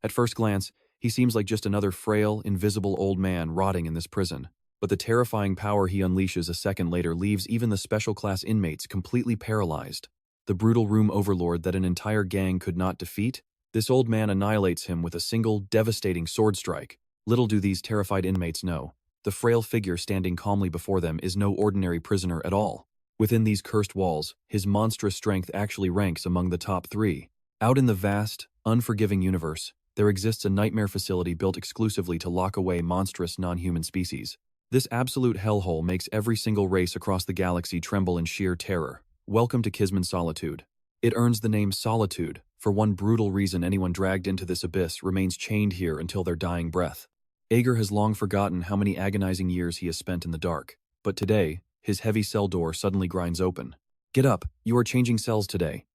At first glance, he seems like just another frail, invisible old man rotting in this prison. But the terrifying power he unleashes a second later leaves even the special-class inmates completely paralyzed. The brutal room overlord that an entire gang could not defeat? This old man annihilates him with a single, devastating sword strike. Little do these terrified inmates know. The frail figure standing calmly before them is no ordinary prisoner at all. Within these cursed walls, his monstrous strength actually ranks among the top 3. Out in the vast, unforgiving universe, there exists a nightmare facility built exclusively to lock away monstrous non-human species. This absolute hellhole makes every single race across the galaxy tremble in sheer terror. Welcome to Kisman Solitude. It earns the name Solitude, for one brutal reason anyone dragged into this abyss remains chained here until their dying breath. Ager has long forgotten how many agonizing years he has spent in the dark, but today, his heavy cell door suddenly grinds open. "Get up, you are changing cells today."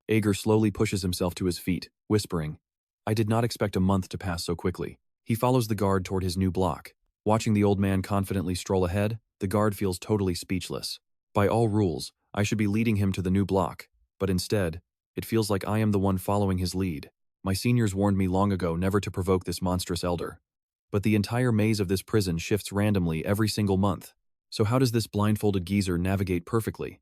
Ager slowly pushes himself to his feet, whispering, "I did not expect a month to pass so quickly." He follows the guard toward his new block. Watching the old man confidently stroll ahead, the guard feels totally speechless. By all rules, I should be leading him to the new block, but instead, it feels like I am the one following his lead. My seniors warned me long ago never to provoke this monstrous elder. But the entire maze of this prison shifts randomly every single month. So how does this blindfolded geezer navigate perfectly?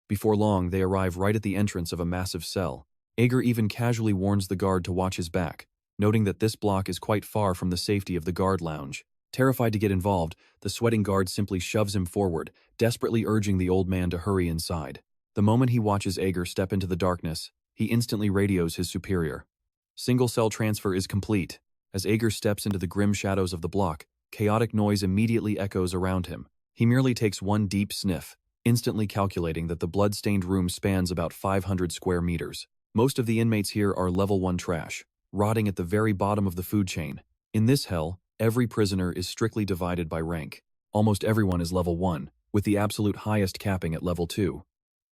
Before long, they arrive right at the entrance of a massive cell. Ager even casually warns the guard to watch his back, noting that this block is quite far from the safety of the guard lounge. Terrified to get involved, the sweating guard simply shoves him forward, desperately urging the old man to hurry inside. The moment he watches Ager step into the darkness, he instantly radios his superior. Single cell transfer is complete. As Ager steps into the grim shadows of the block, chaotic noise immediately echoes around him. He merely takes one deep sniff, instantly calculating that the blood-stained room spans about 500 square meters. Most of the inmates here are level 1 trash, rotting at the very bottom of the food chain. In this hell, every prisoner is strictly divided by rank. Almost everyone is level 1, with the absolute highest capping at level 2.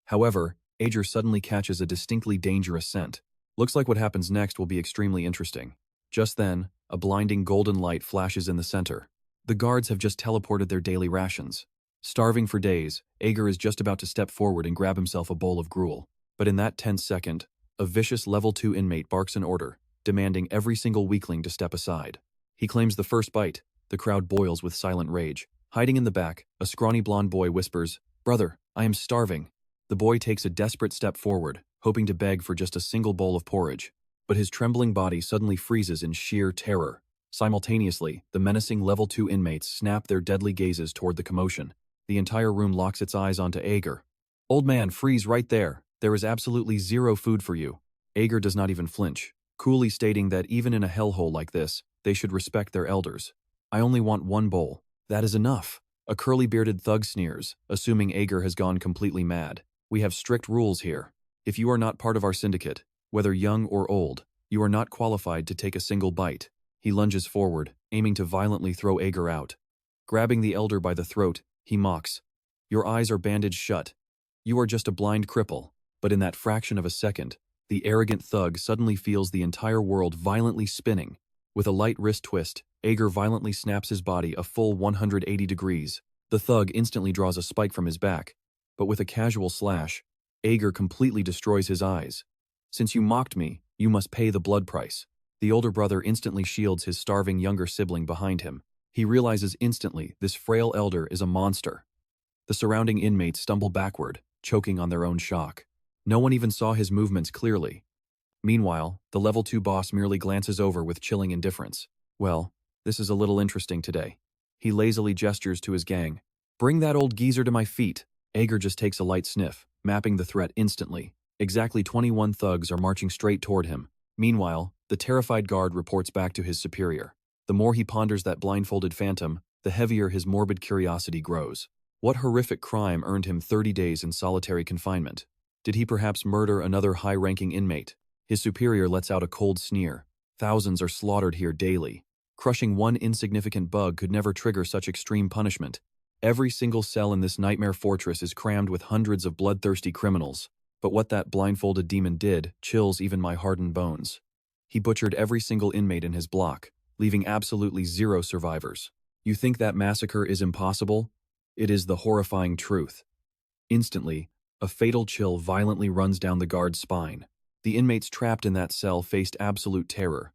However, Ager suddenly catches a distinctly dangerous scent. Looks like what happens next will be extremely interesting. Just then, a blinding golden light flashes in the center. The guards have just teleported their daily rations. Starving for days, Ager is just about to step forward and grab himself a bowl of gruel. But in that tense second, a vicious level 2 inmate barks an order, demanding every single weakling to step aside. He claims the first bite. The crowd boils with silent rage. Hiding in the back, a scrawny blonde boy whispers, "Brother, I am starving." The boy takes a desperate step forward, hoping to beg for just a single bowl of porridge. But his trembling body suddenly freezes in sheer terror. Simultaneously, the menacing level 2 inmates snap their deadly gazes toward the commotion. The entire room locks its eyes onto Ager. "Old man, freeze right there. There is absolutely zero food for you." Ager does not even flinch, coolly stating that even in a hellhole like this, they should respect their elders. "I only want one bowl. That is enough." A curly-bearded thug sneers, assuming Ager has gone completely mad. "We have strict rules here. If you are not part of our syndicate, whether young or old, you are not qualified to take a single bite." He lunges forward, aiming to violently throw Ager out. Grabbing the elder by the throat, he mocks, "Your eyes are bandaged shut. You are just a blind cripple." But in that fraction of a second, the arrogant thug suddenly feels the entire world violently spinning. With a light wrist twist, Ager violently snaps his body a full 180 degrees. The thug instantly draws a spike from his back, but with a casual slash, Ager completely destroys his eyes. "Since you mocked me, you must pay the blood price." The older brother instantly shields his starving younger sibling behind him. He realizes instantly this frail elder is a monster. The surrounding inmates stumble backward, choking on their own shock. No one even saw his movements clearly. Meanwhile, the level 2 boss merely glances over with chilling indifference. "Well, this is a little interesting today." He lazily gestures to his gang. "Bring that old geezer to my feet." Ager just takes a light sniff, mapping the threat instantly. Exactly 21 thugs are marching straight toward him. Meanwhile, the terrified guard reports back to his superior. The more he ponders that blindfolded phantom, the heavier his morbid curiosity grows. What horrific crime earned him 30 days in solitary confinement? Did he perhaps murder another high-ranking inmate? His superior lets out a cold sneer. Thousands are slaughtered here daily. Crushing one insignificant bug could never trigger such extreme punishment. Every single cell in this nightmare fortress is crammed with hundreds of bloodthirsty criminals. But what that blindfolded demon did chills even my hardened bones. He butchered every single inmate in his block, leaving absolutely zero survivors. You think that massacre is impossible? It is the horrifying truth. Instantly, a fatal chill violently runs down the guard's spine. The inmates trapped in that cell faced absolute terror.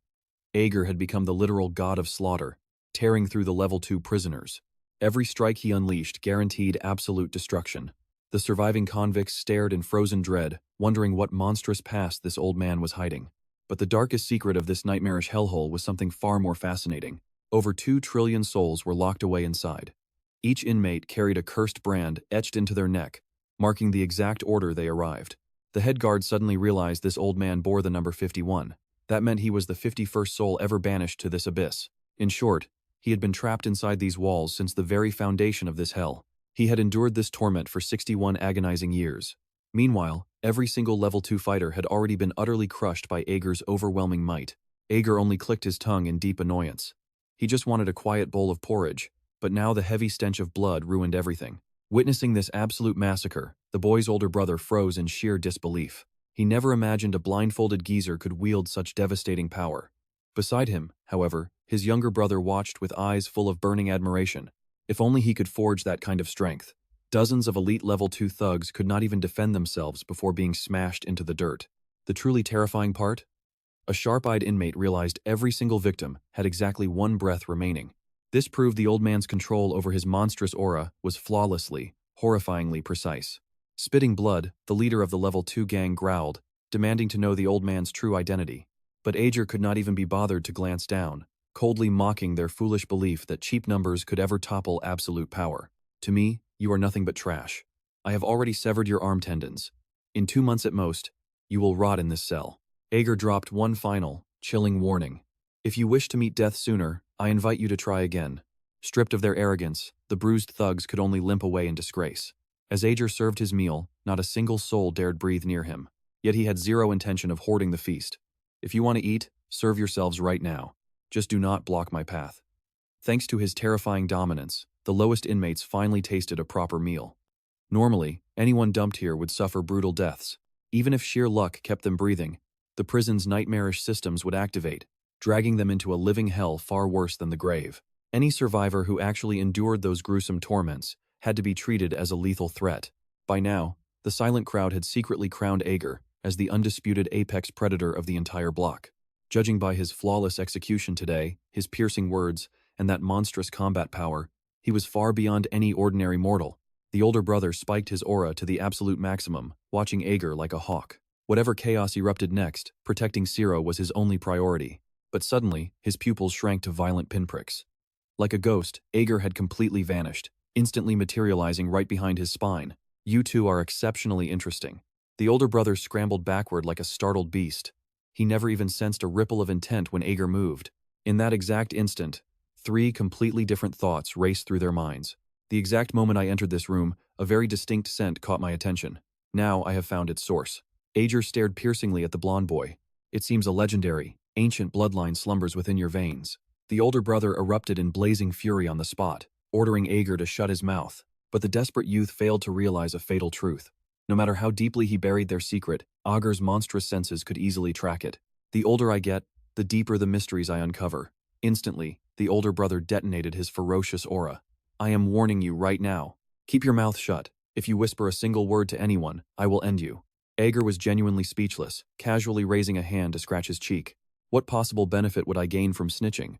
Ager had become the literal god of slaughter, tearing through the level 2 prisoners. Every strike he unleashed guaranteed absolute destruction. The surviving convicts stared in frozen dread, wondering what monstrous past this old man was hiding. But the darkest secret of this nightmarish hellhole was something far more fascinating. Over 2 trillion souls were locked away inside. Each inmate carried a cursed brand etched into their neck, marking the exact order they arrived. The head guard suddenly realized this old man bore the number 51. That meant he was the 51st soul ever banished to this abyss. In short, he had been trapped inside these walls since the very foundation of this hell. He had endured this torment for 61 agonizing years. Meanwhile, every single level 2 fighter had already been utterly crushed by Ager's overwhelming might. Ager only clicked his tongue in deep annoyance. He just wanted a quiet bowl of porridge, but now the heavy stench of blood ruined everything. Witnessing this absolute massacre, the boy's older brother froze in sheer disbelief. He never imagined a blindfolded geezer could wield such devastating power. Beside him, however, his younger brother watched with eyes full of burning admiration. If only he could forge that kind of strength. Dozens of elite level 2 thugs could not even defend themselves before being smashed into the dirt. The truly terrifying part? A sharp-eyed inmate realized every single victim had exactly 1 breath remaining. This proved the old man's control over his monstrous aura was flawlessly, horrifyingly precise. Spitting blood, the leader of the level 2 gang growled, demanding to know the old man's true identity. But Ager could not even be bothered to glance down, coldly mocking their foolish belief that cheap numbers could ever topple absolute power. To me, you are nothing but trash. I have already severed your arm tendons. In 2 months at most, you will rot in this cell. Ager dropped one final, chilling warning. If you wish to meet death sooner, I invite you to try again. Stripped of their arrogance, the bruised thugs could only limp away in disgrace. As Ager served his meal, not a single soul dared breathe near him. Yet he had zero intention of hoarding the feast. If you want to eat, serve yourselves right now. Just do not block my path. Thanks to his terrifying dominance, the lowest inmates finally tasted a proper meal. Normally, anyone dumped here would suffer brutal deaths. Even if sheer luck kept them breathing, the prison's nightmarish systems would activate, dragging them into a living hell far worse than the grave. Any survivor who actually endured those gruesome torments had to be treated as a lethal threat. By now, the silent crowd had secretly crowned Ager as the undisputed apex predator of the entire block. Judging by his flawless execution today, his piercing words, and that monstrous combat power, he was far beyond any ordinary mortal. The older brother spiked his aura to the absolute maximum, watching Ager like a hawk. Whatever chaos erupted next, protecting Ciro was his only priority. But suddenly, his pupils shrank to violent pinpricks. Like a ghost, Ager had completely vanished, instantly materializing right behind his spine. You two are exceptionally interesting. The older brother scrambled backward like a startled beast. He never even sensed a ripple of intent when Ager moved. In that exact instant, 3 completely different thoughts raced through their minds. The exact moment I entered this room, a very distinct scent caught my attention. Now I have found its source. Ager stared piercingly at the blonde boy. It seems a legendary, ancient bloodline slumbers within your veins. The older brother erupted in blazing fury on the spot, ordering Ager to shut his mouth. But the desperate youth failed to realize a fatal truth. No matter how deeply he buried their secret, Ager's monstrous senses could easily track it. The older I get, the deeper the mysteries I uncover. Instantly, the older brother detonated his ferocious aura. I am warning you right now. Keep your mouth shut. If you whisper a single word to anyone, I will end you. Ager was genuinely speechless, casually raising a hand to scratch his cheek. What possible benefit would I gain from snitching?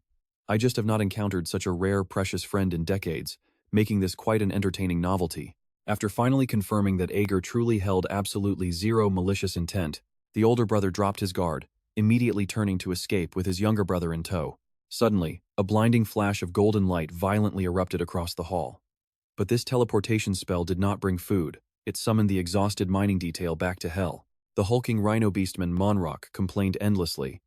I just have not encountered such a rare, precious friend in decades, making this quite an entertaining novelty. After finally confirming that Ager truly held absolutely zero malicious intent, the older brother dropped his guard, immediately turning to escape with his younger brother in tow. Suddenly, a blinding flash of golden light violently erupted across the hall. But this teleportation spell did not bring food. It summoned the exhausted mining detail back to hell. The hulking rhino beastman Monrock complained endlessly.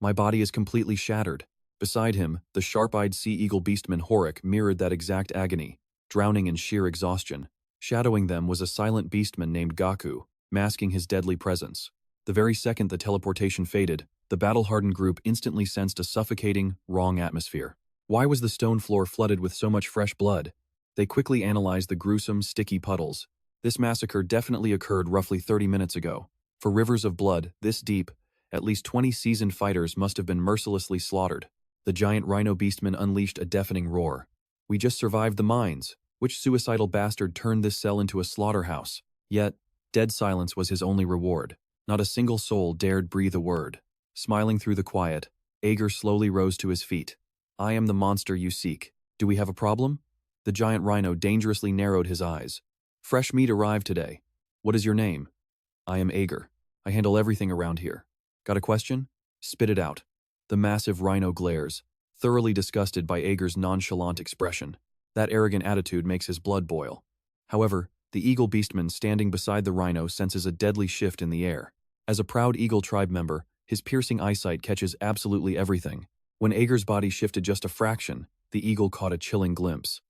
My body is completely shattered. Beside him, the sharp-eyed sea eagle beastman Horik mirrored that exact agony, drowning in sheer exhaustion. Shadowing them was a silent beastman named Gaku, masking his deadly presence. The very second the teleportation faded, the battle-hardened group instantly sensed a suffocating, wrong atmosphere. Why was the stone floor flooded with so much fresh blood? They quickly analyzed the gruesome, sticky puddles. This massacre definitely occurred roughly 30 minutes ago. For rivers of blood, this deep, at least 20 seasoned fighters must have been mercilessly slaughtered. The giant rhino beastman unleashed a deafening roar. We just survived the mines. Which suicidal bastard turned this cell into a slaughterhouse? Yet, dead silence was his only reward. Not a single soul dared breathe a word. Smiling through the quiet, Ager slowly rose to his feet. I am the monster you seek. Do we have a problem? The giant rhino dangerously narrowed his eyes. Fresh meat arrived today. What is your name? I am Ager. I handle everything around here. Got a question? Spit it out. The massive rhino glares, thoroughly disgusted by Ager's nonchalant expression. That arrogant attitude makes his blood boil. However, the eagle beastman standing beside the rhino senses a deadly shift in the air. As a proud eagle tribe member, his piercing eyesight catches absolutely everything. When Ager's body shifted just a fraction, the eagle caught a chilling glimpse.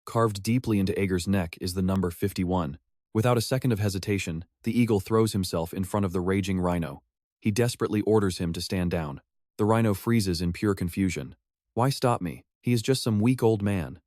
Carved deeply into Ager's neck is the number 51. Without a second of hesitation, the eagle throws himself in front of the raging rhino. He desperately orders him to stand down. The rhino freezes in pure confusion. Why stop me? He is just some weak old man.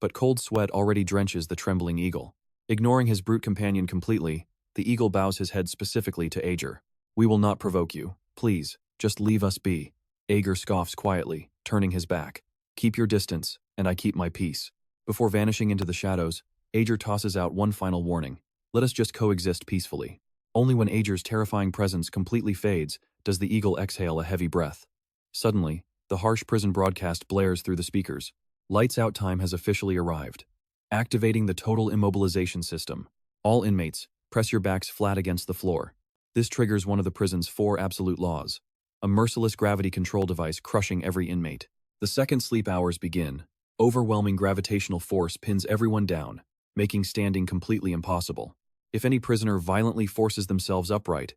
But cold sweat already drenches the trembling eagle. Ignoring his brute companion completely, the eagle bows his head specifically to Ager. We will not provoke you. Please, just leave us be. Ager scoffs quietly, turning his back. Keep your distance, and I keep my peace. Before vanishing into the shadows, Ager tosses out one final warning. Let us just coexist peacefully. Only when Ager's terrifying presence completely fades does the eagle exhale a heavy breath. Suddenly, the harsh prison broadcast blares through the speakers. Lights out time has officially arrived. Activating the total immobilization system. All inmates, press your backs flat against the floor. This triggers one of the prison's 4 absolute laws. A merciless gravity control device crushing every inmate. The second sleep hours begin. Overwhelming gravitational force pins everyone down, making standing completely impossible. If any prisoner violently forces themselves upright,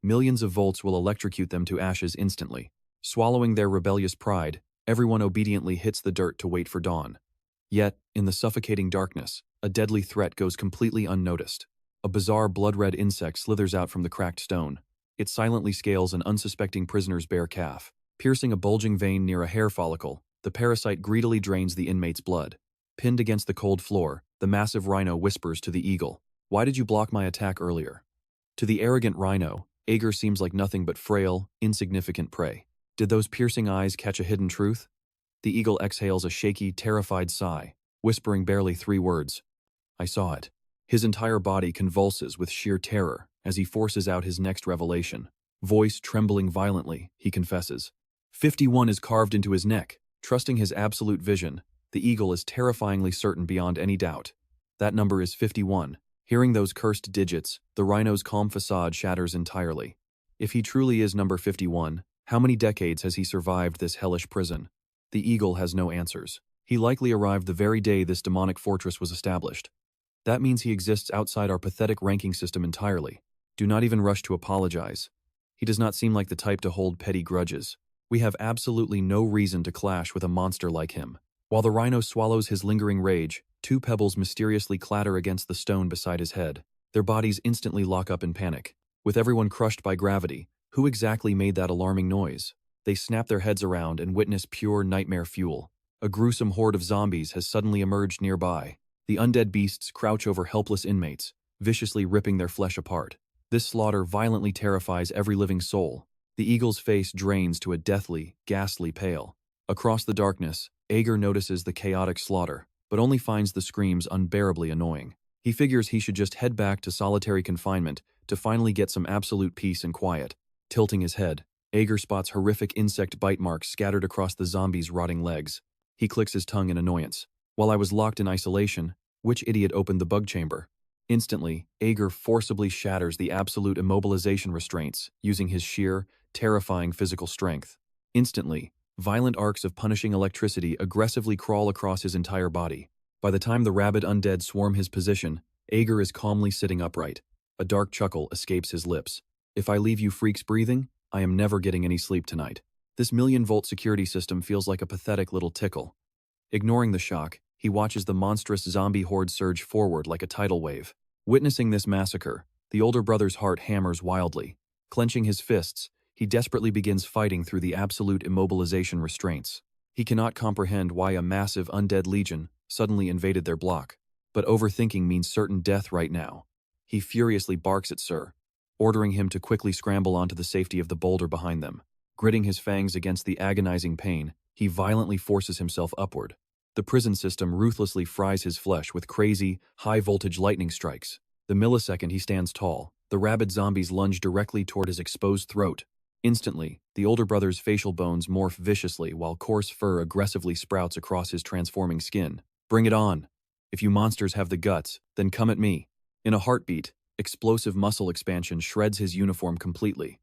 millions of volts will electrocute them to ashes instantly. Swallowing their rebellious pride, everyone obediently hits the dirt to wait for dawn. Yet, in the suffocating darkness, a deadly threat goes completely unnoticed. A bizarre blood-red insect slithers out from the cracked stone. It silently scales an unsuspecting prisoner's bare calf. Piercing a bulging vein near a hair follicle, the parasite greedily drains the inmate's blood. Pinned against the cold floor, the massive rhino whispers to the eagle, "Why did you block my attack earlier?" To the arrogant rhino, Ager seems like nothing but frail, insignificant prey. Did those piercing eyes catch a hidden truth? The eagle exhales a shaky, terrified sigh, whispering barely 3 words. I saw it. His entire body convulses with sheer terror as he forces out his next revelation. Voice trembling violently, he confesses. 51 is carved into his neck. Trusting his absolute vision, the eagle is terrifyingly certain beyond any doubt. That number is 51. Hearing those cursed digits, the rhino's calm facade shatters entirely. If he truly is number 51, how many decades has he survived this hellish prison? The eagle has no answers. He likely arrived the very day this demonic fortress was established. That means he exists outside our pathetic ranking system entirely. Do not even rush to apologize. He does not seem like the type to hold petty grudges. We have absolutely no reason to clash with a monster like him. While the rhino swallows his lingering rage, 2 pebbles mysteriously clatter against the stone beside his head. Their bodies instantly lock up in panic. With everyone crushed by gravity, who exactly made that alarming noise? They snap their heads around and witness pure nightmare fuel. A gruesome horde of zombies has suddenly emerged nearby. The undead beasts crouch over helpless inmates, viciously ripping their flesh apart. This slaughter violently terrifies every living soul. The eagle's face drains to a deathly, ghastly pale. Across the darkness, Ager notices the chaotic slaughter, but only finds the screams unbearably annoying. He figures he should just head back to solitary confinement to finally get some absolute peace and quiet. Tilting his head, Ager spots horrific insect bite marks scattered across the zombie's rotting legs. He clicks his tongue in annoyance. While I was locked in isolation, which idiot opened the bug chamber? Instantly, Ager forcibly shatters the absolute immobilization restraints, using his sheer, terrifying physical strength. Instantly, violent arcs of punishing electricity aggressively crawl across his entire body. By the time the rabid undead swarm his position, Ager is calmly sitting upright. A dark chuckle escapes his lips. If I leave you freaks breathing, I am never getting any sleep tonight. This million-volt security system feels like a pathetic little tickle. Ignoring the shock, he watches the monstrous zombie horde surge forward like a tidal wave. Witnessing this massacre, the older brother's heart hammers wildly. Clenching his fists, he desperately begins fighting through the absolute immobilization restraints. He cannot comprehend why a massive undead legion suddenly invaded their block. But overthinking means certain death right now. He furiously barks at Sir, ordering him to quickly scramble onto the safety of the boulder behind them. Gritting his fangs against the agonizing pain, he violently forces himself upward. The prison system ruthlessly fries his flesh with crazy, high-voltage lightning strikes. The millisecond he stands tall, the rabid zombies lunge directly toward his exposed throat. Instantly, The older brother's facial bones morph viciously while coarse fur aggressively sprouts across his transforming skin. Bring it on. If you monsters have the guts, then come at me. In a heartbeat, explosive muscle expansion shreds his uniform completely.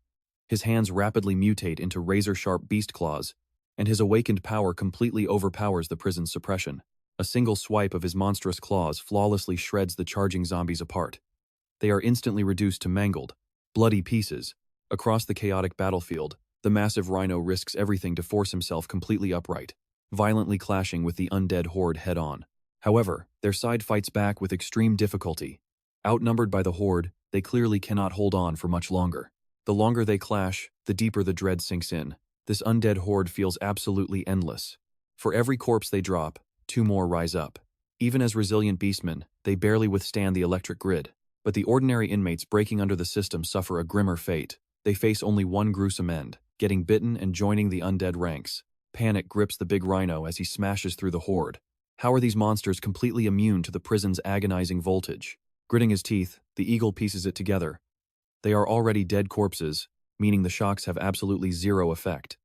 His hands rapidly mutate into razor-sharp beast claws, and his awakened power completely overpowers the prison's suppression. A single swipe of his monstrous claws flawlessly shreds the charging zombies apart. They are instantly reduced to mangled, bloody pieces. Across the chaotic battlefield, the massive rhino risks everything to force himself completely upright, violently clashing with the undead horde head-on. However, their side fights back with extreme difficulty. Outnumbered by the horde, they clearly cannot hold on for much longer. The longer they clash, the deeper the dread sinks in. This undead horde feels absolutely endless. For every corpse they drop, 2 more rise up. Even as resilient beastmen, they barely withstand the electric grid. But the ordinary inmates breaking under the system suffer a grimmer fate. They face only one gruesome end, getting bitten and joining the undead ranks. Panic grips the big rhino as he smashes through the horde. How are these monsters completely immune to the prison's agonizing voltage? Gritting his teeth, the eagle pieces it together. They are already dead corpses, meaning the shocks have absolutely zero effect.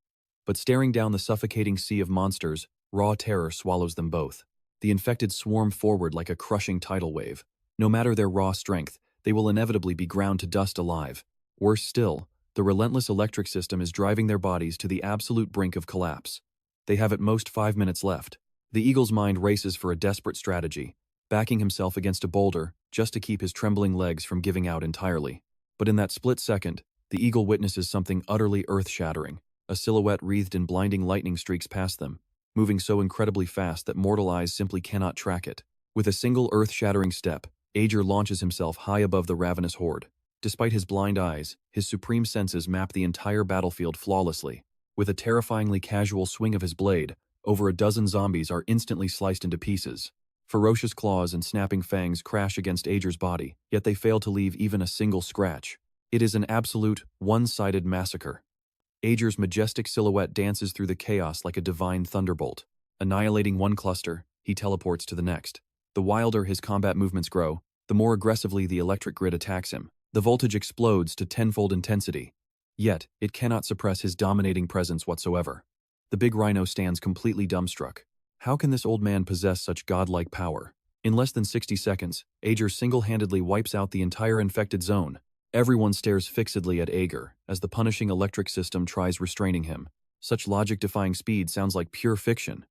But staring down the suffocating sea of monsters, raw terror swallows them both. The infected swarm forward like a crushing tidal wave. No matter their raw strength, they will inevitably be ground to dust alive. Worse still, the relentless electric system is driving their bodies to the absolute brink of collapse. They have at most 5 minutes left. The eagle's mind races for a desperate strategy, backing himself against a boulder just to keep his trembling legs from giving out entirely. But in that split second, the eagle witnesses something utterly earth-shattering. A silhouette wreathed in blinding lightning streaks past them, moving so incredibly fast that mortal eyes simply cannot track it. With a single earth-shattering step, Ager launches himself high above the ravenous horde. Despite his blind eyes, his supreme senses map the entire battlefield flawlessly. With a terrifyingly casual swing of his blade, over a dozen zombies are instantly sliced into pieces. Ferocious claws and snapping fangs crash against Ager's body, yet they fail to leave even a single scratch. It is an absolute, one-sided massacre. Ager's majestic silhouette dances through the chaos like a divine thunderbolt. Annihilating one cluster, he teleports to the next. The wilder his combat movements grow, the more aggressively the electric grid attacks him. The voltage explodes to tenfold intensity. Yet, it cannot suppress his dominating presence whatsoever. The big rhino stands completely dumbstruck. How can this old man possess such godlike power? In less than 60 seconds, Ager single-handedly wipes out the entire infected zone. Everyone stares fixedly at Ager as the punishing electric system tries restraining him. Such logic-defying speed sounds like pure fiction.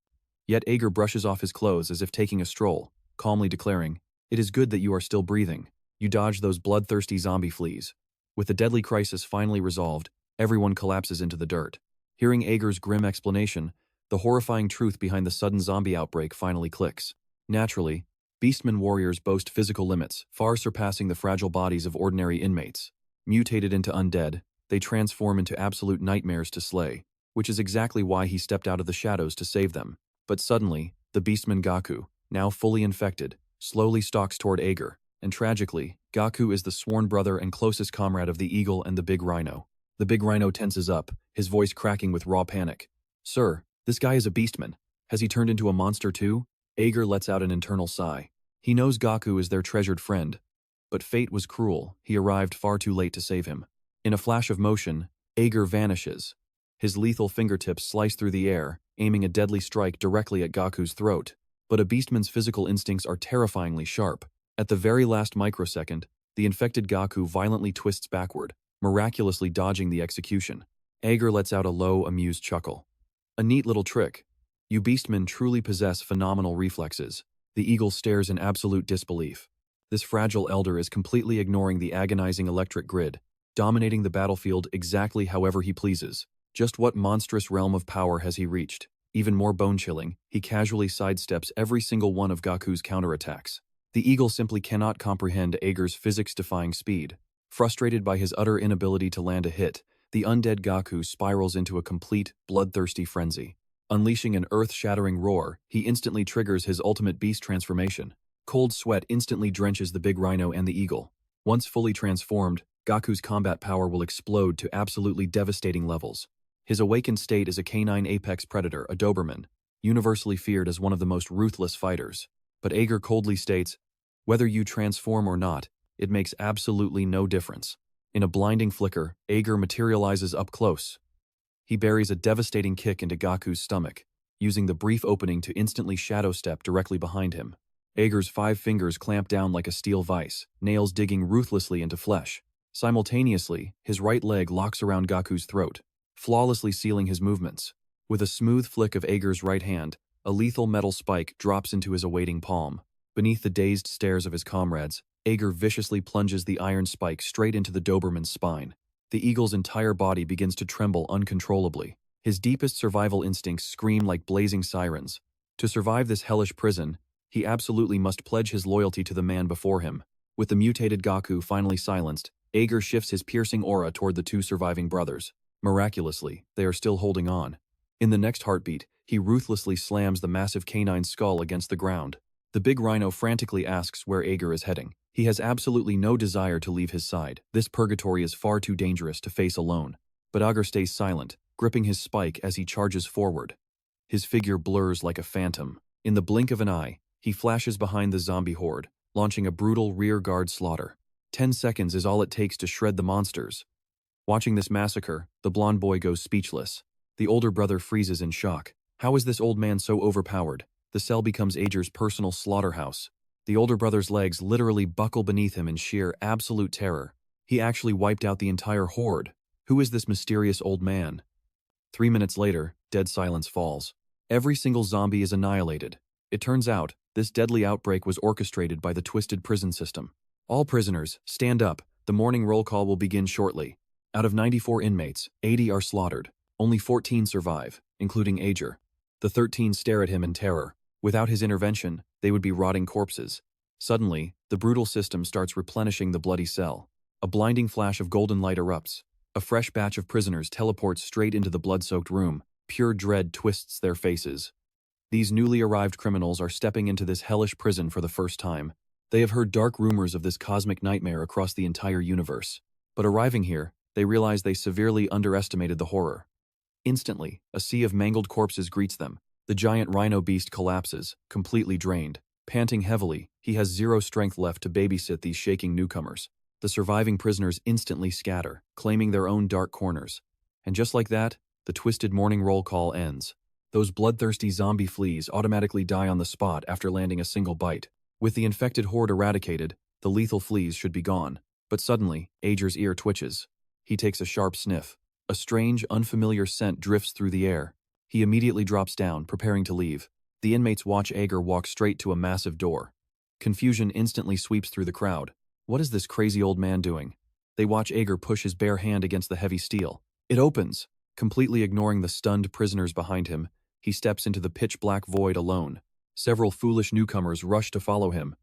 Yet Ager brushes off his clothes as if taking a stroll, calmly declaring, "It is good that you are still breathing. You dodged those bloodthirsty zombie fleas." With the deadly crisis finally resolved, everyone collapses into the dirt. Hearing Ager's grim explanation, the horrifying truth behind the sudden zombie outbreak finally clicks. Naturally, Beastmen warriors boast physical limits, far surpassing the fragile bodies of ordinary inmates. Mutated into undead, they transform into absolute nightmares to slay, which is exactly why he stepped out of the shadows to save them. But suddenly, the Beastman Gaku, now fully infected, slowly stalks toward Ager, and tragically, Gaku is the sworn brother and closest comrade of the eagle and the big rhino. The big rhino tenses up, his voice cracking with raw panic. "Sir, this guy is a beastman. Has he turned into a monster too?" Ager lets out an internal sigh. He knows Gaku is their treasured friend, but fate was cruel. He arrived far too late to save him. In a flash of motion, Ager vanishes. His lethal fingertips slice through the air, aiming a deadly strike directly at Gaku's throat. But a beastman's physical instincts are terrifyingly sharp. At the very last microsecond, the infected Gaku violently twists backward, miraculously dodging the execution. Ager lets out a low, amused chuckle. "A neat little trick. You beastmen truly possess phenomenal reflexes." The eagle stares in absolute disbelief. This fragile elder is completely ignoring the agonizing electric grid, dominating the battlefield exactly however he pleases. Just what monstrous realm of power has he reached? Even more bone-chilling, he casually sidesteps every single one of Gaku's counterattacks. The eagle simply cannot comprehend Ager's physics-defying speed. Frustrated by his utter inability to land a hit, the undead Gaku spirals into a complete, bloodthirsty frenzy. Unleashing an earth-shattering roar, he instantly triggers his ultimate beast transformation. Cold sweat instantly drenches the big rhino and the eagle. Once fully transformed, Gaku's combat power will explode to absolutely devastating levels. His awakened state is a canine apex predator, a Doberman, universally feared as one of the most ruthless fighters. But Ager coldly states, "Whether you transform or not, it makes absolutely no difference." In a blinding flicker, Ager materializes up close. He buries a devastating kick into Gaku's stomach, using the brief opening to instantly shadow step directly behind him. Ager's 5 fingers clamp down like a steel vice, nails digging ruthlessly into flesh. Simultaneously, his right leg locks around Gaku's throat, flawlessly sealing his movements. With a smooth flick of Ager's right hand, a lethal metal spike drops into his awaiting palm. Beneath the dazed stares of his comrades, Ager viciously plunges the iron spike straight into the Doberman's spine. The eagle's entire body begins to tremble uncontrollably. His deepest survival instincts scream like blazing sirens. To survive this hellish prison, he absolutely must pledge his loyalty to the man before him. With the mutated Gaku finally silenced, Ager shifts his piercing aura toward the 2 surviving brothers. Miraculously, they are still holding on. In the next heartbeat, he ruthlessly slams the massive canine skull against the ground. The big rhino frantically asks where Ager is heading. He has absolutely no desire to leave his side. This purgatory is far too dangerous to face alone. But Ager stays silent, gripping his spike as he charges forward. His figure blurs like a phantom. In the blink of an eye, he flashes behind the zombie horde, launching a brutal rear-guard slaughter. 10 seconds is all it takes to shred the monsters. Watching this massacre, the blonde boy goes speechless. The older brother freezes in shock. How is this old man so overpowered? The cell becomes Ager's personal slaughterhouse. The older brother's legs literally buckle beneath him in sheer, absolute terror. He actually wiped out the entire horde. Who is this mysterious old man? 3 minutes later, dead silence falls. Every single zombie is annihilated. It turns out, this deadly outbreak was orchestrated by the twisted prison system. All prisoners, stand up. The morning roll call will begin shortly. Out of 94 inmates, 80 are slaughtered. Only 14 survive, including Ager. The 13 stare at him in terror. Without his intervention, they would be rotting corpses. Suddenly, the brutal system starts replenishing the bloody cell. A blinding flash of golden light erupts. A fresh batch of prisoners teleports straight into the blood-soaked room. Pure dread twists their faces. These newly arrived criminals are stepping into this hellish prison for the first time. They have heard dark rumors of this cosmic nightmare across the entire universe. But arriving here, they realize they severely underestimated the horror. Instantly, a sea of mangled corpses greets them. The giant rhino beast collapses, completely drained. Panting heavily, he has zero strength left to babysit these shaking newcomers. The surviving prisoners instantly scatter, claiming their own dark corners. And just like that, the twisted morning roll call ends. Those bloodthirsty zombie fleas automatically die on the spot after landing a single bite. With the infected horde eradicated, the lethal fleas should be gone. But suddenly, Ager's ear twitches. He takes a sharp sniff. A strange, unfamiliar scent drifts through the air. He immediately drops down, preparing to leave. The inmates watch Ager walk straight to a massive door. Confusion instantly sweeps through the crowd. What is this crazy old man doing? They watch Ager push his bare hand against the heavy steel. It opens. Completely ignoring the stunned prisoners behind him, he steps into the pitch-black void alone. Several foolish newcomers rush to follow him.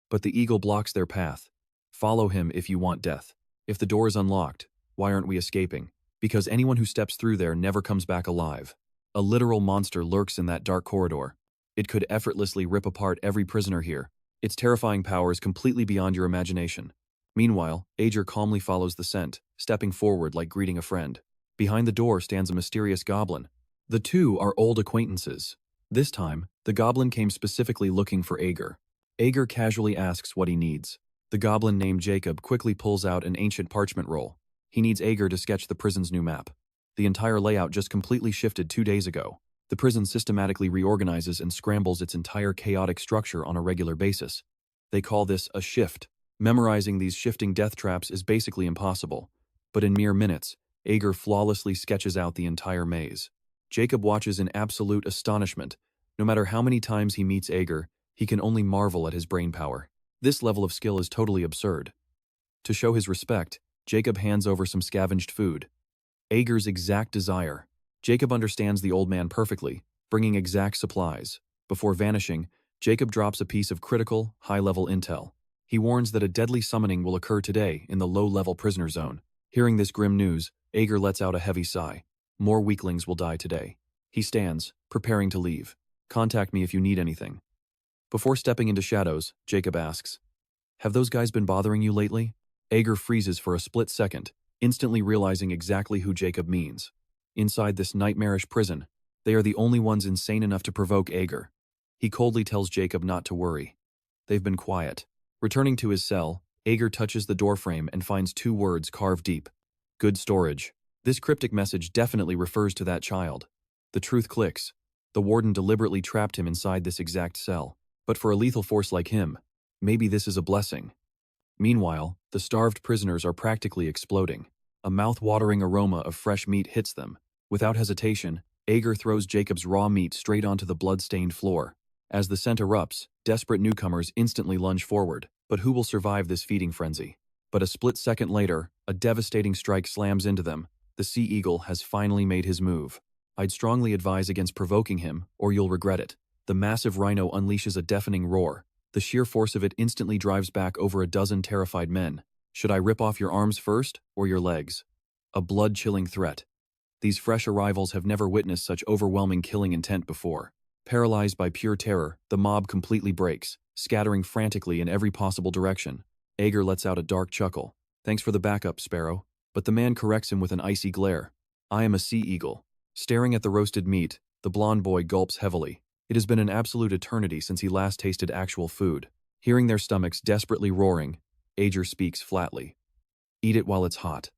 But the eagle blocks their path. Follow him if you want death. If the door is unlocked, why aren't we escaping? Because anyone who steps through there never comes back alive. A literal monster lurks in that dark corridor. It could effortlessly rip apart every prisoner here. Its terrifying power is completely beyond your imagination. Meanwhile, Ager calmly follows the scent, stepping forward like greeting a friend. Behind the door stands a mysterious goblin. The two are old acquaintances. This time, the goblin came specifically looking for Ager. Ager casually asks what he needs. The goblin named Jacob quickly pulls out an ancient parchment roll. He needs Ager to sketch the prison's new map. The entire layout just completely shifted 2 days ago. The prison systematically reorganizes and scrambles its entire chaotic structure on a regular basis. They call this a shift. Memorizing these shifting death traps is basically impossible. But in mere minutes, Ager flawlessly sketches out the entire maze. Jacob watches in absolute astonishment. No matter how many times he meets Ager, he can only marvel at his brainpower. This level of skill is totally absurd. To show his respect, Jacob hands over some scavenged food. Ager's exact desire. Jacob understands the old man perfectly, bringing exact supplies. Before vanishing, Jacob drops a piece of critical, high-level intel. He warns that a deadly summoning will occur today in the low-level prisoner zone. Hearing this grim news, Ager lets out a heavy sigh. More weaklings will die today. He stands, preparing to leave. Contact me if you need anything. Before stepping into shadows, Jacob asks, "Have those guys been bothering you lately?" Ager freezes for a split second, instantly realizing exactly who Jacob means. Inside this nightmarish prison, they are the only ones insane enough to provoke Ager. He coldly tells Jacob not to worry. They've been quiet. Returning to his cell, Ager touches the doorframe and finds 2 words carved deep. Good storage. This cryptic message definitely refers to that child. The truth clicks. The warden deliberately trapped him inside this exact cell. But for a lethal force like him, maybe this is a blessing. Meanwhile, the starved prisoners are practically exploding. A mouth-watering aroma of fresh meat hits them. Without hesitation, Ager throws Jacob's raw meat straight onto the blood-stained floor. As the scent erupts, desperate newcomers instantly lunge forward. But who will survive this feeding frenzy? But a split second later, a devastating strike slams into them. The Sea Eagle has finally made his move. I'd strongly advise against provoking him, or you'll regret it. The massive rhino unleashes a deafening roar. The sheer force of it instantly drives back over a dozen terrified men. Should I rip off your arms first, or your legs? A blood-chilling threat. These fresh arrivals have never witnessed such overwhelming killing intent before. Paralyzed by pure terror, the mob completely breaks, scattering frantically in every possible direction. Ager lets out a dark chuckle. Thanks for the backup, Sparrow. But the man corrects him with an icy glare. I am a sea eagle. Staring at the roasted meat, the blond boy gulps heavily. It has been an absolute eternity since he last tasted actual food. Hearing their stomachs desperately roaring, Ager speaks flatly. Eat it while it's hot.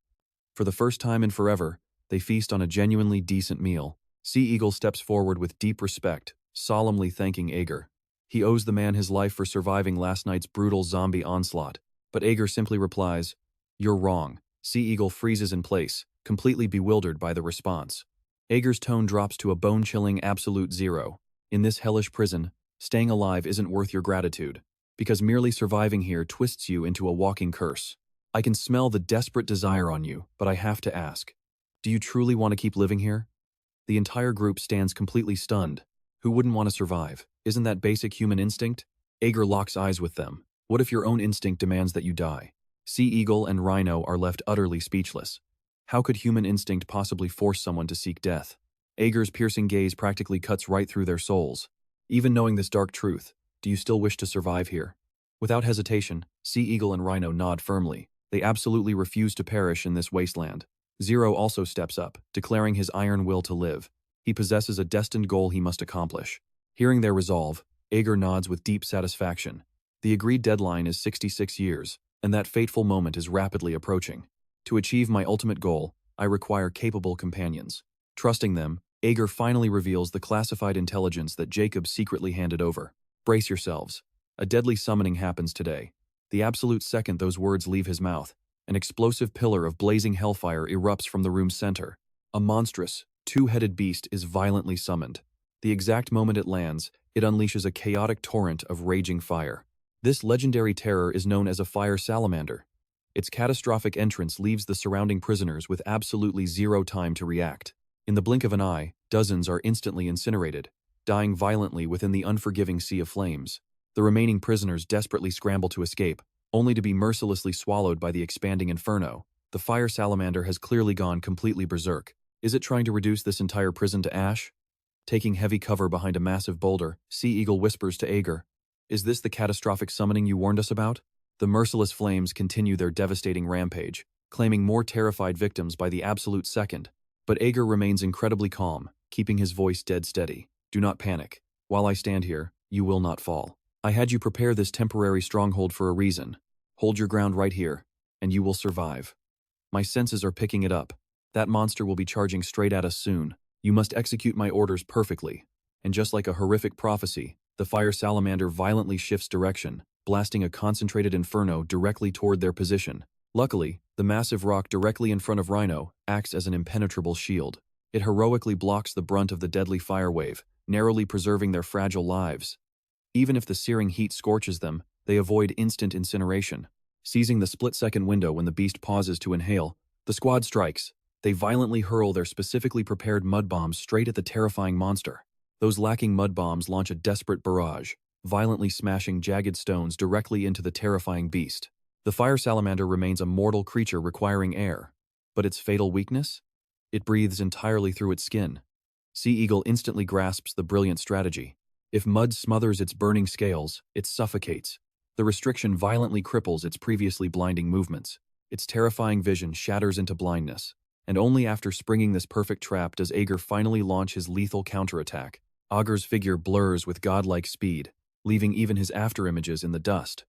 For the first time in forever, they feast on a genuinely decent meal. Sea Eagle steps forward with deep respect, solemnly thanking Ager. He owes the man his life for surviving last night's brutal zombie onslaught. But Ager simply replies, "You're wrong." Sea Eagle freezes in place, completely bewildered by the response. Ager's tone drops to a bone-chilling absolute zero. In this hellish prison, staying alive isn't worth your gratitude, because merely surviving here twists you into a walking curse. I can smell the desperate desire on you, but I have to ask. Do you truly want to keep living here? The entire group stands completely stunned. Who wouldn't want to survive? Isn't that basic human instinct? Ager locks eyes with them. What if your own instinct demands that you die? Sea Eagle and Rhino are left utterly speechless. How could human instinct possibly force someone to seek death? Ager's piercing gaze practically cuts right through their souls. Even knowing this dark truth, do you still wish to survive here? Without hesitation, Sea Eagle and Rhino nod firmly. They absolutely refuse to perish in this wasteland. Zero also steps up, declaring his iron will to live. He possesses a destined goal he must accomplish. Hearing their resolve, Ager nods with deep satisfaction. The agreed deadline is 66 years, and that fateful moment is rapidly approaching. To achieve my ultimate goal, I require capable companions. Trusting them, Ager finally reveals the classified intelligence that Jacob secretly handed over. Brace yourselves. A deadly summoning happens today. The absolute second those words leave his mouth, an explosive pillar of blazing hellfire erupts from the room's center. A monstrous, two-headed beast is violently summoned. The exact moment it lands, it unleashes a chaotic torrent of raging fire. This legendary terror is known as a fire salamander. Its catastrophic entrance leaves the surrounding prisoners with absolutely zero time to react. In the blink of an eye, dozens are instantly incinerated, dying violently within the unforgiving sea of flames. The remaining prisoners desperately scramble to escape, only to be mercilessly swallowed by the expanding inferno. The fire salamander has clearly gone completely berserk. Is it trying to reduce this entire prison to ash? Taking heavy cover behind a massive boulder, Sea Eagle whispers to Ager, "Is this the catastrophic summoning you warned us about?" The merciless flames continue their devastating rampage, claiming more terrified victims by the absolute second. But Ager remains incredibly calm, keeping his voice dead steady. "Do not panic. While I stand here, you will not fall. I had you prepare this temporary stronghold for a reason. Hold your ground right here, and you will survive. My senses are picking it up. That monster will be charging straight at us soon. You must execute my orders perfectly." And just like a horrific prophecy, the fire salamander violently shifts direction, blasting a concentrated inferno directly toward their position. Luckily, the massive rock directly in front of Rhino acts as an impenetrable shield. It heroically blocks the brunt of the deadly fire wave, narrowly preserving their fragile lives. Even if the searing heat scorches them, they avoid instant incineration. Seizing the split-second window when the beast pauses to inhale, the squad strikes. They violently hurl their specifically prepared mud bombs straight at the terrifying monster. Those lacking mud bombs launch a desperate barrage, violently smashing jagged stones directly into the terrifying beast. The fire salamander remains a mortal creature requiring air. But its fatal weakness? It breathes entirely through its skin. Sea Eagle instantly grasps the brilliant strategy. If mud smothers its burning scales, it suffocates. The restriction violently cripples its previously blinding movements. Its terrifying vision shatters into blindness. And only after springing this perfect trap does Ager finally launch his lethal counterattack. Ager's figure blurs with godlike speed, leaving even his afterimages in the dust.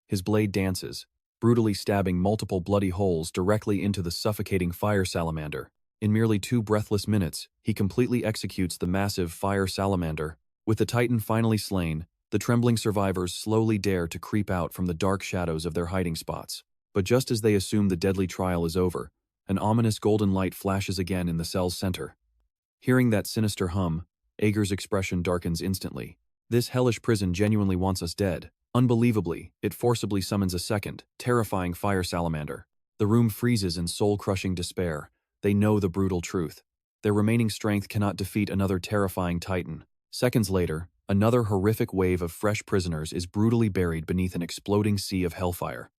His blade dances, brutally stabbing multiple bloody holes directly into the suffocating fire salamander. In merely 2 breathless minutes, he completely executes the massive fire salamander. With the Titan finally slain, the trembling survivors slowly dare to creep out from the dark shadows of their hiding spots. But just as they assume the deadly trial is over, an ominous golden light flashes again in the cell's center. Hearing that sinister hum, Ager's expression darkens instantly. This hellish prison genuinely wants us dead. Unbelievably, it forcibly summons a second, terrifying fire salamander. The room freezes in soul-crushing despair. They know the brutal truth. Their remaining strength cannot defeat another terrifying Titan. Seconds later, another horrific wave of fresh prisoners is brutally buried beneath an exploding sea of hellfire.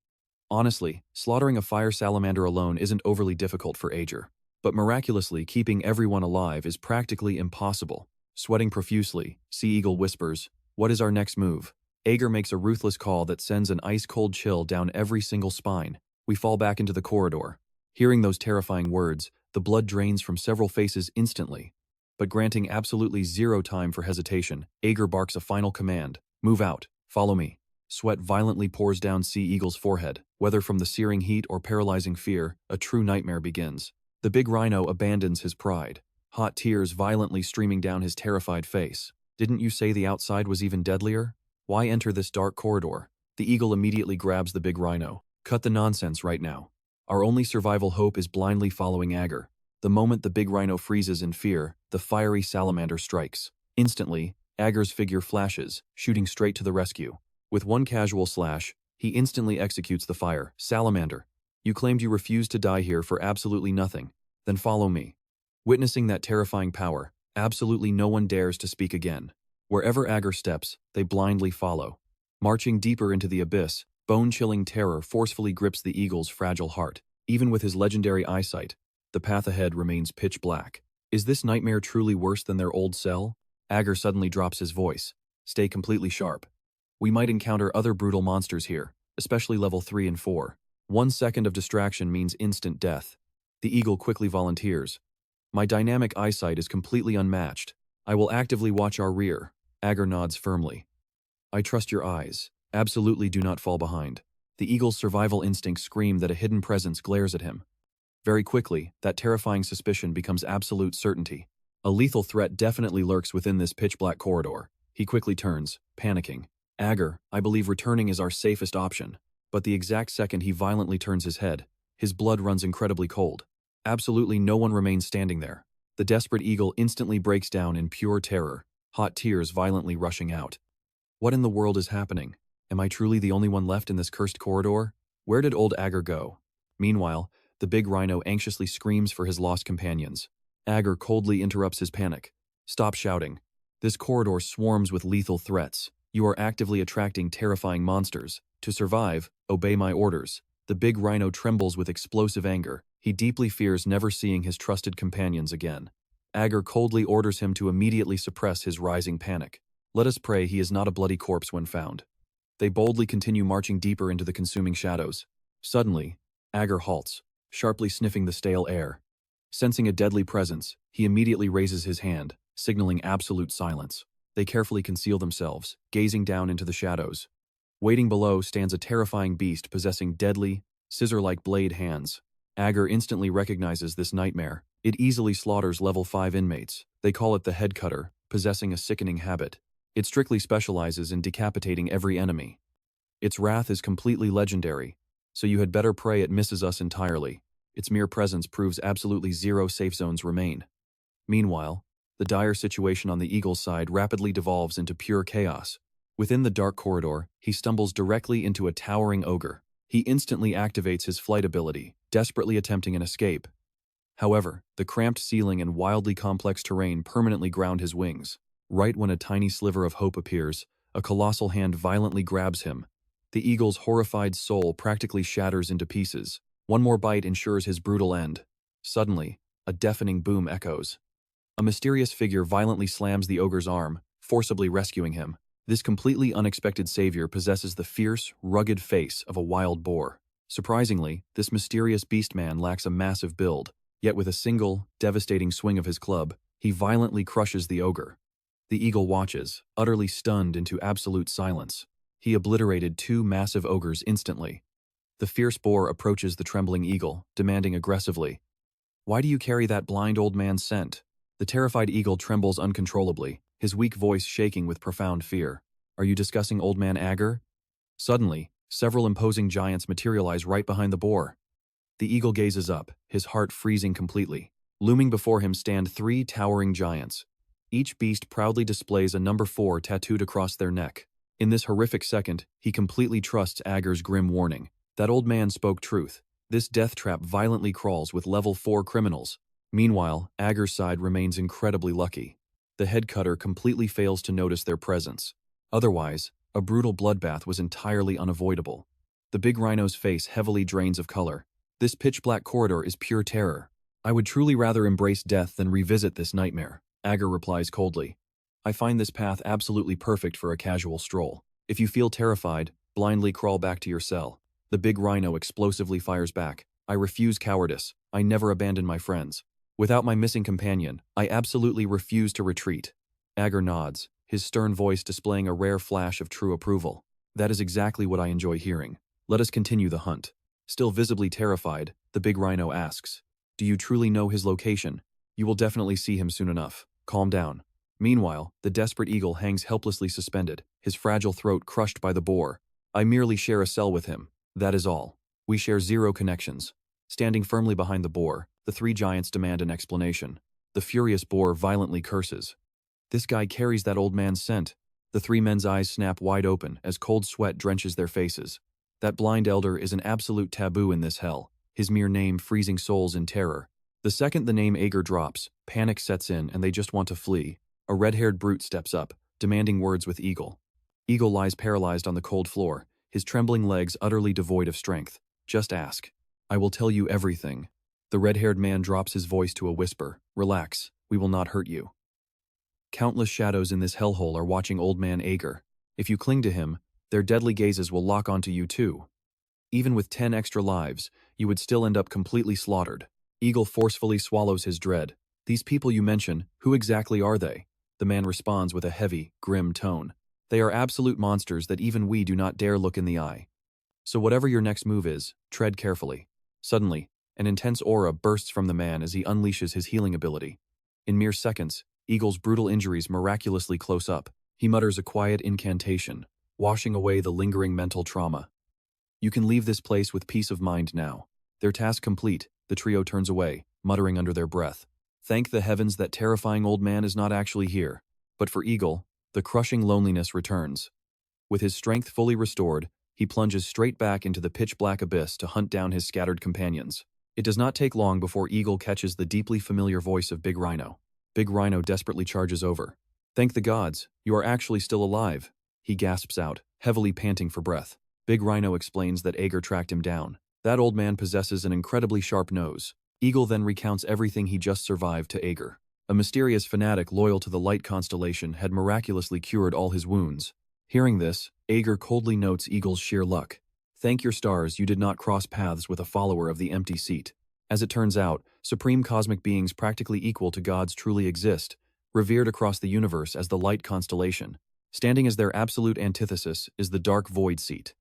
Honestly, slaughtering a fire salamander alone isn't overly difficult for Ager. But miraculously, keeping everyone alive is practically impossible. Sweating profusely, Sea Eagle whispers, "What is our next move?" Ager makes a ruthless call that sends an ice-cold chill down every single spine. We fall back into the corridor. Hearing those terrifying words, the blood drains from several faces instantly. But granting absolutely zero time for hesitation, Ager barks a final command. "Move out. Follow me." Sweat violently pours down Sea Eagle's forehead. Whether from the searing heat or paralyzing fear, a true nightmare begins. The big rhino abandons his pride, hot tears violently streaming down his terrified face. "Didn't you say the outside was even deadlier? Why enter this dark corridor?" The eagle immediately grabs the big rhino. "Cut the nonsense right now. Our only survival hope is blindly following Ager." The moment the big rhino freezes in fear, the fiery salamander strikes. Instantly, Ager's figure flashes, shooting straight to the rescue. With one casual slash, he instantly executes the fire salamander. "You claimed you refused to die here for absolutely nothing. Then follow me." Witnessing that terrifying power, absolutely no one dares to speak again. Wherever Ager steps, they blindly follow. Marching deeper into the abyss, bone-chilling terror forcefully grips the eagle's fragile heart. Even with his legendary eyesight, the path ahead remains pitch black. Is this nightmare truly worse than their old cell? Ager suddenly drops his voice. "Stay completely sharp. We might encounter other brutal monsters here, especially level 3 and 4. 1 second of distraction means instant death." The eagle quickly volunteers. "My dynamic eyesight is completely unmatched. I will actively watch our rear." Ager nods firmly. "I trust your eyes. Absolutely do not fall behind." The eagle's survival instincts scream that a hidden presence glares at him. Very quickly, that terrifying suspicion becomes absolute certainty. A lethal threat definitely lurks within this pitch-black corridor. He quickly turns, panicking. "Ager, I believe returning is our safest option." But the exact second he violently turns his head, his blood runs incredibly cold. Absolutely no one remains standing there. The desperate eagle instantly breaks down in pure terror, hot tears violently rushing out. What in the world is happening? Am I truly the only one left in this cursed corridor? Where did old Ager go? Meanwhile, the big rhino anxiously screams for his lost companions. Ager coldly interrupts his panic. "Stop shouting. This corridor swarms with lethal threats. You are actively attracting terrifying monsters. To survive, obey my orders." The big rhino trembles with explosive anger. He deeply fears never seeing his trusted companions again. Ager coldly orders him to immediately suppress his rising panic. Let us pray he is not a bloody corpse when found. They boldly continue marching deeper into the consuming shadows. Suddenly, Ager halts, sharply sniffing the stale air. Sensing a deadly presence, he immediately raises his hand, signaling absolute silence. They carefully conceal themselves, gazing down into the shadows. Waiting below stands a terrifying beast possessing deadly, scissor-like blade hands. Ager instantly recognizes this nightmare. It easily slaughters level 5 inmates. They call it the head cutter, possessing a sickening habit. It strictly specializes in decapitating every enemy. Its wrath is completely legendary, so you had better pray it misses us entirely. Its mere presence proves absolutely zero safe zones remain. Meanwhile, the dire situation on the eagle's side rapidly devolves into pure chaos. Within the dark corridor, he stumbles directly into a towering ogre. He instantly activates his flight ability, desperately attempting an escape. However, the cramped ceiling and wildly complex terrain permanently ground his wings. Right when a tiny sliver of hope appears, a colossal hand violently grabs him. The eagle's horrified soul practically shatters into pieces. One more bite ensures his brutal end. Suddenly, a deafening boom echoes. A mysterious figure violently slams the ogre's arm, forcibly rescuing him. This completely unexpected savior possesses the fierce, rugged face of a wild boar. Surprisingly, this mysterious beastman lacks a massive build, yet with a single, devastating swing of his club, he violently crushes the ogre. The eagle watches, utterly stunned into absolute silence. He obliterated 2 massive ogres instantly. The fierce boar approaches the trembling eagle, demanding aggressively, "Why do you carry that blind old man's scent?" The terrified eagle trembles uncontrollably, his weak voice shaking with profound fear. "Are you discussing old man Ager?" Suddenly, several imposing giants materialize right behind the boar. The eagle gazes up, his heart freezing completely. Looming before him stand three towering giants. Each beast proudly displays a number 4 tattooed across their neck. In this horrific second, he completely trusts Ager's grim warning. That old man spoke truth. This death trap violently crawls with level 4 criminals. Meanwhile, Ager's side remains incredibly lucky. The head cutter completely fails to notice their presence. Otherwise, a brutal bloodbath was entirely unavoidable. The big rhino's face heavily drains of color. This pitch-black corridor is pure terror. "I would truly rather embrace death than revisit this nightmare," Ager replies coldly. "I find this path absolutely perfect for a casual stroll. If you feel terrified, blindly crawl back to your cell." The big rhino explosively fires back. "I refuse cowardice. I never abandon my friends. Without my missing companion, I absolutely refuse to retreat." Ager nods, his stern voice displaying a rare flash of true approval. "That is exactly what I enjoy hearing. Let us continue the hunt." Still visibly terrified, the big rhino asks, "Do you truly know his location? You will definitely see him soon enough. Calm down." Meanwhile, the desperate eagle hangs helplessly suspended, his fragile throat crushed by the boar. "I merely share a cell with him. That is all. We share zero connections." Standing firmly behind the boar, the three giants demand an explanation. The furious boar violently curses. "This guy carries that old man's scent." The three men's eyes snap wide open as cold sweat drenches their faces. That blind elder is an absolute taboo in this hell, his mere name freezing souls in terror. The second the name Ager drops, panic sets in and they just want to flee. A red-haired brute steps up, demanding words with Eagle. Eagle lies paralyzed on the cold floor, his trembling legs utterly devoid of strength. "Just ask. I will tell you everything." The red-haired man drops his voice to a whisper. "Relax, we will not hurt you." Countless shadows in this hellhole are watching old man Ager. If you cling to him, their deadly gazes will lock onto you too. Even with 10 extra lives, you would still end up completely slaughtered. Eagle forcefully swallows his dread. "These people you mention, who exactly are they?" The man responds with a heavy, grim tone. "They are absolute monsters that even we do not dare look in the eye. So whatever your next move is, tread carefully." Suddenly, an intense aura bursts from the man as he unleashes his healing ability. In mere seconds, Eagle's brutal injuries miraculously close up. He mutters a quiet incantation, washing away the lingering mental trauma. "You can leave this place with peace of mind now." Their task complete, the trio turns away, muttering under their breath. Thank the heavens that terrifying old man is not actually here. But for Eagle, the crushing loneliness returns. With his strength fully restored, he plunges straight back into the pitch-black abyss to hunt down his scattered companions. It does not take long before Eagle catches the deeply familiar voice of Big Rhino. Big Rhino desperately charges over. "Thank the gods, you are actually still alive," he gasps out, heavily panting for breath. Big Rhino explains that Ager tracked him down. That old man possesses an incredibly sharp nose. Eagle then recounts everything he just survived to Ager. A mysterious fanatic loyal to the light constellation had miraculously cured all his wounds. Hearing this, Ager coldly notes Eagle's sheer luck. "Thank your stars you did not cross paths with a follower of the empty seat." As it turns out, supreme cosmic beings practically equal to gods truly exist, revered across the universe as the light constellation. Standing as their absolute antithesis is the dark void seat.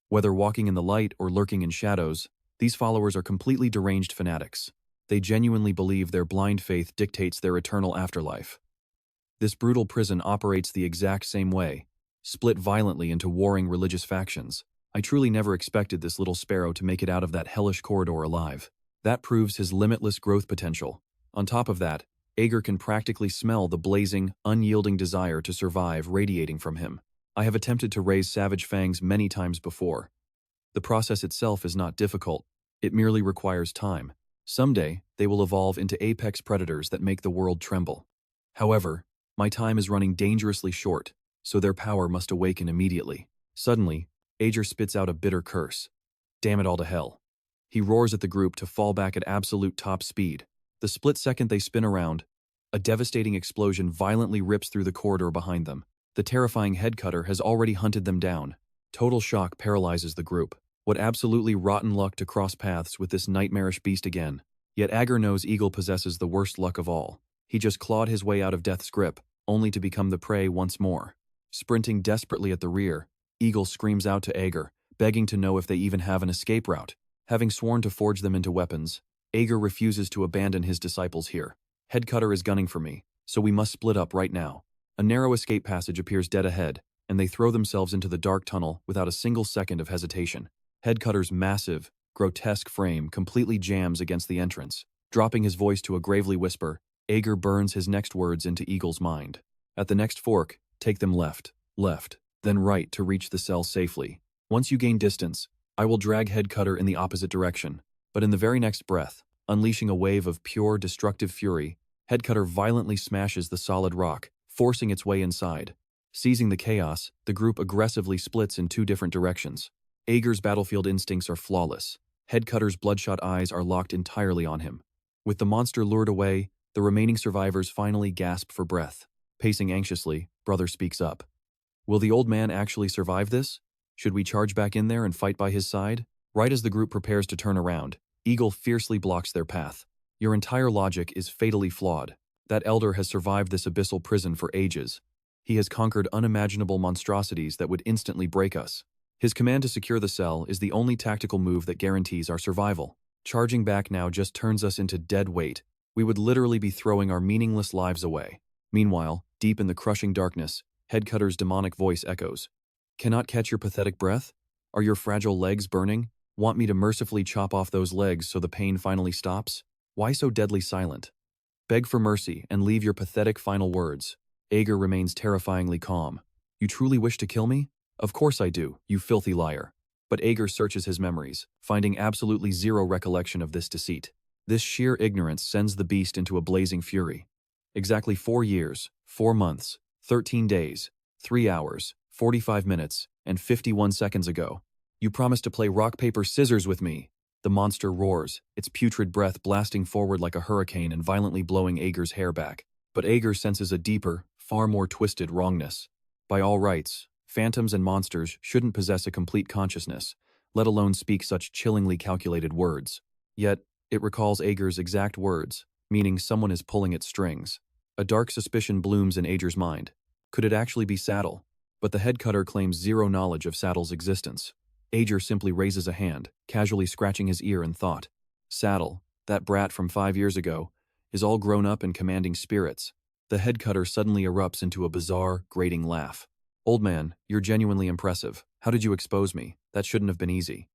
Whether walking in the light or lurking in shadows, these followers are completely deranged fanatics. They genuinely believe their blind faith dictates their eternal afterlife. This brutal prison operates the exact same way, split violently into warring religious factions. I truly never expected this little sparrow to make it out of that hellish corridor alive. That proves his limitless growth potential. On top of that, Ager can practically smell the blazing, unyielding desire to survive radiating from him. I have attempted to raise savage fangs many times before. The process itself is not difficult. It merely requires time. Someday, they will evolve into apex predators that make the world tremble. However, my time is running dangerously short, so their power must awaken immediately. Suddenly, Ager spits out a bitter curse. "Damn it all to hell." He roars at the group to fall back at absolute top speed. The split second they spin around, a devastating explosion violently rips through the corridor behind them. The terrifying headcutter has already hunted them down. Total shock paralyzes the group. What absolutely rotten luck to cross paths with this nightmarish beast again. Yet Ager knows Eagle possesses the worst luck of all. He just clawed his way out of death's grip, only to become the prey once more. Sprinting desperately at the rear, Eagle screams out to Ager, begging to know if they even have an escape route. Having sworn to forge them into weapons, Ager refuses to abandon his disciples here. Headcutter is gunning for me, so we must split up right now. A narrow escape passage appears dead ahead, and they throw themselves into the dark tunnel without a single second of hesitation. Headcutter's massive, grotesque frame completely jams against the entrance. Dropping his voice to a gravely whisper, Ager burns his next words into Eagle's mind. At the next fork, take them left, then right to reach the cell safely. Once you gain distance, I will drag Headcutter in the opposite direction. But in the very next breath, unleashing a wave of pure, destructive fury, Headcutter violently smashes the solid rock, forcing its way inside. Seizing the chaos, the group aggressively splits in two different directions. Ager's battlefield instincts are flawless. Headcutter's bloodshot eyes are locked entirely on him. With the monster lured away, the remaining survivors finally gasp for breath. Pacing anxiously, Brother speaks up. Will the old man actually survive this? Should we charge back in there and fight by his side? Right as the group prepares to turn around, Eagle fiercely blocks their path. Your entire logic is fatally flawed. That elder has survived this abyssal prison for ages. He has conquered unimaginable monstrosities that would instantly break us. His command to secure the cell is the only tactical move that guarantees our survival. Charging back now just turns us into dead weight. We would literally be throwing our meaningless lives away. Meanwhile, deep in the crushing darkness, Headcutter's demonic voice echoes. Cannot catch your pathetic breath? Are your fragile legs burning? Want me to mercifully chop off those legs so the pain finally stops? Why so deadly silent? Beg for mercy and leave your pathetic final words. Ager remains terrifyingly calm. You truly wish to kill me? Of course I do, you filthy liar. But Ager searches his memories, finding absolutely zero recollection of this deceit. This sheer ignorance sends the beast into a blazing fury. Exactly 4 years, 4 months, 13 days, 3 hours, 45 minutes, and 51 seconds ago. You promised to play rock, paper, scissors with me. The monster roars, its putrid breath blasting forward like a hurricane and violently blowing Ager's hair back. But Ager senses a deeper, far more twisted wrongness. By all rights, phantoms and monsters shouldn't possess a complete consciousness, let alone speak such chillingly calculated words. Yet, it recalls Ager's exact words, meaning someone is pulling its strings. A dark suspicion blooms in Ager's mind. Could it actually be Saddle? But the Headcutter claims zero knowledge of Saddle's existence. Ager simply raises a hand, casually scratching his ear in thought. Saddle, that brat from 5 years ago, is all grown up and commanding spirits. The Headcutter suddenly erupts into a bizarre, grating laugh. Old man, you're genuinely impressive. How did you expose me? That shouldn't have been easy.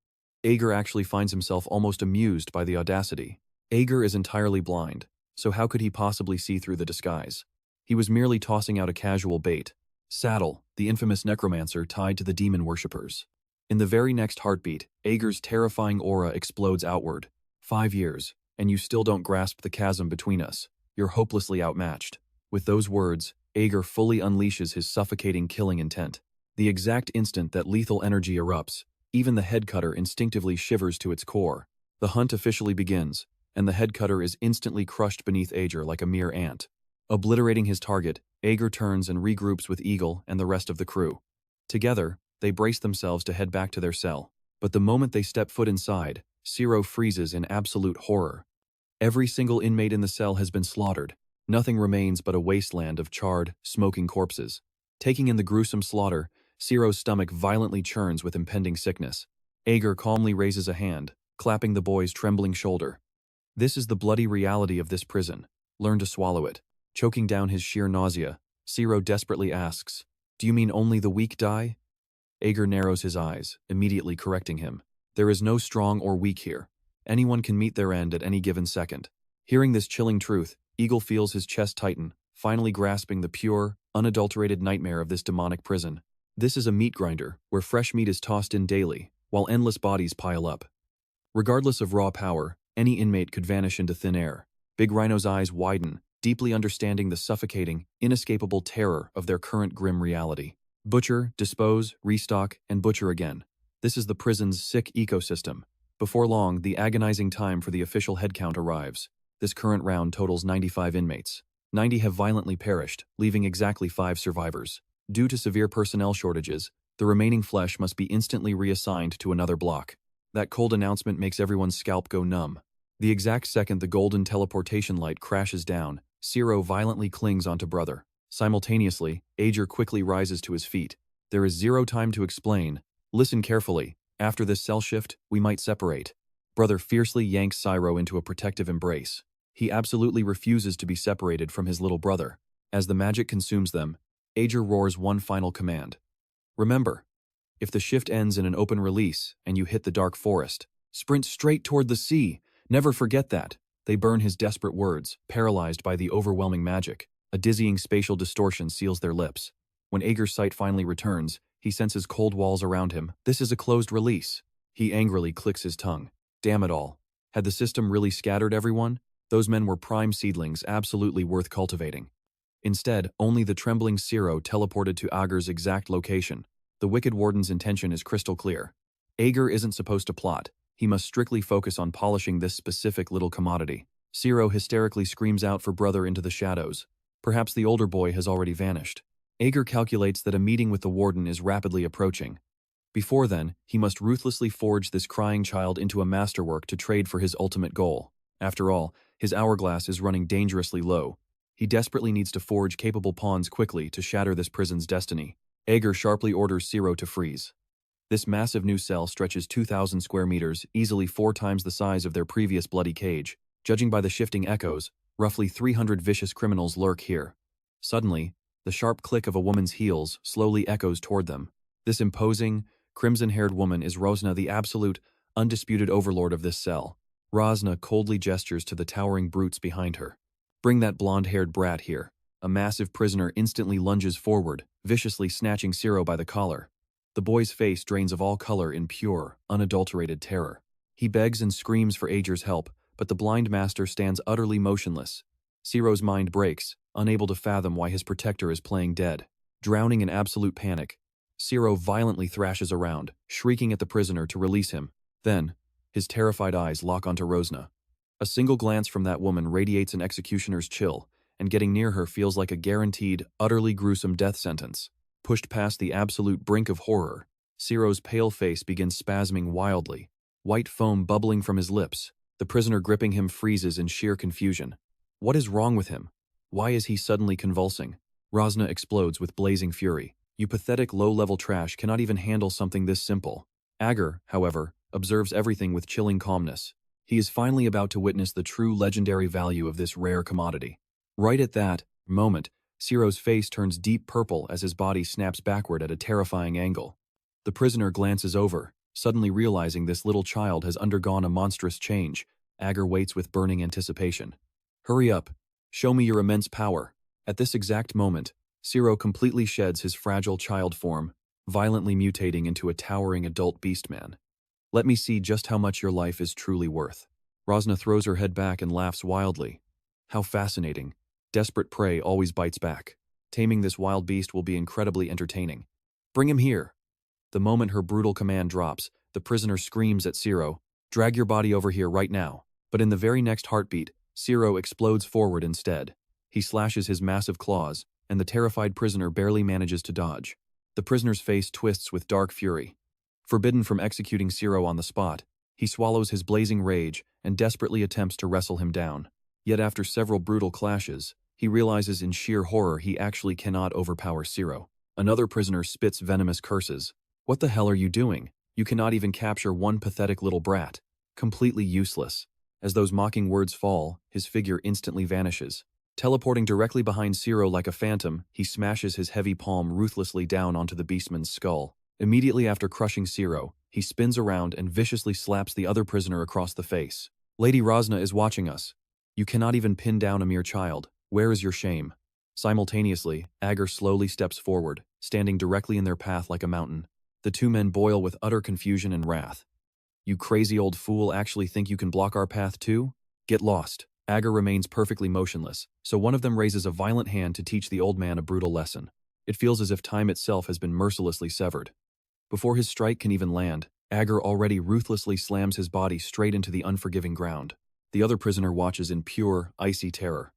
Ager actually finds himself almost amused by the audacity. Ager is entirely blind, so how could he possibly see through the disguise? He was merely tossing out a casual bait. Saddle, the infamous necromancer tied to the demon worshippers. In the very next heartbeat, Ager's terrifying aura explodes outward. 5 years, and you still don't grasp the chasm between us. You're hopelessly outmatched. With those words, Ager fully unleashes his suffocating killing intent. The exact instant that lethal energy erupts, even the Headcutter instinctively shivers to its core. The hunt officially begins, and the Headcutter is instantly crushed beneath Ager like a mere ant. Obliterating his target, Ager turns and regroups with Eagle and the rest of the crew. Together, they brace themselves to head back to their cell. But the moment they step foot inside, Zero freezes in absolute horror. Every single inmate in the cell has been slaughtered. Nothing remains but a wasteland of charred, smoking corpses. Taking in the gruesome slaughter, Zero's stomach violently churns with impending sickness. Ager calmly raises a hand, clapping the boy's trembling shoulder. This is the bloody reality of this prison. Learn to swallow it. Choking down his sheer nausea, Zero desperately asks, "Do you mean only the weak die?" Ager narrows his eyes, immediately correcting him. There is no strong or weak here. Anyone can meet their end at any given second. Hearing this chilling truth, Eagle feels his chest tighten, finally grasping the pure, unadulterated nightmare of this demonic prison. This is a meat grinder, where fresh meat is tossed in daily, while endless bodies pile up. Regardless of raw power, any inmate could vanish into thin air. Big Rhino's eyes widen, deeply understanding the suffocating, inescapable terror of their current grim reality. Butcher, dispose, restock, and butcher again. This is the prison's sick ecosystem. Before long, the agonizing time for the official headcount arrives. This current round totals 95 inmates. 90 have violently perished, leaving exactly 5 survivors. Due to severe personnel shortages, the remaining flesh must be instantly reassigned to another block. That cold announcement makes everyone's scalp go numb. The exact second the golden teleportation light crashes down, Zero violently clings onto Brother. Simultaneously, Ager quickly rises to his feet. There is zero time to explain. Listen carefully. After this cell shift, we might separate. Brother fiercely yanks Cyro into a protective embrace. He absolutely refuses to be separated from his little brother. As the magic consumes them, Ager roars one final command. Remember, if the shift ends in an open release and you hit the dark forest, sprint straight toward the sea. Never forget that. They burn his desperate words, paralyzed by the overwhelming magic. A dizzying spatial distortion seals their lips. When Ager's sight finally returns, he senses cold walls around him. This is a closed release. He angrily clicks his tongue. Damn it all. Had the system really scattered everyone? Those men were prime seedlings, absolutely worth cultivating. Instead, only the trembling Ciro teleported to Ager's exact location. The Wicked Warden's intention is crystal clear. Ager isn't supposed to plot. He must strictly focus on polishing this specific little commodity. Ciro hysterically screams out for brother into the shadows. Perhaps the older boy has already vanished. Ager calculates that a meeting with the Warden is rapidly approaching. Before then, he must ruthlessly forge this crying child into a masterwork to trade for his ultimate goal. After all, his hourglass is running dangerously low. He desperately needs to forge capable pawns quickly to shatter this prison's destiny. Ager sharply orders Ciro to freeze. This massive new cell stretches 2,000 square meters, easily 4 times the size of their previous bloody cage. Judging by the shifting echoes, roughly 300 vicious criminals lurk here. Suddenly, the sharp click of a woman's heels slowly echoes toward them. This imposing, crimson-haired woman is Rosna, the absolute, undisputed overlord of this cell. Rosna coldly gestures to the towering brutes behind her. Bring that blonde-haired brat here. A massive prisoner instantly lunges forward, viciously snatching Ciro by the collar. The boy's face drains of all color in pure, unadulterated terror. He begs and screams for Ager's help, but the blind master stands utterly motionless. Ciro's mind breaks, unable to fathom why his protector is playing dead. Drowning in absolute panic, Ciro violently thrashes around, shrieking at the prisoner to release him. Then, his terrified eyes lock onto Rosna. A single glance from that woman radiates an executioner's chill, and getting near her feels like a guaranteed, utterly gruesome death sentence. Pushed past the absolute brink of horror, Ciro's pale face begins spasming wildly, white foam bubbling from his lips. The prisoner gripping him freezes in sheer confusion. What is wrong with him? Why is he suddenly convulsing? Rosna explodes with blazing fury. You pathetic low-level trash cannot even handle something this simple. Ager, however, observes everything with chilling calmness. He is finally about to witness the true legendary value of this rare commodity. Right at that moment, Ciro's face turns deep purple as his body snaps backward at a terrifying angle. The prisoner glances over, suddenly realizing this little child has undergone a monstrous change. Ager waits with burning anticipation. Hurry up. Show me your immense power. At this exact moment, Ciro completely sheds his fragile child form, violently mutating into a towering adult beastman. Let me see just how much your life is truly worth. Rosna throws her head back and laughs wildly. How fascinating. Desperate prey always bites back. Taming this wild beast will be incredibly entertaining. Bring him here. The moment her brutal command drops, the prisoner screams at Ciro, drag your body over here right now. But in the very next heartbeat, Ciro explodes forward instead. He slashes his massive claws, and the terrified prisoner barely manages to dodge. The prisoner's face twists with dark fury. Forbidden from executing Ciro on the spot, he swallows his blazing rage and desperately attempts to wrestle him down. Yet after several brutal clashes, he realizes in sheer horror he actually cannot overpower Ciro. Another prisoner spits venomous curses. What the hell are you doing? You cannot even capture one pathetic little brat. Completely useless. As those mocking words fall, his figure instantly vanishes. Teleporting directly behind Ciro like a phantom, he smashes his heavy palm ruthlessly down onto the beastman's skull. Immediately after crushing Ciro, he spins around and viciously slaps the other prisoner across the face. Lady Rosna is watching us. You cannot even pin down a mere child. Where is your shame? Simultaneously, Ager slowly steps forward, standing directly in their path like a mountain. The two men boil with utter confusion and wrath. You crazy old fool actually think you can block our path too? Get lost. Ager remains perfectly motionless, so one of them raises a violent hand to teach the old man a brutal lesson. It feels as if time itself has been mercilessly severed. Before his strike can even land, Ager already ruthlessly slams his body straight into the unforgiving ground. The other prisoner watches in pure, icy terror.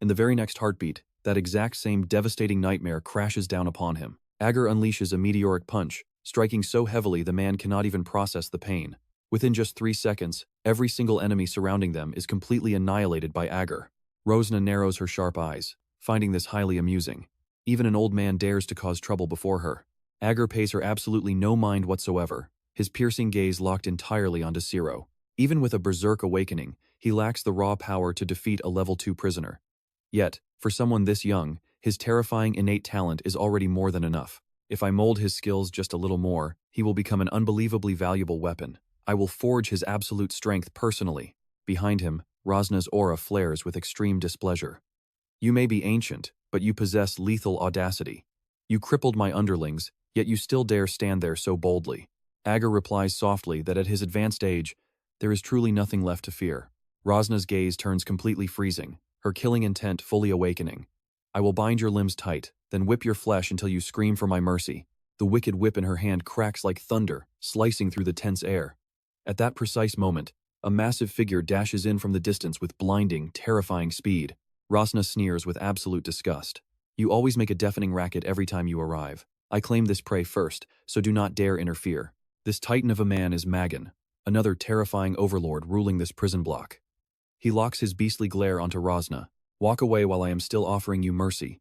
In the very next heartbeat, that exact same devastating nightmare crashes down upon him. Ager unleashes a meteoric punch, striking so heavily the man cannot even process the pain. Within just 3 seconds, every single enemy surrounding them is completely annihilated by Ager. Rosna narrows her sharp eyes, finding this highly amusing. Even an old man dares to cause trouble before her. Ager pays her absolutely no mind whatsoever. his piercing gaze locked entirely onto Zero. Even with a berserk awakening, he lacks the raw power to defeat a level 2 prisoner. Yet, for someone this young, his terrifying innate talent is already more than enough. If I mold his skills just a little more, he will become an unbelievably valuable weapon. I will forge his absolute strength personally. Behind him, Rosna's aura flares with extreme displeasure. You may be ancient, but you possess lethal audacity. You crippled my underlings, yet you still dare stand there so boldly. Ager replies softly that at his advanced age, there is truly nothing left to fear. Rosna's gaze turns completely freezing, her killing intent fully awakening. I will bind your limbs tight, then whip your flesh until you scream for my mercy. The wicked whip in her hand cracks like thunder, slicing through the tense air. At that precise moment, a massive figure dashes in from the distance with blinding, terrifying speed. Rosna sneers with absolute disgust. You always make a deafening racket every time you arrive. I claim this prey first, so do not dare interfere. This titan of a man is Magan, another terrifying overlord ruling this prison block. He locks his beastly glare onto Rosna. Walk away while I am still offering you mercy.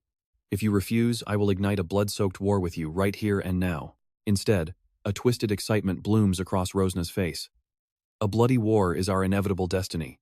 If you refuse, I will ignite a blood-soaked war with you right here and now. Instead, a twisted excitement blooms across Rosna's face. A bloody war is our inevitable destiny.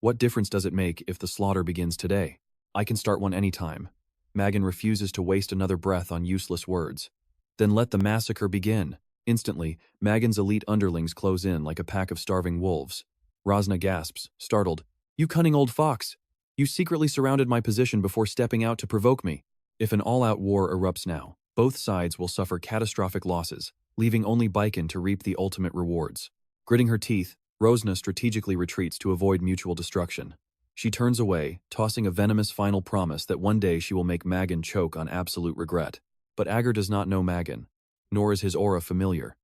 What difference does it make if the slaughter begins today? I can start one anytime. Magan refuses to waste another breath on useless words. Then let the massacre begin. Instantly, Magan's elite underlings close in like a pack of starving wolves. Rosna gasps, startled. You cunning old fox! You secretly surrounded my position before stepping out to provoke me. If an all-out war erupts now, both sides will suffer catastrophic losses, leaving only Baiken to reap the ultimate rewards. Gritting her teeth, Rosna strategically retreats to avoid mutual destruction. She turns away, tossing a venomous final promise that one day she will make Magan choke on absolute regret. But Ager does not know Magan, nor is his aura familiar.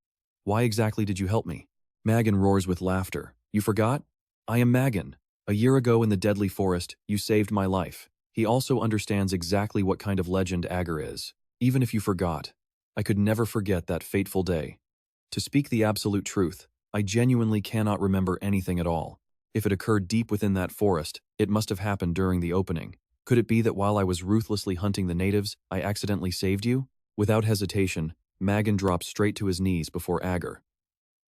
Why exactly did you help me? Magan roars with laughter. You forgot? I am Magan. A year ago in the deadly forest, you saved my life. He also understands exactly what kind of legend Ager is. Even if you forgot, I could never forget that fateful day. To speak the absolute truth, I genuinely cannot remember anything at all. If it occurred deep within that forest, it must have happened during the opening. Could it be that while I was ruthlessly hunting the natives, I accidentally saved you? Without hesitation, Magan drops straight to his knees before Ager.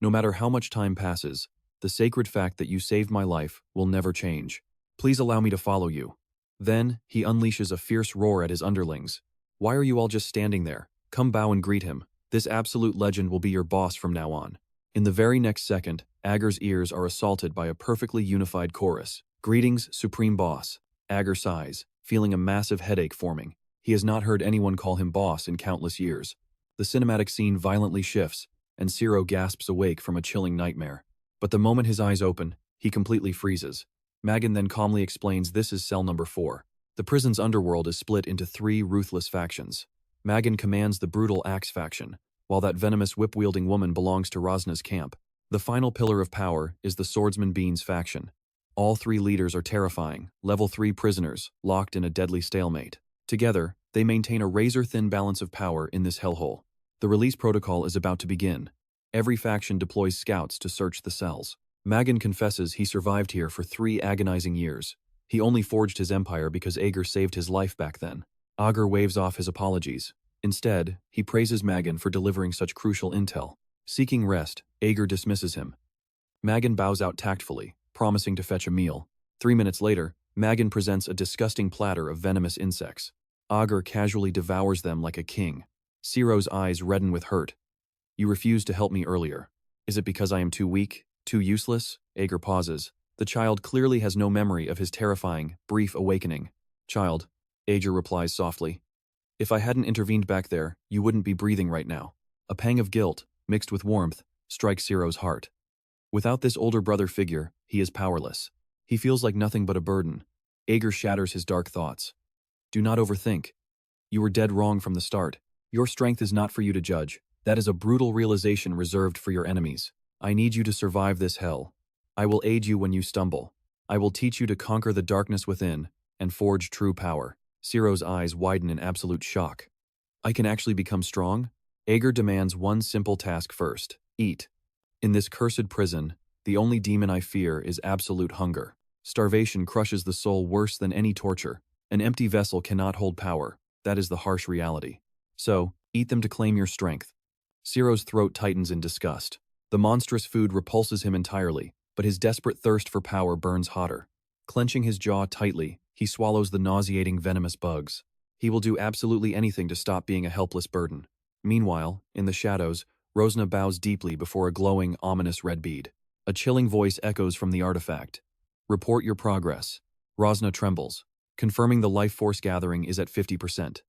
No matter how much time passes, the sacred fact that you saved my life will never change. Please allow me to follow you. Then, he unleashes a fierce roar at his underlings. Why are you all just standing there? Come bow and greet him. This absolute legend will be your boss from now on. In the very next second, Ager's ears are assaulted by a perfectly unified chorus. Greetings, Supreme Boss. Ager sighs, feeling a massive headache forming. He has not heard anyone call him boss in countless years. The cinematic scene violently shifts, and Zero gasps awake from a chilling nightmare. But the moment his eyes open, he completely freezes. Magan then calmly explains this is cell number 4. The prison's underworld is split into 3 ruthless factions. Magan commands the brutal Axe faction, while that venomous whip-wielding woman belongs to Rosna's camp. The final pillar of power is the Swordsman Beans faction. All 3 leaders are terrifying, level 3 prisoners, locked in a deadly stalemate. Together, they maintain a razor-thin balance of power in this hellhole. The release protocol is about to begin. Every faction deploys scouts to search the cells. Magan confesses he survived here for 3 agonizing years. He only forged his empire because Ager saved his life back then. Ager waves off his apologies. Instead, he praises Magan for delivering such crucial intel. Seeking rest, Ager dismisses him. Magan bows out tactfully, promising to fetch a meal. 3 minutes later, Magan presents a disgusting platter of venomous insects. Ager casually devours them like a king. Zero's eyes redden with hurt. You refused to help me earlier. Is it because I am too weak, too useless? Ager pauses. The child clearly has no memory of his terrifying, brief awakening. Child, Ager replies softly. If I hadn't intervened back there, you wouldn't be breathing right now. A pang of guilt, mixed with warmth, strikes Zero's heart. Without this older brother figure, he is powerless. He feels like nothing but a burden. Ager shatters his dark thoughts. Do not overthink. You were dead wrong from the start. Your strength is not for you to judge. That is a brutal realization reserved for your enemies. I need you to survive this hell. I will aid you when you stumble. I will teach you to conquer the darkness within and forge true power. Zero's eyes widen in absolute shock. I can actually become strong? Ager demands one simple task first. Eat. In this cursed prison, the only demon I fear is absolute hunger. Starvation crushes the soul worse than any torture. An empty vessel cannot hold power. That is the harsh reality. So, eat them to claim your strength. Zero's throat tightens in disgust. The monstrous food repulses him entirely, but his desperate thirst for power burns hotter. Clenching his jaw tightly, he swallows the nauseating venomous bugs. He will do absolutely anything to stop being a helpless burden. Meanwhile, in the shadows, Rosna bows deeply before a glowing, ominous red bead. A chilling voice echoes from the artifact. Report your progress. Rosna trembles, confirming the life force gathering is at 50%.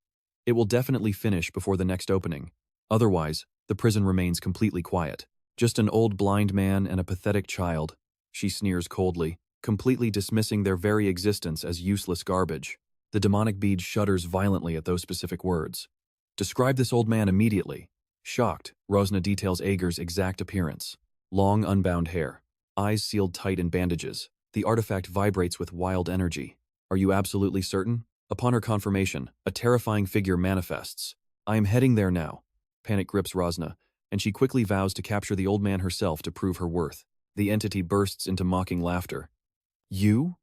It will definitely finish before the next opening. Otherwise, the prison remains completely quiet. Just an old blind man and a pathetic child, she sneers coldly, completely dismissing their very existence as useless garbage. The demonic bead shudders violently at those specific words. Describe this old man immediately. Shocked, Rosna details Ager's exact appearance. Long, unbound hair, eyes sealed tight in bandages. The artifact vibrates with wild energy. Are you absolutely certain? Upon her confirmation, a terrifying figure manifests. I am heading there now. Panic grips Rosna, and she quickly vows to capture the old man herself to prove her worth. The entity bursts into mocking laughter. You?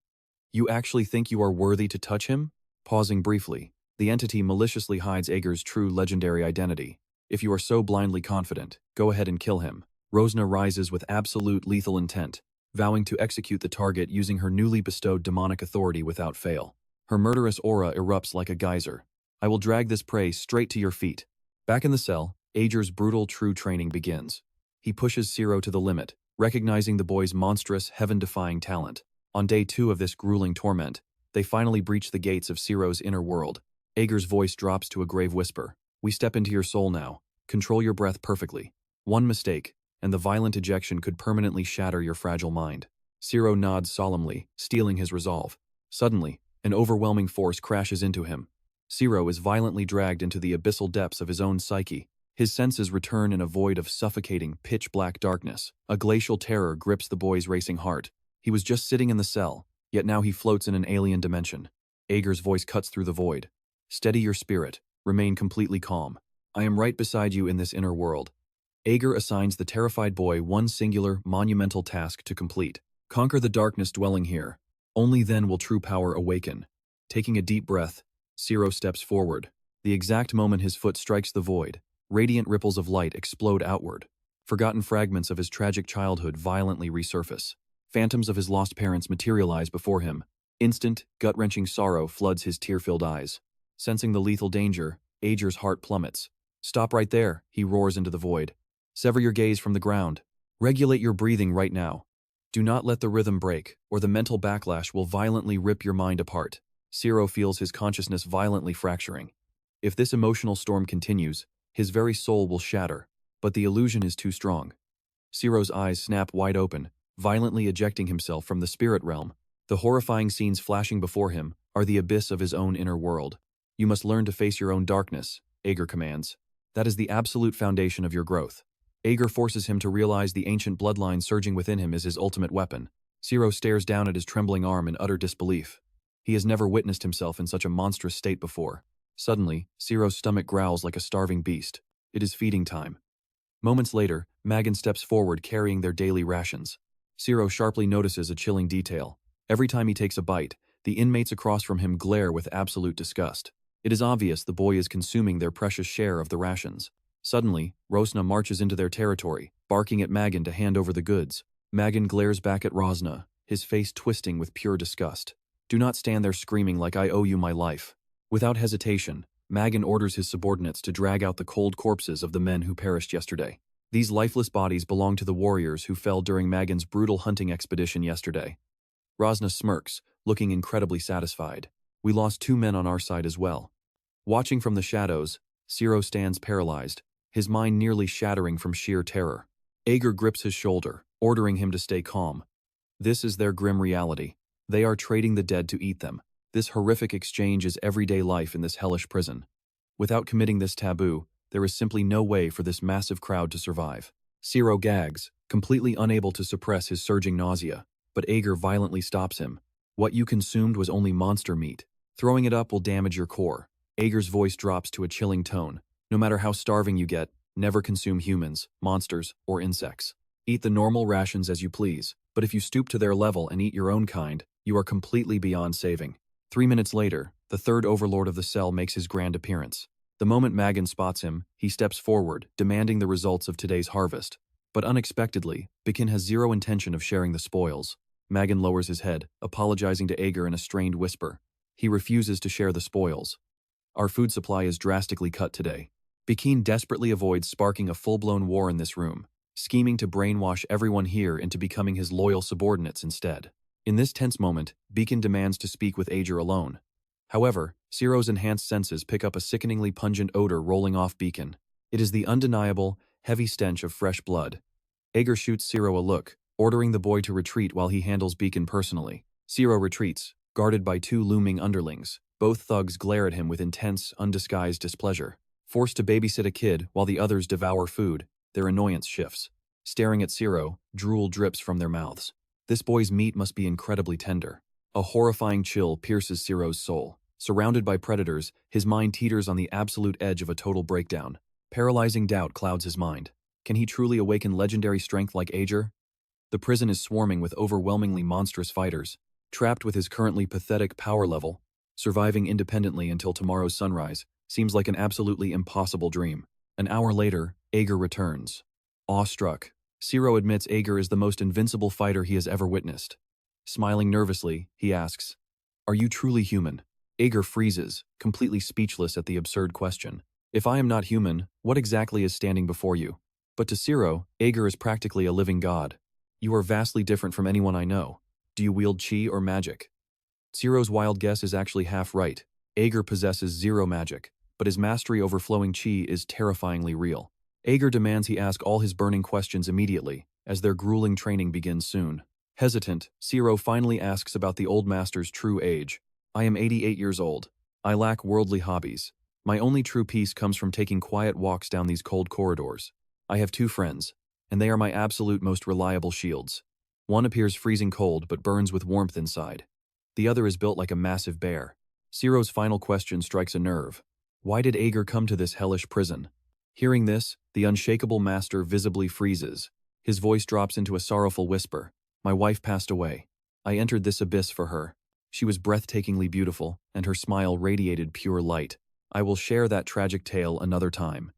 You actually think you are worthy to touch him? Pausing briefly, the entity maliciously hides Ager's true legendary identity. If you are so blindly confident, go ahead and kill him. Rosna rises with absolute lethal intent, vowing to execute the target using her newly bestowed demonic authority without fail. Her murderous aura erupts like a geyser. I will drag this prey straight to your feet. Back in the cell, Ager's brutal true training begins. He pushes Ciro to the limit, recognizing the boy's monstrous, heaven-defying talent. On day 2 of this grueling torment, they finally breach the gates of Ciro's inner world. Ager's voice drops to a grave whisper. We step into your soul now. Control your breath perfectly. One mistake, and the violent ejection could permanently shatter your fragile mind. Ciro nods solemnly, steeling his resolve. Suddenly, an overwhelming force crashes into him. Ciro is violently dragged into the abyssal depths of his own psyche. His senses return in a void of suffocating, pitch-black darkness. A glacial terror grips the boy's racing heart. He was just sitting in the cell, yet now he floats in an alien dimension. Ager's voice cuts through the void. Steady your spirit. Remain completely calm. I am right beside you in this inner world. Ager assigns the terrified boy one singular, monumental task to complete. Conquer the darkness dwelling here. Only then will true power awaken. Taking a deep breath, Ciro steps forward. The exact moment his foot strikes the void, radiant ripples of light explode outward. Forgotten fragments of his tragic childhood violently resurface. Phantoms of his lost parents materialize before him. Instant, gut-wrenching sorrow floods his tear-filled eyes. Sensing the lethal danger, Ager's heart plummets. Stop right there, he roars into the void. Sever your gaze from the ground. Regulate your breathing right now. Do not let the rhythm break, or the mental backlash will violently rip your mind apart. Ciro feels his consciousness violently fracturing. If this emotional storm continues, his very soul will shatter, but the illusion is too strong. Ciro's eyes snap wide open, violently ejecting himself from the spirit realm. The horrifying scenes flashing before him are the abyss of his own inner world. You must learn to face your own darkness, Ager commands. That is the absolute foundation of your growth. Ager forces him to realize the ancient bloodline surging within him is his ultimate weapon. Ciro stares down at his trembling arm in utter disbelief. He has never witnessed himself in such a monstrous state before. Suddenly, Ciro's stomach growls like a starving beast. It is feeding time. Moments later, Magan steps forward carrying their daily rations. Ciro sharply notices a chilling detail. Every time he takes a bite, the inmates across from him glare with absolute disgust. It is obvious the boy is consuming their precious share of the rations. Suddenly, Rosna marches into their territory, barking at Magan to hand over the goods. Magan glares back at Rosna, his face twisting with pure disgust. Do not stand there screaming like I owe you my life. Without hesitation, Magan orders his subordinates to drag out the cold corpses of the men who perished yesterday. These lifeless bodies belong to the warriors who fell during Magan's brutal hunting expedition yesterday. Rosna smirks, looking incredibly satisfied. We lost 2 men on our side as well. Watching from the shadows, Ciro stands paralyzed, his mind nearly shattering from sheer terror. Ager grips his shoulder, ordering him to stay calm. This is their grim reality. They are trading the dead to eat them. This horrific exchange is everyday life in this hellish prison. Without committing this taboo, there is simply no way for this massive crowd to survive. Ciro gags, completely unable to suppress his surging nausea, but Ager violently stops him. What you consumed was only monster meat. Throwing it up will damage your core. Ager's voice drops to a chilling tone. No matter how starving you get, never consume humans, monsters, or insects. Eat the normal rations as you please, but if you stoop to their level and eat your own kind, you are completely beyond saving. 3 minutes later, the third overlord of the cell makes his grand appearance. The moment Magan spots him, he steps forward, demanding the results of today's harvest. But unexpectedly, Bikin has zero intention of sharing the spoils. Magan lowers his head, apologizing to Ager in a strained whisper. He refuses to share the spoils. Our food supply is drastically cut today. Bikin desperately avoids sparking a full-blown war in this room, scheming to brainwash everyone here into becoming his loyal subordinates instead. In this tense moment, Bikin demands to speak with Ager alone. However, Ciro's enhanced senses pick up a sickeningly pungent odor rolling off Bikin. It is the undeniable, heavy stench of fresh blood. Ager shoots Ciro a look, ordering the boy to retreat while he handles Bikin personally. Ciro retreats, guarded by two looming underlings. Both thugs glare at him with intense, undisguised displeasure. Forced to babysit a kid while the others devour food, their annoyance shifts. Staring at Ciro, drool drips from their mouths. This boy's meat must be incredibly tender. A horrifying chill pierces Ciro's soul. Surrounded by predators, his mind teeters on the absolute edge of a total breakdown. Paralyzing doubt clouds his mind. Can he truly awaken legendary strength like Ager? The prison is swarming with overwhelmingly monstrous fighters. Trapped with his currently pathetic power level, surviving independently until tomorrow's sunrise seems like an absolutely impossible dream. An hour later, Ager returns. Awestruck, Ciro admits Ager is the most invincible fighter he has ever witnessed. Smiling nervously, he asks, "Are you truly human?" Ager freezes, completely speechless at the absurd question. "If I am not human, what exactly is standing before you?" But to Ciro, Ager is practically a living god. "You are vastly different from anyone I know. Do you wield chi or magic?" Ciro's wild guess is actually half right. Ager possesses zero magic, but his mastery over flowing chi is terrifyingly real. Ager demands he ask all his burning questions immediately, as their grueling training begins soon. Hesitant, Ciro finally asks about the old master's true age. "I am 88 years old. I lack worldly hobbies. My only true peace comes from taking quiet walks down these cold corridors. I have two friends, and they are my absolute most reliable shields. One appears freezing cold but burns with warmth inside. The other is built like a massive bear." Ciro's final question strikes a nerve. Why did Ager come to this hellish prison? Hearing this, the unshakable master visibly freezes. His voice drops into a sorrowful whisper. "My wife passed away. I entered this abyss for her. She was breathtakingly beautiful, and her smile radiated pure light. I will share that tragic tale another time."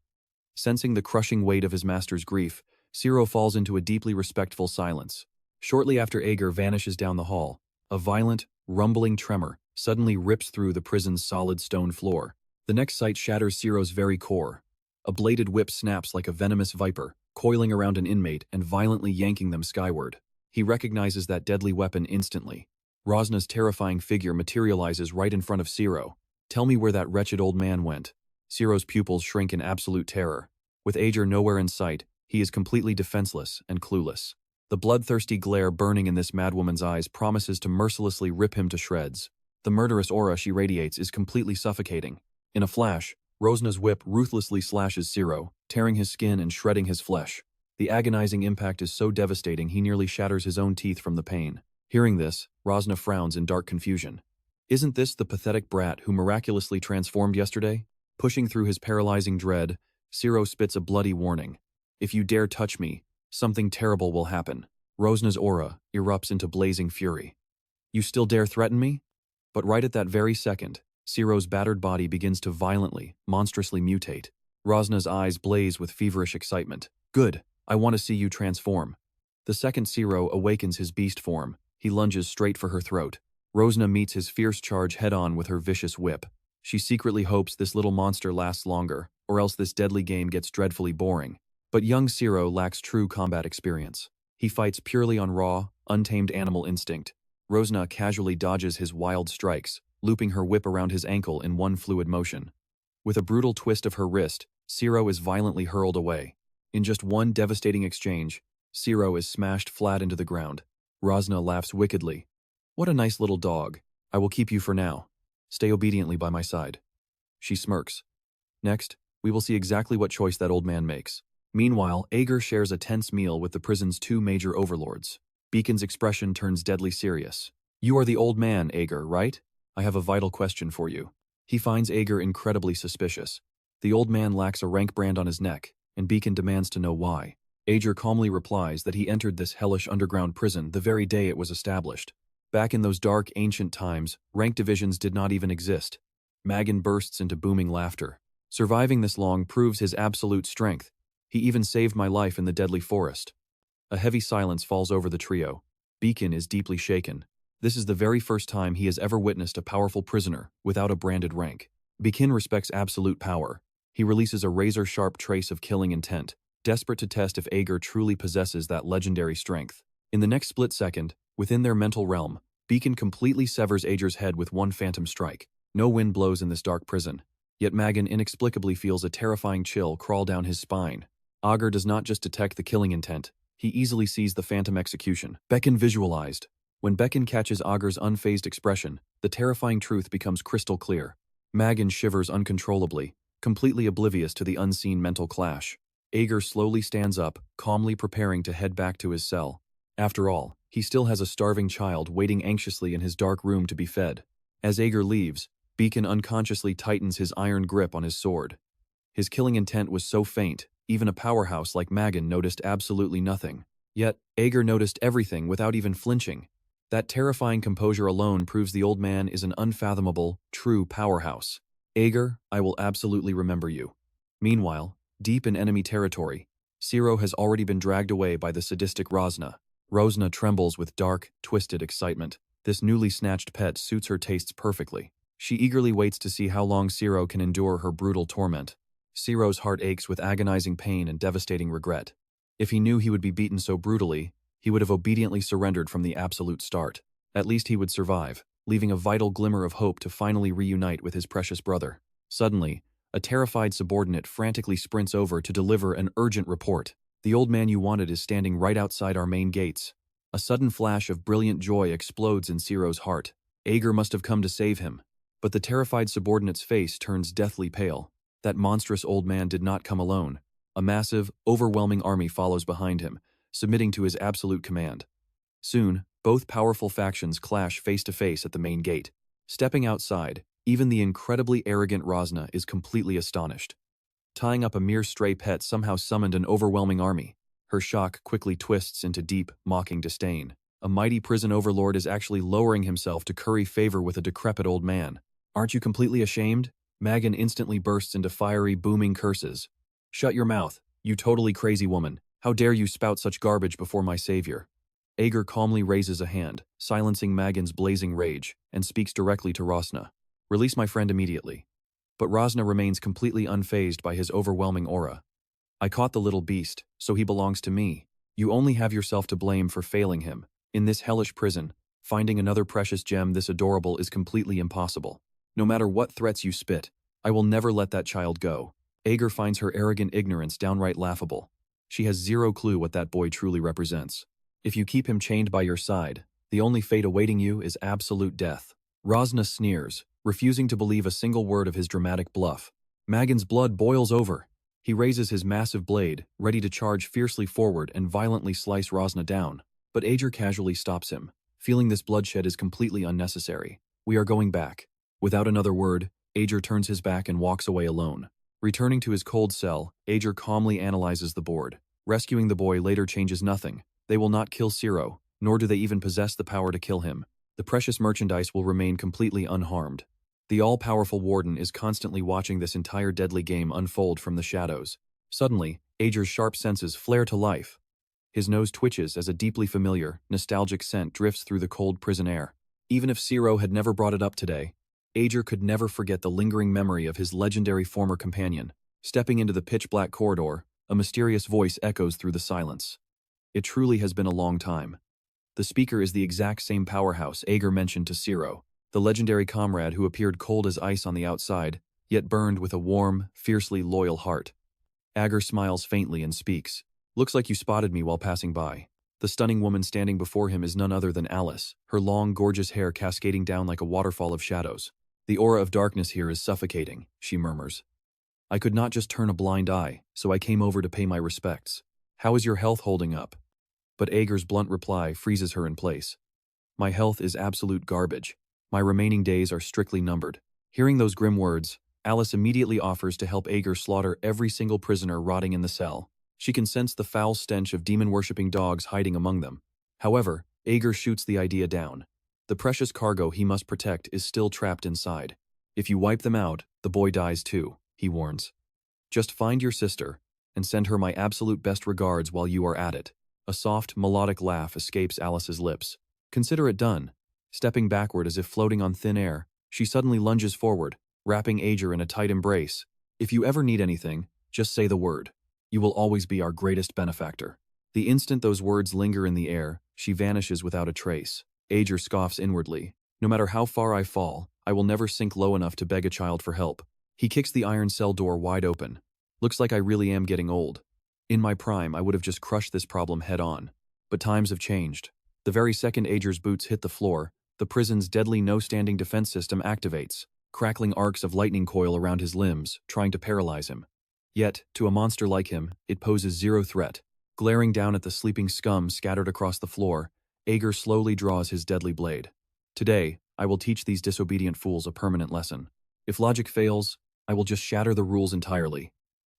Sensing the crushing weight of his master's grief, Ciro falls into a deeply respectful silence. Shortly after Ager vanishes down the hall, a violent, rumbling tremor suddenly rips through the prison's solid stone floor. The next sight shatters Ciro's very core. A bladed whip snaps like a venomous viper, coiling around an inmate and violently yanking them skyward. He recognizes that deadly weapon instantly. Rosna's terrifying figure materializes right in front of Ciro. "Tell me where that wretched old man went." Ciro's pupils shrink in absolute terror. With Ager nowhere in sight, he is completely defenseless and clueless. The bloodthirsty glare burning in this madwoman's eyes promises to mercilessly rip him to shreds. The murderous aura she radiates is completely suffocating. In a flash, Rosna's whip ruthlessly slashes Ciro, tearing his skin and shredding his flesh. The agonizing impact is so devastating he nearly shatters his own teeth from the pain. Hearing this, Rosna frowns in dark confusion. Isn't this the pathetic brat who miraculously transformed yesterday? Pushing through his paralyzing dread, Ciro spits a bloody warning. "If you dare touch me, something terrible will happen." Rosna's aura erupts into blazing fury. "You still dare threaten me?" But right at that very second, Ciro's battered body begins to violently, monstrously mutate. Rosna's eyes blaze with feverish excitement. "Good, I want to see you transform." The second Ciro awakens his beast form, he lunges straight for her throat. Rosna meets his fierce charge head-on with her vicious whip. She secretly hopes this little monster lasts longer, or else this deadly game gets dreadfully boring. But young Ciro lacks true combat experience. He fights purely on raw, untamed animal instinct. Rosna casually dodges his wild strikes, looping her whip around his ankle in one fluid motion. With a brutal twist of her wrist, Ciro is violently hurled away. In just one devastating exchange, Ciro is smashed flat into the ground. Rosna laughs wickedly. "What a nice little dog. I will keep you for now. Stay obediently by my side." She smirks. Next, we will see exactly what choice that old man makes. Meanwhile, Ager shares a tense meal with the prison's two major overlords. Beacon's expression turns deadly serious. "You are the old man, Ager, right? I have a vital question for you." He finds Ager incredibly suspicious. The old man lacks a rank brand on his neck, and Beacon demands to know why. Ager calmly replies that he entered this hellish underground prison the very day it was established. Back in those dark, ancient times, rank divisions did not even exist. Magan bursts into booming laughter. Surviving this long proves his absolute strength. He even saved my life in the deadly forest. A heavy silence falls over the trio. Beacon is deeply shaken. This is the very first time he has ever witnessed a powerful prisoner without a branded rank. Beacon respects absolute power. He releases a razor-sharp trace of killing intent, desperate to test if Ager truly possesses that legendary strength. In the next split second, within their mental realm, Beacon completely severs Ager's head with one phantom strike. No wind blows in this dark prison. Yet Magan inexplicably feels a terrifying chill crawl down his spine. Ager does not just detect the killing intent, he easily sees the phantom execution. Beacon visualized. When Beacon catches Ager's unfazed expression, the terrifying truth becomes crystal clear. Magan shivers uncontrollably, completely oblivious to the unseen mental clash. Ager slowly stands up, calmly preparing to head back to his cell. After all, he still has a starving child waiting anxiously in his dark room to be fed. As Ager leaves, Beacon unconsciously tightens his iron grip on his sword. His killing intent was so faint, even a powerhouse like Magan noticed absolutely nothing. Yet, Ager noticed everything without even flinching. That terrifying composure alone proves the old man is an unfathomable, true powerhouse. Ager, I will absolutely remember you. Meanwhile, deep in enemy territory, Ciro has already been dragged away by the sadistic Rosna. Rosna trembles with dark, twisted excitement. This newly snatched pet suits her tastes perfectly. She eagerly waits to see how long Ciro can endure her brutal torment. Ciro's heart aches with agonizing pain and devastating regret. If he knew he would be beaten so brutally, he would have obediently surrendered from the absolute start. At least he would survive, leaving a vital glimmer of hope to finally reunite with his precious brother. Suddenly, a terrified subordinate frantically sprints over to deliver an urgent report. The old man you wanted is standing right outside our main gates. A sudden flash of brilliant joy explodes in Ciro's heart. Ager must have come to save him. But the terrified subordinate's face turns deathly pale. That monstrous old man did not come alone. A massive, overwhelming army follows behind him, submitting to his absolute command. Soon, both powerful factions clash face to face at the main gate. Stepping outside, even the incredibly arrogant Rosna is completely astonished. Tying up a mere stray pet somehow summoned an overwhelming army. Her shock quickly twists into deep, mocking disdain. A mighty prison overlord is actually lowering himself to curry favor with a decrepit old man. Aren't you completely ashamed? Magan instantly bursts into fiery, booming curses. Shut your mouth, you totally crazy woman. How dare you spout such garbage before my savior? Ager calmly raises a hand, silencing Magan's blazing rage, and speaks directly to Rosna. Release my friend immediately. But Rosna remains completely unfazed by his overwhelming aura. I caught the little beast, so he belongs to me. You only have yourself to blame for failing him. In this hellish prison, finding another precious gem this adorable is completely impossible. No matter what threats you spit, I will never let that child go. Ager finds her arrogant ignorance downright laughable. She has zero clue what that boy truly represents. If you keep him chained by your side, the only fate awaiting you is absolute death. Rosna sneers, refusing to believe a single word of his dramatic bluff. Magan's blood boils over. He raises his massive blade, ready to charge fiercely forward and violently slice Rosna down. But Ager casually stops him, feeling this bloodshed is completely unnecessary. We are going back. Without another word, Ager turns his back and walks away alone. Returning to his cold cell, Ager calmly analyzes the board. Rescuing the boy later changes nothing. They will not kill Ciro, nor do they even possess the power to kill him. The precious merchandise will remain completely unharmed. The all-powerful warden is constantly watching this entire deadly game unfold from the shadows. Suddenly, Ager's sharp senses flare to life. His nose twitches as a deeply familiar, nostalgic scent drifts through the cold prison air. Even if Ciro had never brought it up today, Ager could never forget the lingering memory of his legendary former companion. Stepping into the pitch-black corridor, a mysterious voice echoes through the silence. It truly has been a long time. The speaker is the exact same powerhouse Ager mentioned to Ciro, the legendary comrade who appeared cold as ice on the outside, yet burned with a warm, fiercely loyal heart. Ager smiles faintly and speaks. Looks like you spotted me while passing by. The stunning woman standing before him is none other than Alice, her long, gorgeous hair cascading down like a waterfall of shadows. The aura of darkness here is suffocating, she murmurs. I could not just turn a blind eye, so I came over to pay my respects. How is your health holding up? But Ager's blunt reply freezes her in place. My health is absolute garbage. My remaining days are strictly numbered. Hearing those grim words, Alice immediately offers to help Ager slaughter every single prisoner rotting in the cell. She can sense the foul stench of demon-worshipping dogs hiding among them. However, Ager shoots the idea down. The precious cargo he must protect is still trapped inside. If you wipe them out, the boy dies too, he warns. Just find your sister, and send her my absolute best regards while you are at it. A soft, melodic laugh escapes Alice's lips. Consider it done. Stepping backward as if floating on thin air, she suddenly lunges forward, wrapping Ager in a tight embrace. If you ever need anything, just say the word. You will always be our greatest benefactor. The instant those words linger in the air, she vanishes without a trace. Ager scoffs inwardly. No matter how far I fall, I will never sink low enough to beg a child for help. He kicks the iron cell door wide open. Looks like I really am getting old. In my prime, I would have just crushed this problem head on. But times have changed. The very second Ager's boots hit the floor, the prison's deadly no-standing defense system activates, crackling arcs of lightning coil around his limbs, trying to paralyze him. Yet, to a monster like him, it poses zero threat. Glaring down at the sleeping scum scattered across the floor, Ager slowly draws his deadly blade. Today, I will teach these disobedient fools a permanent lesson. If logic fails, I will just shatter the rules entirely.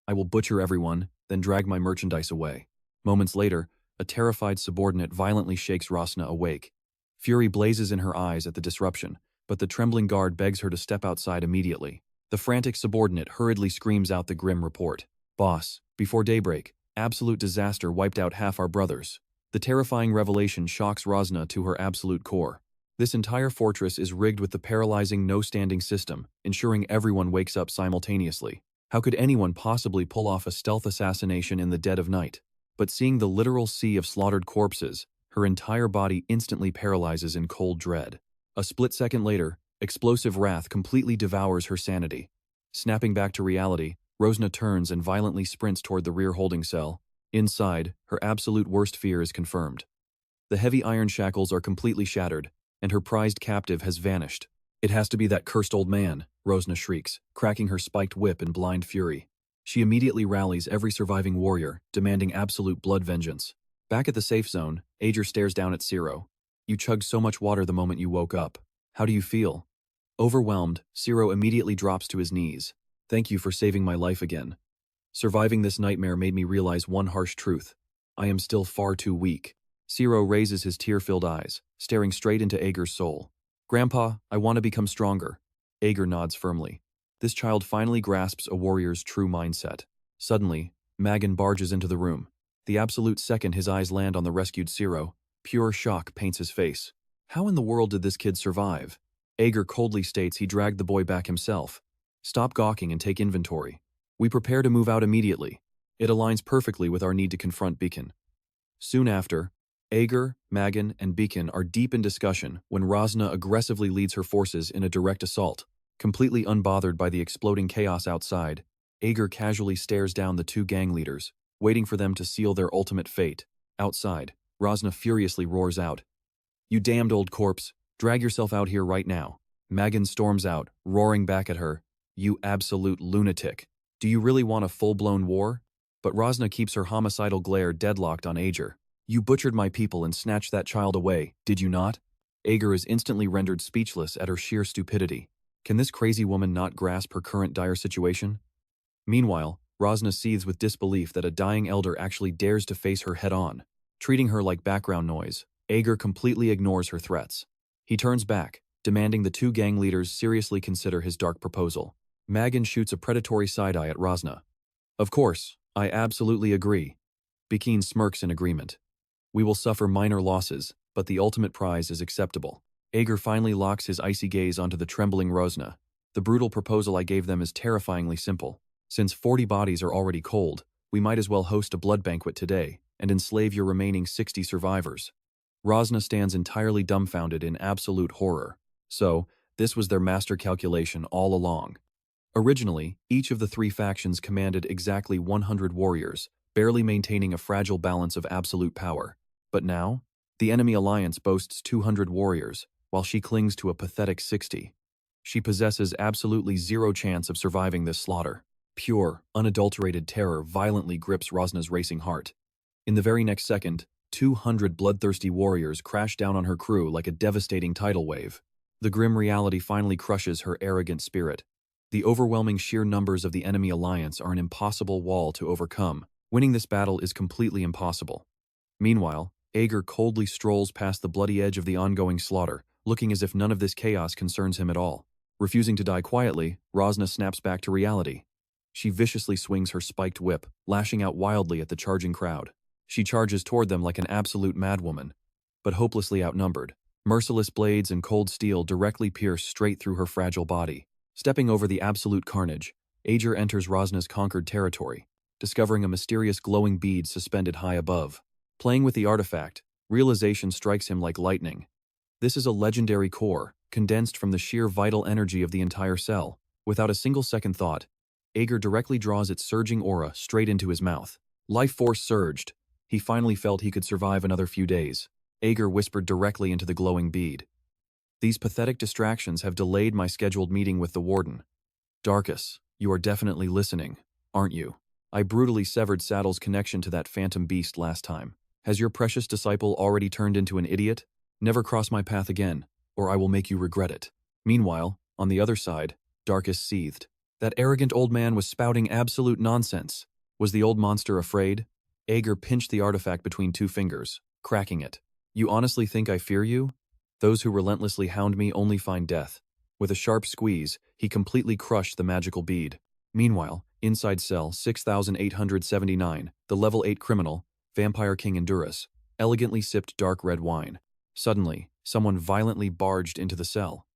I will butcher everyone, then drag my merchandise away. Moments later, a terrified subordinate violently shakes Rosna awake. Fury blazes in her eyes at the disruption, but the trembling guard begs her to step outside immediately. The frantic subordinate hurriedly screams out the grim report. Boss, before daybreak, absolute disaster wiped out half our brothers. The terrifying revelation shocks Rosna to her absolute core. This entire fortress is rigged with the paralyzing no-standing system, ensuring everyone wakes up simultaneously. How could anyone possibly pull off a stealth assassination in the dead of night? But seeing the literal sea of slaughtered corpses, her entire body instantly paralyzes in cold dread. A split second later, explosive wrath completely devours her sanity. Snapping back to reality, Rosna turns and violently sprints toward the rear holding cell. Inside, her absolute worst fear is confirmed. The heavy iron shackles are completely shattered, and her prized captive has vanished. It has to be that cursed old man, Rosna shrieks, cracking her spiked whip in blind fury. She immediately rallies every surviving warrior, demanding absolute blood vengeance. Back at the safe zone, Ager stares down at Ciro. You chugged so much water the moment you woke up. How do you feel? Overwhelmed, Ciro immediately drops to his knees. Thank you for saving my life again. Surviving this nightmare made me realize one harsh truth. I am still far too weak. Ciro raises his tear-filled eyes, staring straight into Ager's soul. Grandpa, I want to become stronger. Ager nods firmly. This child finally grasps a warrior's true mindset. Suddenly, Magan barges into the room. The absolute second his eyes land on the rescued Ciro, pure shock paints his face. How in the world did this kid survive? Ager coldly states he dragged the boy back himself. Stop gawking and take inventory. We prepare to move out immediately. It aligns perfectly with our need to confront Beacon. Soon after, Ager, Magan, and Beacon are deep in discussion when Rosna aggressively leads her forces in a direct assault. Completely unbothered by the exploding chaos outside, Ager casually stares down the two gang leaders, waiting for them to seal their ultimate fate. Outside, Rosna furiously roars out. You damned old corpse, drag yourself out here right now. Magan storms out, roaring back at her. You absolute lunatic. Do you really want a full-blown war? But Rosna keeps her homicidal glare deadlocked on Ager. You butchered my people and snatched that child away, did you not? Ager is instantly rendered speechless at her sheer stupidity. Can this crazy woman not grasp her current dire situation? Meanwhile, Rosna seethes with disbelief that a dying elder actually dares to face her head-on. Treating her like background noise, Ager completely ignores her threats. He turns back, demanding the two gang leaders seriously consider his dark proposal. Magan shoots a predatory side-eye at Rosna. Of course, I absolutely agree. Beacon smirks in agreement. We will suffer minor losses, but the ultimate prize is acceptable. Ager finally locks his icy gaze onto the trembling Rosna. The brutal proposal I gave them is terrifyingly simple. Since 40 bodies are already cold, we might as well host a blood banquet today and enslave your remaining 60 survivors. Rosna stands entirely dumbfounded in absolute horror. So, this was their master calculation all along. Originally, each of the three factions commanded exactly 100 warriors, barely maintaining a fragile balance of absolute power. But now, the enemy alliance boasts 200 warriors, while she clings to a pathetic 60. She possesses absolutely zero chance of surviving this slaughter. Pure, unadulterated terror violently grips Rosna's racing heart. In the very next second, 200 bloodthirsty warriors crash down on her crew like a devastating tidal wave. The grim reality finally crushes her arrogant spirit. The overwhelming sheer numbers of the enemy alliance are an impossible wall to overcome. Winning this battle is completely impossible. Meanwhile, Ager coldly strolls past the bloody edge of the ongoing slaughter, looking as if none of this chaos concerns him at all. Refusing to die quietly, Rosna snaps back to reality. She viciously swings her spiked whip, lashing out wildly at the charging crowd. She charges toward them like an absolute madwoman, but hopelessly outnumbered. Merciless blades and cold steel directly pierce straight through her fragile body. Stepping over the absolute carnage, Ager enters Rosna's conquered territory, discovering a mysterious glowing bead suspended high above. Playing with the artifact, realization strikes him like lightning. This is a legendary core, condensed from the sheer vital energy of the entire cell. Without a single second thought, Ager directly draws its surging aura straight into his mouth. Life force surged. He finally felt he could survive another few days. Ager whispered directly into the glowing bead. These pathetic distractions have delayed my scheduled meeting with the warden. Darkus, you are definitely listening, aren't you? I brutally severed Saddle's connection to that phantom beast last time. Has your precious disciple already turned into an idiot? Never cross my path again, or I will make you regret it. Meanwhile, on the other side, Darkus seethed. That arrogant old man was spouting absolute nonsense. Was the old monster afraid? Ager pinched the artifact between two fingers, cracking it. You honestly think I fear you? Those who relentlessly hound me only find death. With a sharp squeeze, he completely crushed the magical bead. Meanwhile, inside cell 6879, the level 8 criminal, Vampire King Endurus, elegantly sipped dark red wine. Suddenly, someone violently barged into the cell.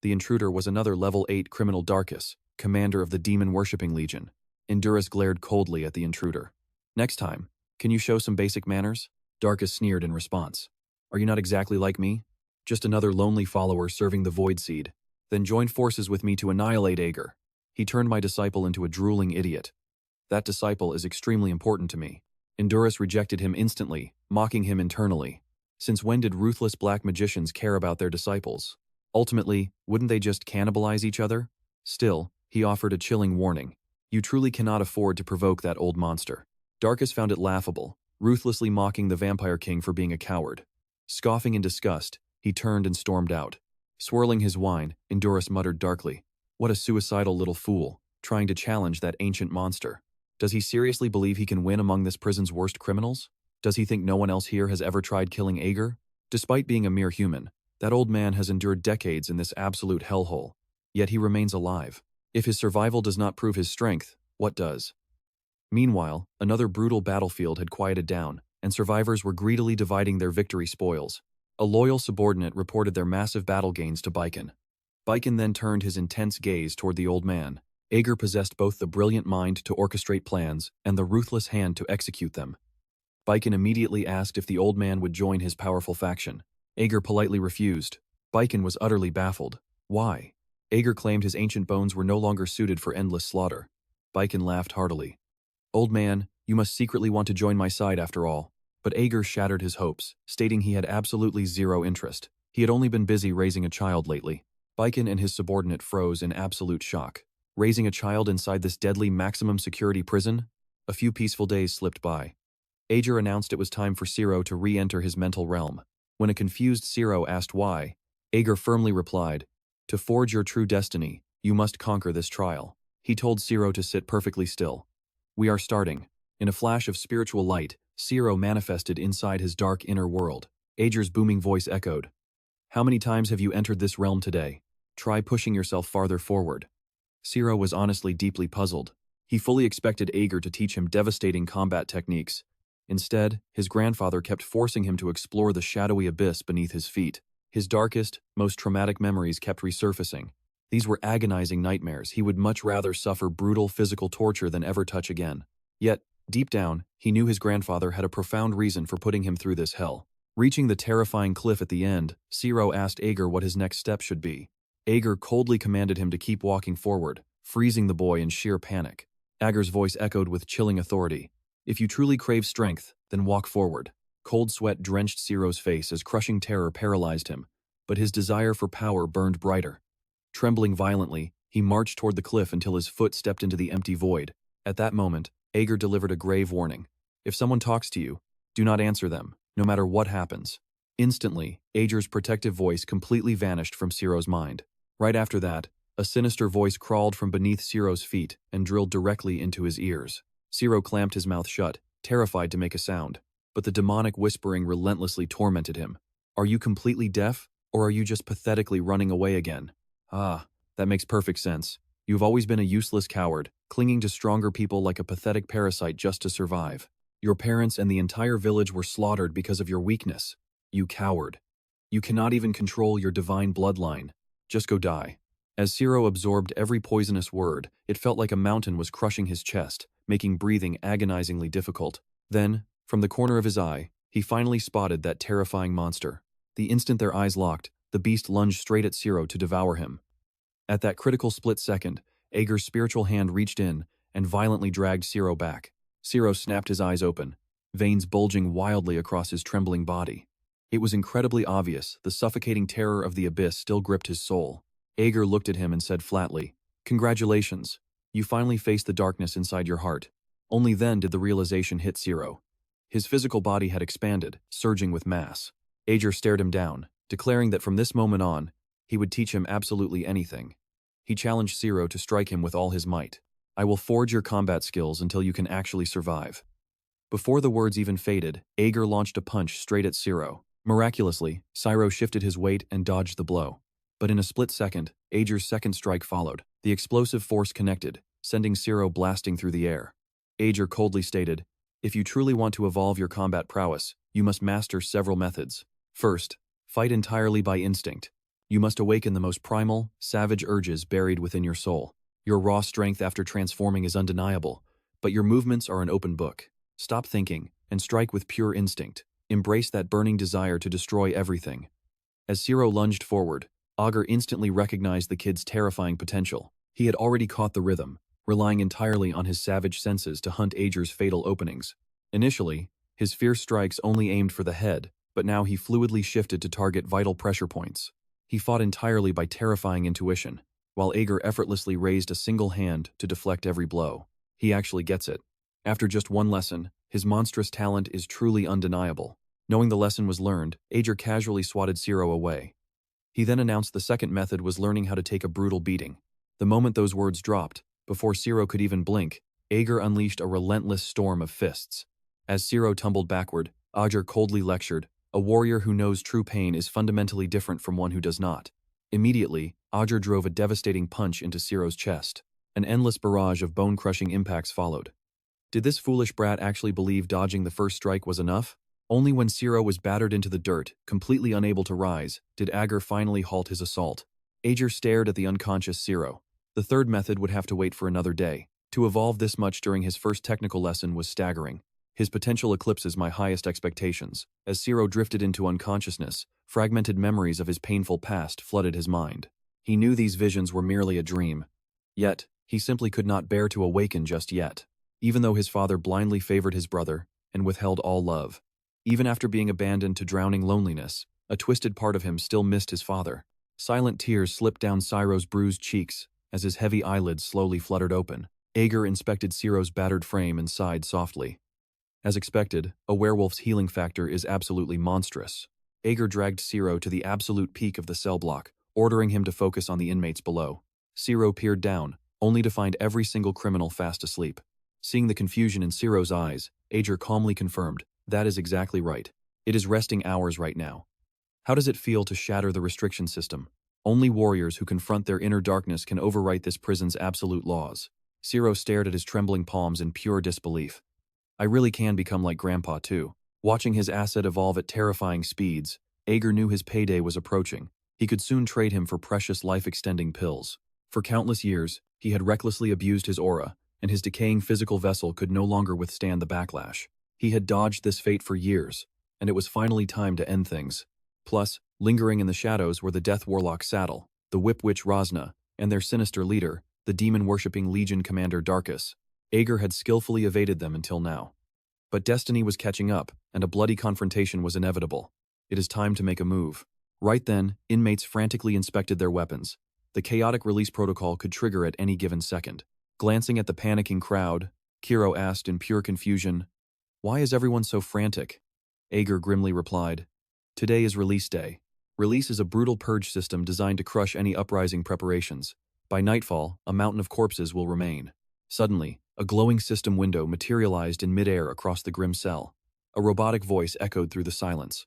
The intruder was another level 8 criminal Darkus, commander of the demon-worshipping legion. Endurus glared coldly at the intruder. Next time, can you show some basic manners? Darkus sneered in response. Are you not exactly like me? Just another lonely follower serving the Void Seed. Then join forces with me to annihilate Ager. He turned my disciple into a drooling idiot. That disciple is extremely important to me. Endurus rejected him instantly, mocking him internally. Since when did ruthless black magicians care about their disciples? Ultimately, wouldn't they just cannibalize each other? Still, he offered a chilling warning. You truly cannot afford to provoke that old monster. Darkus found it laughable, ruthlessly mocking the Vampire King for being a coward. Scoffing in disgust, he turned and stormed out. Swirling his wine, Endurus muttered darkly, "What a suicidal little fool, trying to challenge that ancient monster. Does he seriously believe he can win among this prison's worst criminals? Does he think no one else here has ever tried killing Ager? Despite being a mere human, that old man has endured decades in this absolute hellhole. Yet he remains alive. If his survival does not prove his strength, what does?" Meanwhile, another brutal battlefield had quieted down, and survivors were greedily dividing their victory spoils. A loyal subordinate reported their massive battle gains to Baiken. Baiken then turned his intense gaze toward the old man. Ager possessed both the brilliant mind to orchestrate plans and the ruthless hand to execute them. Baiken immediately asked if the old man would join his powerful faction. Ager politely refused. Baiken was utterly baffled. Why? Ager claimed his ancient bones were no longer suited for endless slaughter. Baiken laughed heartily. Old man, you must secretly want to join my side after all. But Ager shattered his hopes, stating he had absolutely zero interest. He had only been busy raising a child lately. Baiken and his subordinate froze in absolute shock. Raising a child inside this deadly maximum security prison? A few peaceful days slipped by. Ager announced it was time for Ciro to re-enter his mental realm. When a confused Ciro asked why, Ager firmly replied, "To forge your true destiny, you must conquer this trial." He told Ciro to sit perfectly still. "We are starting." In a flash of spiritual light, Ciro manifested inside his dark inner world. Ager's booming voice echoed. "How many times have you entered this realm today? Try pushing yourself farther forward." Ciro was honestly deeply puzzled. He fully expected Ager to teach him devastating combat techniques. Instead, his grandfather kept forcing him to explore the shadowy abyss beneath his feet. His darkest, most traumatic memories kept resurfacing. These were agonizing nightmares. He would much rather suffer brutal physical torture than ever touch again. Yet, deep down, he knew his grandfather had a profound reason for putting him through this hell. Reaching the terrifying cliff at the end, Ciro asked Ager what his next step should be. Ager coldly commanded him to keep walking forward, freezing the boy in sheer panic. Ager's voice echoed with chilling authority. "If you truly crave strength, then walk forward." Cold sweat drenched Ciro's face as crushing terror paralyzed him, but his desire for power burned brighter. Trembling violently, he marched toward the cliff until his foot stepped into the empty void. At that moment, Ager delivered a grave warning. "If someone talks to you, do not answer them, no matter what happens." Instantly, Ager's protective voice completely vanished from Ciro's mind. Right after that, a sinister voice crawled from beneath Ciro's feet and drilled directly into his ears. Ciro clamped his mouth shut, terrified to make a sound, but the demonic whispering relentlessly tormented him. "Are you completely deaf, or are you just pathetically running away again?" "Ah, that makes perfect sense. You've always been a useless coward, clinging to stronger people like a pathetic parasite just to survive. Your parents and the entire village were slaughtered because of your weakness. You coward. You cannot even control your divine bloodline. Just go die. As Zero absorbed every poisonous word, it felt like a mountain was crushing his chest, making breathing agonizingly difficult. Then, from the corner of his eye, he finally spotted that terrifying monster. The instant their eyes locked, the beast lunged straight at Zero to devour him. At that critical split second, Ager's spiritual hand reached in and violently dragged Zero back. Zero snapped his eyes open, veins bulging wildly across his trembling body. It was incredibly obvious the suffocating terror of the abyss still gripped his soul. Ager looked at him and said flatly, "Congratulations. You finally faced the darkness inside your heart." Only then did the realization hit Zero. His physical body had expanded, surging with mass. Ager stared him down, declaring that from this moment on, he would teach him absolutely anything. He challenged Zero to strike him with all his might. "I will forge your combat skills until you can actually survive." Before the words even faded, Ager launched a punch straight at Zero. Miraculously, Zero shifted his weight and dodged the blow. But in a split second, Ager's second strike followed. The explosive force connected, sending Zero blasting through the air. Ager coldly stated, "If you truly want to evolve your combat prowess, you must master several methods. First, fight entirely by instinct. You must awaken the most primal, savage urges buried within your soul. Your raw strength after transforming is undeniable, but your movements are an open book. Stop thinking and strike with pure instinct. Embrace that burning desire to destroy everything." As Zero lunged forward, Ager instantly recognized the kid's terrifying potential. He had already caught the rhythm, relying entirely on his savage senses to hunt Ager's fatal openings. Initially, his fierce strikes only aimed for the head, but now he fluidly shifted to target vital pressure points. He fought entirely by terrifying intuition, while Ager effortlessly raised a single hand to deflect every blow. He actually gets it. After just one lesson, his monstrous talent is truly undeniable. Knowing the lesson was learned, Ager casually swatted Zero away. He then announced the second method was learning how to take a brutal beating. The moment those words dropped, before Zero could even blink, Ager unleashed a relentless storm of fists. As Zero tumbled backward, Ager coldly lectured, "A warrior who knows true pain is fundamentally different from one who does not." Immediately, Ager drove a devastating punch into Zero's chest. An endless barrage of bone-crushing impacts followed. Did this foolish brat actually believe dodging the first strike was enough? Only when Zero was battered into the dirt, completely unable to rise, did Ager finally halt his assault. Ager stared at the unconscious Zero. The third method would have to wait for another day. To evolve this much during his first technical lesson was staggering. His potential eclipses my highest expectations. As Zero drifted into unconsciousness, fragmented memories of his painful past flooded his mind. He knew these visions were merely a dream. Yet, he simply could not bear to awaken just yet. Even though his father blindly favored his brother and withheld all love. Even after being abandoned to drowning loneliness, a twisted part of him still missed his father. Silent tears slipped down Zero's bruised cheeks as his heavy eyelids slowly fluttered open. Ager inspected Zero's battered frame and sighed softly. As expected, a werewolf's healing factor is absolutely monstrous. Ager dragged Zero to the absolute peak of the cell block, ordering him to focus on the inmates below. Zero peered down, only to find every single criminal fast asleep. Seeing the confusion in Zero's eyes, Ager calmly confirmed, "That is exactly right. It is resting hours right now." How does it feel to shatter the restriction system? Only warriors who confront their inner darkness can overwrite this prison's absolute laws. Zero stared at his trembling palms in pure disbelief. I really can become like Grandpa too. Watching his asset evolve at terrifying speeds, Ager knew his payday was approaching. He could soon trade him for precious life-extending pills. For countless years, he had recklessly abused his aura, and his decaying physical vessel could no longer withstand the backlash. He had dodged this fate for years, and it was finally time to end things. Plus, lingering in the shadows were the Death Warlock Saddle, the Whip Witch Rosna, and their sinister leader, the demon-worshipping Legion Commander Darkus. Ager had skillfully evaded them until now. But destiny was catching up, and a bloody confrontation was inevitable. It is time to make a move. Right then, inmates frantically inspected their weapons. The chaotic release protocol could trigger at any given second. Glancing at the panicking crowd, Kiro asked in pure confusion, "Why is everyone so frantic?" Ager grimly replied, "Today is release day. Release is a brutal purge system designed to crush any uprising preparations. By nightfall, a mountain of corpses will remain." Suddenly, a glowing system window materialized in midair across the grim cell. A robotic voice echoed through the silence.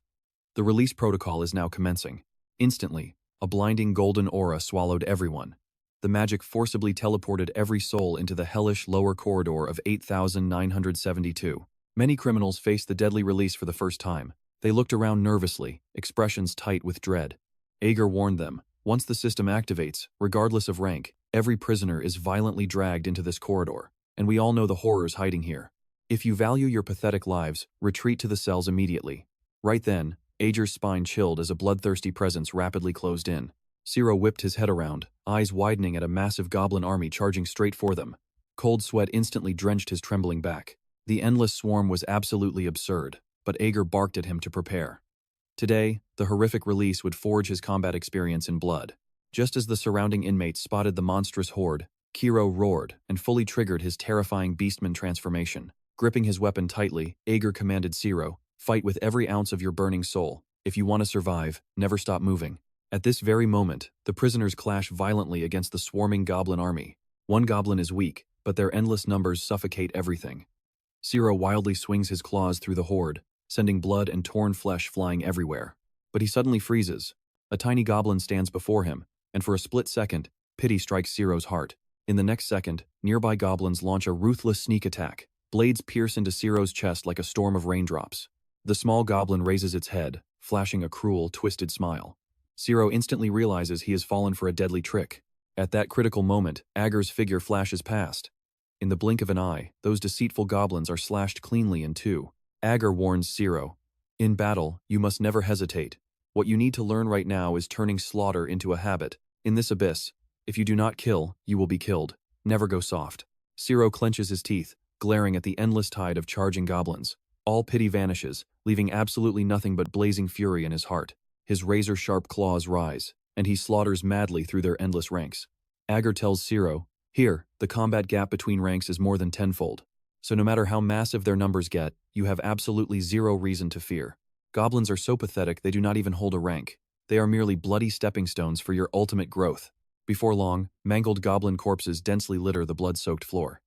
"The release protocol is now commencing." Instantly, a blinding golden aura swallowed everyone. The magic forcibly teleported every soul into the hellish lower corridor of 8,972. Many criminals faced the deadly release for the first time. They looked around nervously, expressions tight with dread. Ager warned them, once the system activates, regardless of rank, every prisoner is violently dragged into this corridor, and we all know the horrors hiding here. If you value your pathetic lives, retreat to the cells immediately. Right then, Ager's spine chilled as a bloodthirsty presence rapidly closed in. Zero whipped his head around, eyes widening at a massive goblin army charging straight for them. Cold sweat instantly drenched his trembling back. The endless swarm was absolutely absurd, but Ager barked at him to prepare. Today, the horrific release would forge his combat experience in blood. Just as the surrounding inmates spotted the monstrous horde, Kiro roared and fully triggered his terrifying beastman transformation. Gripping his weapon tightly, Ager commanded Zero, "Fight with every ounce of your burning soul. If you want to survive, never stop moving." At this very moment, the prisoners clash violently against the swarming goblin army. One goblin is weak, but their endless numbers suffocate everything. Zero wildly swings his claws through the horde, sending blood and torn flesh flying everywhere. But he suddenly freezes. A tiny goblin stands before him, and for a split second, pity strikes Zero's heart. In the next second, nearby goblins launch a ruthless sneak attack. Blades pierce into Zero's chest like a storm of raindrops. The small goblin raises its head, flashing a cruel, twisted smile. Zero instantly realizes he has fallen for a deadly trick. At that critical moment, Ager's figure flashes past. In the blink of an eye, those deceitful goblins are slashed cleanly in two. Ager warns Zero, "In battle, you must never hesitate. What you need to learn right now is turning slaughter into a habit. In this abyss, if you do not kill, you will be killed. Never go soft." Zero clenches his teeth, glaring at the endless tide of charging goblins. All pity vanishes, leaving absolutely nothing but blazing fury in his heart. His razor-sharp claws rise, and he slaughters madly through their endless ranks. Ager tells Zero, "Here, the combat gap between ranks is more than tenfold. So no matter how massive their numbers get, you have absolutely zero reason to fear. Goblins are so pathetic they do not even hold a rank. They are merely bloody stepping stones for your ultimate growth." Before long, mangled goblin corpses densely litter the blood-soaked floor.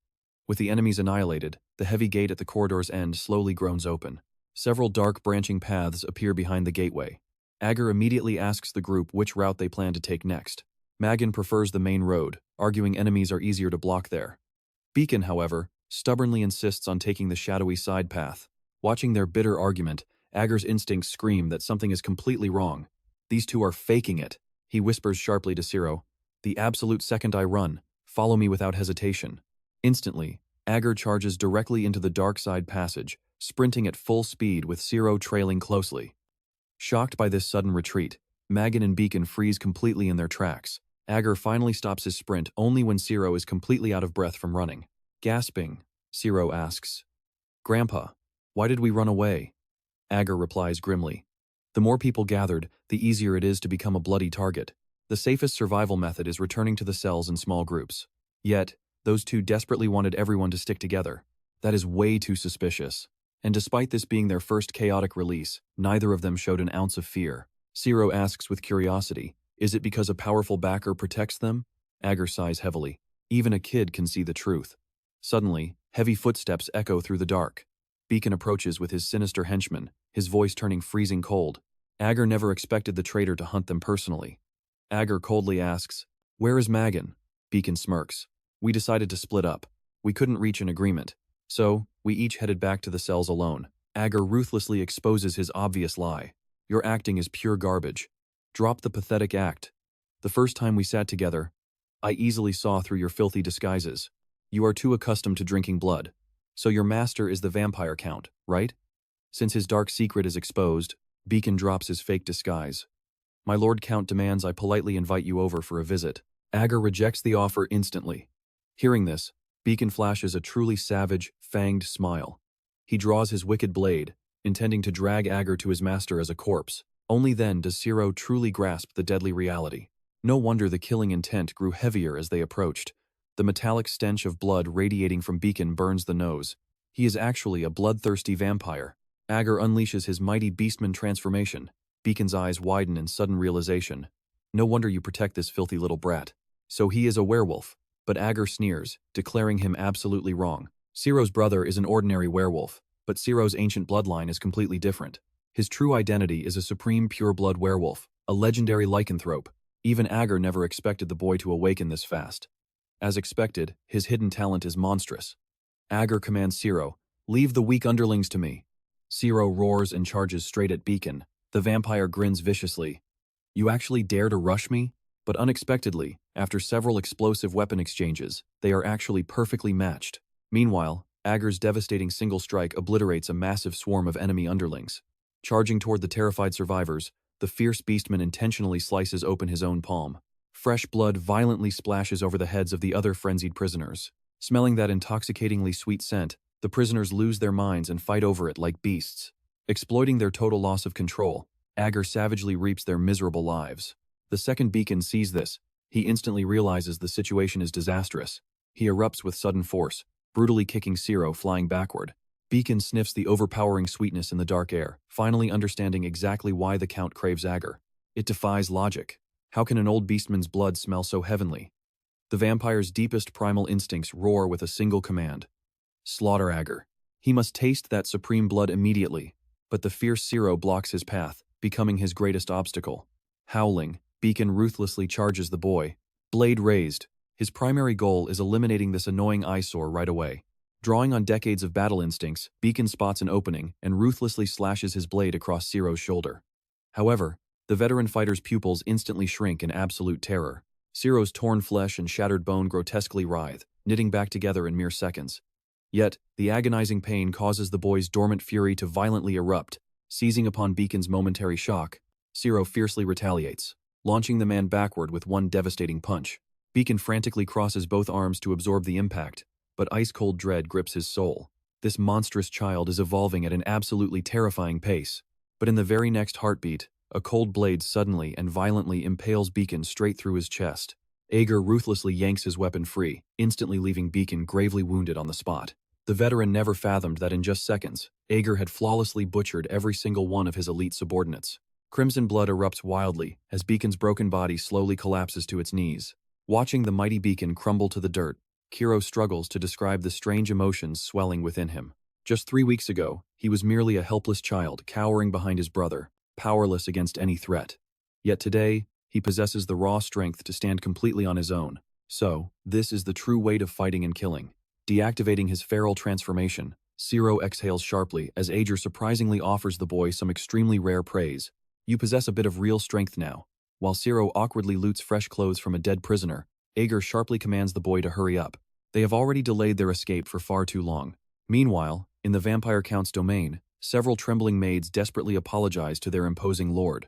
With the enemies annihilated, the heavy gate at the corridor's end slowly groans open. Several dark branching paths appear behind the gateway. Ager immediately asks the group which route they plan to take next. Magan prefers the main road, arguing enemies are easier to block there. Beacon, however, stubbornly insists on taking the shadowy side path. Watching their bitter argument, Ager's instincts scream that something is completely wrong. "These two are faking it," he whispers sharply to Zero. "The absolute second I run, follow me without hesitation." Instantly, Ager charges directly into the dark side passage, sprinting at full speed with Zero trailing closely. Shocked by this sudden retreat, Magan and Beacon freeze completely in their tracks. Ager finally stops his sprint only when Zero is completely out of breath from running. Gasping, Zero asks, "Grandpa, why did we run away?" Ager replies grimly, "The more people gathered, the easier it is to become a bloody target. The safest survival method is returning to the cells in small groups." Yet, those two desperately wanted everyone to stick together. That is way too suspicious. And despite this being their first chaotic release, neither of them showed an ounce of fear. Zero asks with curiosity, "Is it because a powerful backer protects them?" Ager sighs heavily. Even a kid can see the truth. Suddenly, heavy footsteps echo through the dark. Beacon approaches with his sinister henchman, his voice turning freezing cold. Ager never expected the traitor to hunt them personally. Ager coldly asks, "Where is Magan?" Beacon smirks. "We decided to split up. We couldn't reach an agreement. So, we each headed back to the cells alone." Ager ruthlessly exposes his obvious lie. "Your acting is pure garbage. Drop the pathetic act. The first time we sat together, I easily saw through your filthy disguises. You are too accustomed to drinking blood. So your master is the vampire count, right?" Since his dark secret is exposed, Beacon drops his fake disguise. "My Lord Count demands I politely invite you over for a visit." Ager rejects the offer instantly. Hearing this, Beacon flashes a truly savage, fanged smile. He draws his wicked blade, intending to drag Ager to his master as a corpse. Only then does Zero truly grasp the deadly reality. No wonder the killing intent grew heavier as they approached. The metallic stench of blood radiating from Beacon burns the nose. He is actually a bloodthirsty vampire. Ager unleashes his mighty beastman transformation. Beacon's eyes widen in sudden realization. "No wonder you protect this filthy little brat. So he is a werewolf." But Ager sneers, declaring him absolutely wrong. Zero's brother is an ordinary werewolf, but Zero's ancient bloodline is completely different. His true identity is a supreme pure-blood werewolf, a legendary lycanthrope. Even Ager never expected the boy to awaken this fast. As expected, his hidden talent is monstrous. Ager commands Zero, "Leave the weak underlings to me." Zero roars and charges straight at Beacon. The vampire grins viciously. "You actually dare to rush me?" But unexpectedly, after several explosive weapon exchanges, they are actually perfectly matched. Meanwhile, Ager's devastating single strike obliterates a massive swarm of enemy underlings. Charging toward the terrified survivors, the fierce beastman intentionally slices open his own palm. Fresh blood violently splashes over the heads of the other frenzied prisoners. Smelling that intoxicatingly sweet scent, the prisoners lose their minds and fight over it like beasts. Exploiting their total loss of control, Ager savagely reaps their miserable lives. The second Beacon sees this. He instantly realizes the situation is disastrous. He erupts with sudden force, brutally kicking Zero flying backward. Beacon sniffs the overpowering sweetness in the dark air, finally understanding exactly why the Count craves Ager. It defies logic. How can an old beastman's blood smell so heavenly? The vampire's deepest primal instincts roar with a single command: slaughter Ager. He must taste that supreme blood immediately, but the fierce Zero blocks his path, becoming his greatest obstacle. Howling, Beacon ruthlessly charges the boy. Blade raised, his primary goal is eliminating this annoying eyesore right away. Drawing on decades of battle instincts, Beacon spots an opening and ruthlessly slashes his blade across Zero's shoulder. However, the veteran fighter's pupils instantly shrink in absolute terror. Zero's torn flesh and shattered bone grotesquely writhe, knitting back together in mere seconds. Yet, the agonizing pain causes the boy's dormant fury to violently erupt. Seizing upon Beacon's momentary shock, Zero fiercely retaliates, launching the man backward with one devastating punch. Beacon frantically crosses both arms to absorb the impact, but ice-cold dread grips his soul. This monstrous child is evolving at an absolutely terrifying pace. But in the very next heartbeat, a cold blade suddenly and violently impales Beacon straight through his chest. Ager ruthlessly yanks his weapon free, instantly leaving Beacon gravely wounded on the spot. The veteran never fathomed that in just seconds, Ager had flawlessly butchered every single one of his elite subordinates. Crimson blood erupts wildly as Beacon's broken body slowly collapses to its knees. Watching the mighty Beacon crumble to the dirt, Kiro struggles to describe the strange emotions swelling within him. Just 3 weeks ago, he was merely a helpless child cowering behind his brother, powerless against any threat. Yet today, he possesses the raw strength to stand completely on his own. So, this is the true weight of fighting and killing. Deactivating his feral transformation, Zero exhales sharply as Ager surprisingly offers the boy some extremely rare praise. "You possess a bit of real strength now." While Zero awkwardly loots fresh clothes from a dead prisoner, Ager sharply commands the boy to hurry up. They have already delayed their escape for far too long. Meanwhile, in the Vampire Count's domain, several trembling maids desperately apologize to their imposing lord.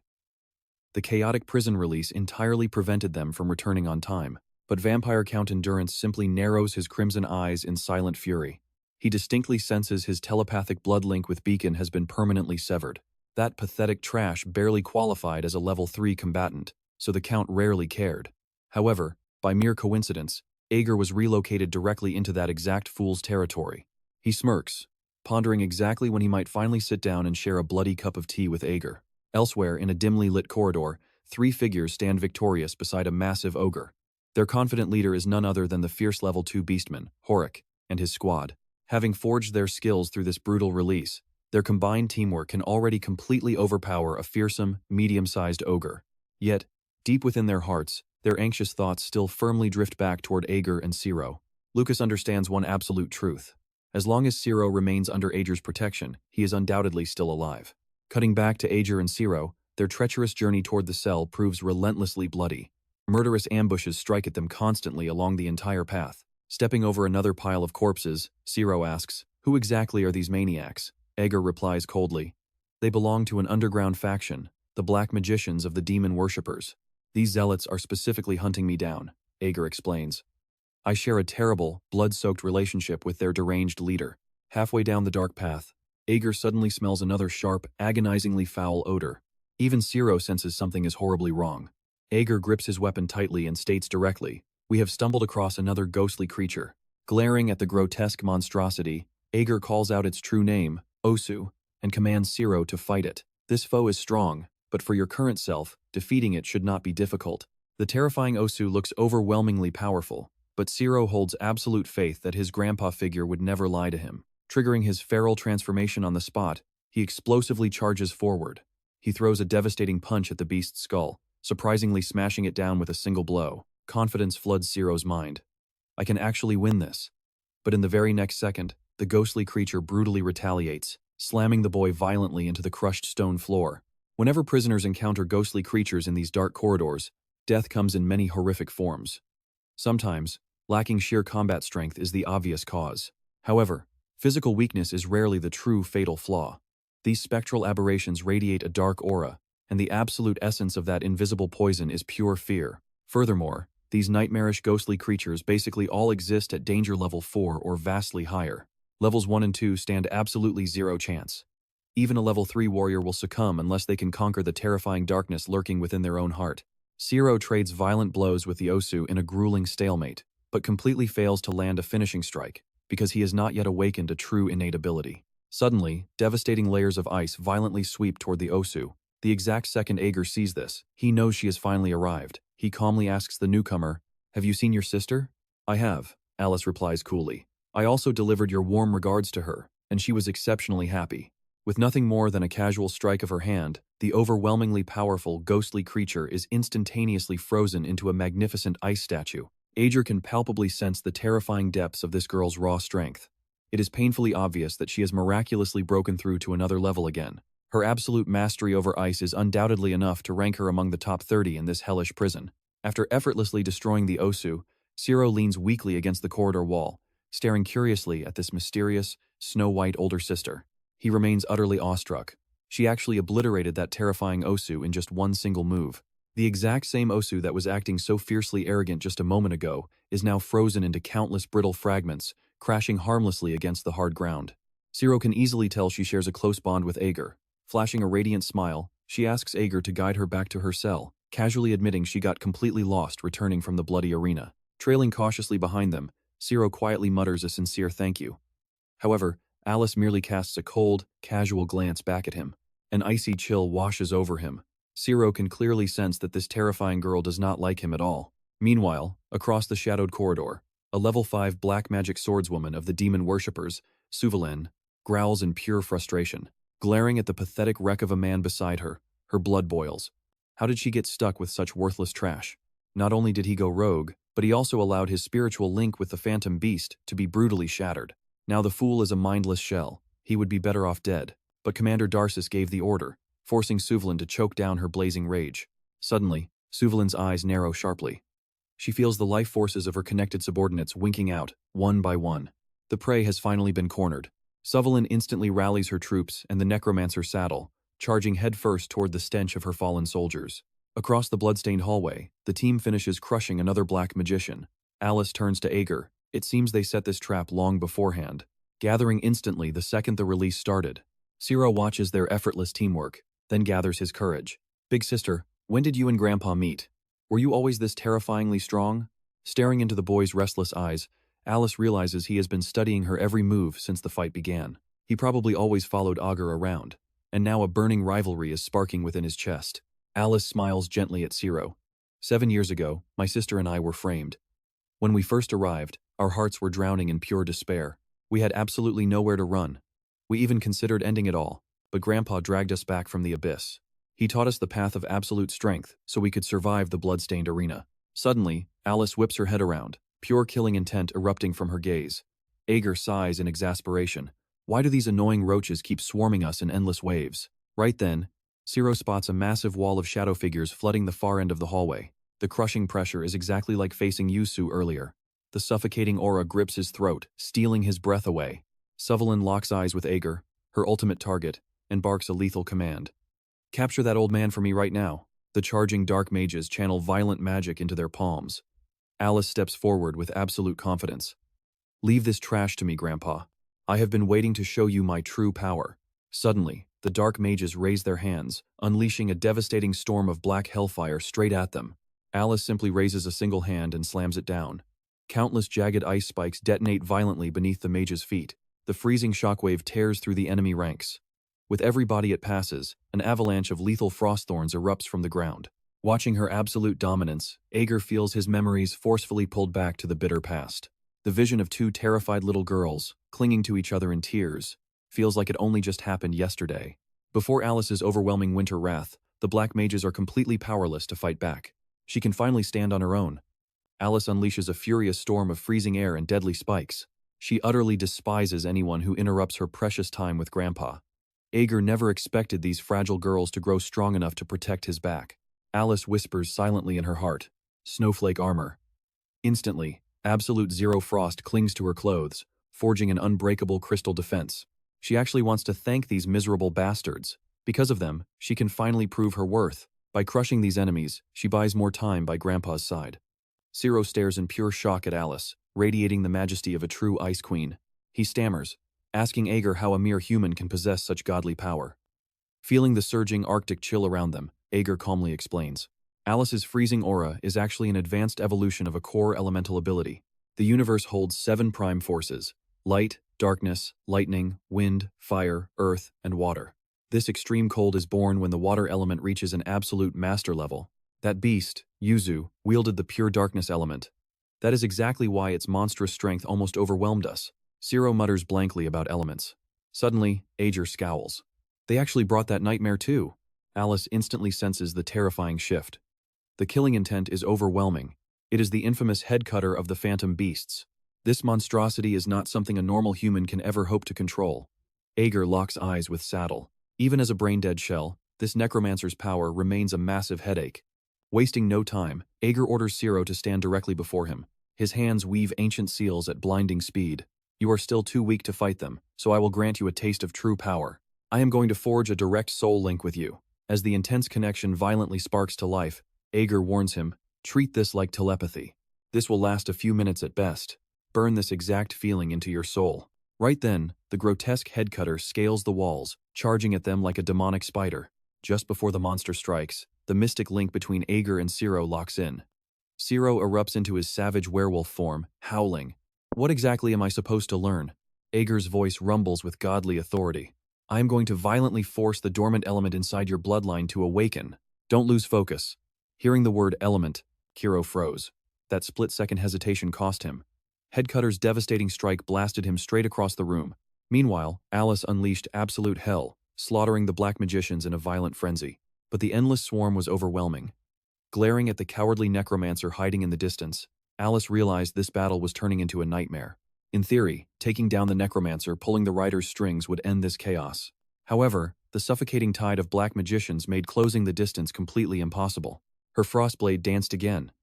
The chaotic prison release entirely prevented them from returning on time, but Vampire Count Endurance simply narrows his crimson eyes in silent fury. He distinctly senses his telepathic blood link with Beacon has been permanently severed. That pathetic trash barely qualified as a level 3 combatant, so the Count rarely cared. However, by mere coincidence, Ager was relocated directly into that exact fool's territory. He smirks, pondering exactly when he might finally sit down and share a bloody cup of tea with Ager. Elsewhere, in a dimly lit corridor, 3 figures stand victorious beside a massive ogre. Their confident leader is none other than the fierce level 2 beastman, Horik, and his squad. Having forged their skills through this brutal release, their combined teamwork can already completely overpower a fearsome, medium-sized ogre. Yet, deep within their hearts, their anxious thoughts still firmly drift back toward Ager and Zero. Lucas understands one absolute truth. As long as Zero remains under Ager's protection, he is undoubtedly still alive. Cutting back to Ager and Zero, their treacherous journey toward the cell proves relentlessly bloody. Murderous ambushes strike at them constantly along the entire path. Stepping over another pile of corpses, Zero asks, "Who exactly are these maniacs?" Ager replies coldly, "They belong to an underground faction, the Black Magicians of the Demon Worshippers. These zealots are specifically hunting me down," Ager explains. "I share a terrible, blood-soaked relationship with their deranged leader." Halfway down the dark path, Ager suddenly smells another sharp, agonizingly foul odor. Even Zero senses something is horribly wrong. Ager grips his weapon tightly and states directly, "We have stumbled across another ghostly creature." Glaring at the grotesque monstrosity, Ager calls out its true name, Osu, and commands Zero to fight it. "This foe is strong, but for your current self, defeating it should not be difficult." The terrifying Osu looks overwhelmingly powerful, but Zero holds absolute faith that his grandpa figure would never lie to him. Triggering his feral transformation on the spot, he explosively charges forward. He throws a devastating punch at the beast's skull, surprisingly smashing it down with a single blow. Confidence floods Ciro's mind. I can actually win this. But in the very next second, the ghostly creature brutally retaliates, slamming the boy violently into the crushed stone floor. Whenever prisoners encounter ghostly creatures in these dark corridors, death comes in many horrific forms. Sometimes, lacking sheer combat strength is the obvious cause. However, physical weakness is rarely the true fatal flaw. These spectral aberrations radiate a dark aura, and the absolute essence of that invisible poison is pure fear. Furthermore, these nightmarish ghostly creatures basically all exist at danger level 4 or vastly higher. Levels 1 and 2 stand absolutely zero chance. Even a level 3 warrior will succumb unless they can conquer the terrifying darkness lurking within their own heart. Ciro trades violent blows with the Osu in a grueling stalemate, but completely fails to land a finishing strike, because he has not yet awakened a true innate ability. Suddenly, devastating layers of ice violently sweep toward the Osu. The exact second Ager sees this, he knows she has finally arrived. He calmly asks the newcomer, "Have you seen your sister?" "I have," Alice replies coolly. "I also delivered your warm regards to her, and she was exceptionally happy." With nothing more than a casual strike of her hand, the overwhelmingly powerful, ghostly creature is instantaneously frozen into a magnificent ice statue. Ager can palpably sense the terrifying depths of this girl's raw strength. It is painfully obvious that she has miraculously broken through to another level again. Her absolute mastery over ice is undoubtedly enough to rank her among the top 30 in this hellish prison. After effortlessly destroying the Osu, Ciro leans weakly against the corridor wall, staring curiously at this mysterious, snow-white older sister. He remains utterly awestruck. She actually obliterated that terrifying Osu in just one single move. The exact same Osu that was acting so fiercely arrogant just a moment ago is now frozen into countless brittle fragments, crashing harmlessly against the hard ground. Ciro can easily tell she shares a close bond with Ager. Flashing a radiant smile, she asks Ager to guide her back to her cell, casually admitting she got completely lost returning from the bloody arena. Trailing cautiously behind them, Ciro quietly mutters a sincere thank you. However, Alice merely casts a cold, casual glance back at him. An icy chill washes over him. Ciro can clearly sense that this terrifying girl does not like him at all. Meanwhile, across the shadowed corridor, a level 5 black magic swordswoman of the demon worshippers, Suvalin, growls in pure frustration. Glaring at the pathetic wreck of a man beside her, her blood boils. How did she get stuck with such worthless trash? Not only did he go rogue, but he also allowed his spiritual link with the phantom beast to be brutally shattered. Now the fool is a mindless shell. He would be better off dead. But Commander Darcis gave the order, forcing Suvalin to choke down her blazing rage. Suddenly, Suvalin's eyes narrow sharply. She feels the life forces of her connected subordinates winking out, one by one. The prey has finally been cornered. Suvalin instantly rallies her troops and the necromancer saddle, charging headfirst toward the stench of her fallen soldiers. Across the bloodstained hallway, the team finishes crushing another black magician. Alice turns to Ager. It seems they set this trap long beforehand, gathering instantly the second the release started. Ciro watches their effortless teamwork, then gathers his courage. "Big sister, when did you and Grandpa meet? Were you always this terrifyingly strong?" Staring into the boy's restless eyes, Alice realizes he has been studying her every move since the fight began. He probably always followed Ager around, and now a burning rivalry is sparking within his chest. Alice smiles gently at Ciro. 7 years ago, my sister and I were framed. When we first arrived, our hearts were drowning in pure despair. We had absolutely nowhere to run. We even considered ending it all, but Grandpa dragged us back from the abyss. He taught us the path of absolute strength so we could survive the bloodstained arena. Suddenly, Alice whips her head around, pure killing intent erupting from her gaze. Ager sighs in exasperation. Why do these annoying roaches keep swarming us in endless waves? Right then, Ciro spots a massive wall of shadow figures flooding the far end of the hallway. The crushing pressure is exactly like facing Yusu earlier. The suffocating aura grips his throat, stealing his breath away. Suvalin locks eyes with Ager, her ultimate target, and barks a lethal command. "Capture that old man for me right now." The charging dark mages channel violent magic into their palms. Alice steps forward with absolute confidence. "Leave this trash to me, Grandpa. I have been waiting to show you my true power." Suddenly, the dark mages raise their hands, unleashing a devastating storm of black hellfire straight at them. Alice simply raises a single hand and slams it down. Countless jagged ice spikes detonate violently beneath the mage's feet. The freezing shockwave tears through the enemy ranks. With every body it passes, an avalanche of lethal frost thorns erupts from the ground. Watching her absolute dominance, Ager feels his memories forcefully pulled back to the bitter past. The vision of two terrified little girls, clinging to each other in tears, feels like it only just happened yesterday. Before Alice's overwhelming winter wrath, The black mages are completely powerless to fight back. She can finally stand on her own. Alice unleashes a furious storm of freezing air and deadly spikes. She utterly despises anyone who interrupts her precious time with Grandpa. Ager never expected these fragile girls to grow strong enough to protect his back. Alice whispers silently in her heart, "Snowflake armor." Instantly, absolute zero frost clings to her clothes, forging an unbreakable crystal defense. She actually wants to thank these miserable bastards. Because of them, she can finally prove her worth. By crushing these enemies, she buys more time by Grandpa's side. Zero stares in pure shock at Alice, radiating the majesty of a true ice queen. He stammers, asking Ager how a mere human can possess such godly power. Feeling the surging Arctic chill around them, Ager calmly explains. Alice's freezing aura is actually an advanced evolution of a core elemental ability. The universe holds 7 prime forces: light, darkness, lightning, wind, fire, earth, and water. This extreme cold is born when the water element reaches an absolute master level. That beast, Yuzu, wielded the pure darkness element. That is exactly why its monstrous strength almost overwhelmed us. Zero mutters blankly about elements. Suddenly, Ager scowls. They actually brought that nightmare too. Alice instantly senses the terrifying shift. The killing intent is overwhelming. It is the infamous head cutter of the phantom beasts. This monstrosity is not something a normal human can ever hope to control. Ager locks eyes with Saddle. Even as a brain-dead shell, this necromancer's power remains a massive headache. Wasting no time, Ager orders Zero to stand directly before him. His hands weave ancient seals at blinding speed. You are still too weak to fight them, so I will grant you a taste of true power. I am going to forge a direct soul link with you. As the intense connection violently sparks to life, Ager warns him, treat this like telepathy. This will last a few minutes at best. Burn this exact feeling into your soul. Right then, the grotesque head cutter scales the walls, charging at them like a demonic spider. Just before the monster strikes, the mystic link between Ager and Zero locks in. Zero erupts into his savage werewolf form, howling. What exactly am I supposed to learn? Ager's voice rumbles with godly authority. I am going to violently force the dormant element inside your bloodline to awaken. Don't lose focus. Hearing the word element, Kiro froze. That split-second hesitation cost him. Headcutter's devastating strike blasted him straight across the room. Meanwhile, Alice unleashed absolute hell, slaughtering the black magicians in a violent frenzy. But the endless swarm was overwhelming. Glaring at the cowardly necromancer hiding in the distance, Alice realized this battle was turning into a nightmare. In theory, taking down the necromancer pulling the rider's strings would end this chaos. However, the suffocating tide of black magicians made closing the distance completely impossible. Her frostblade danced again.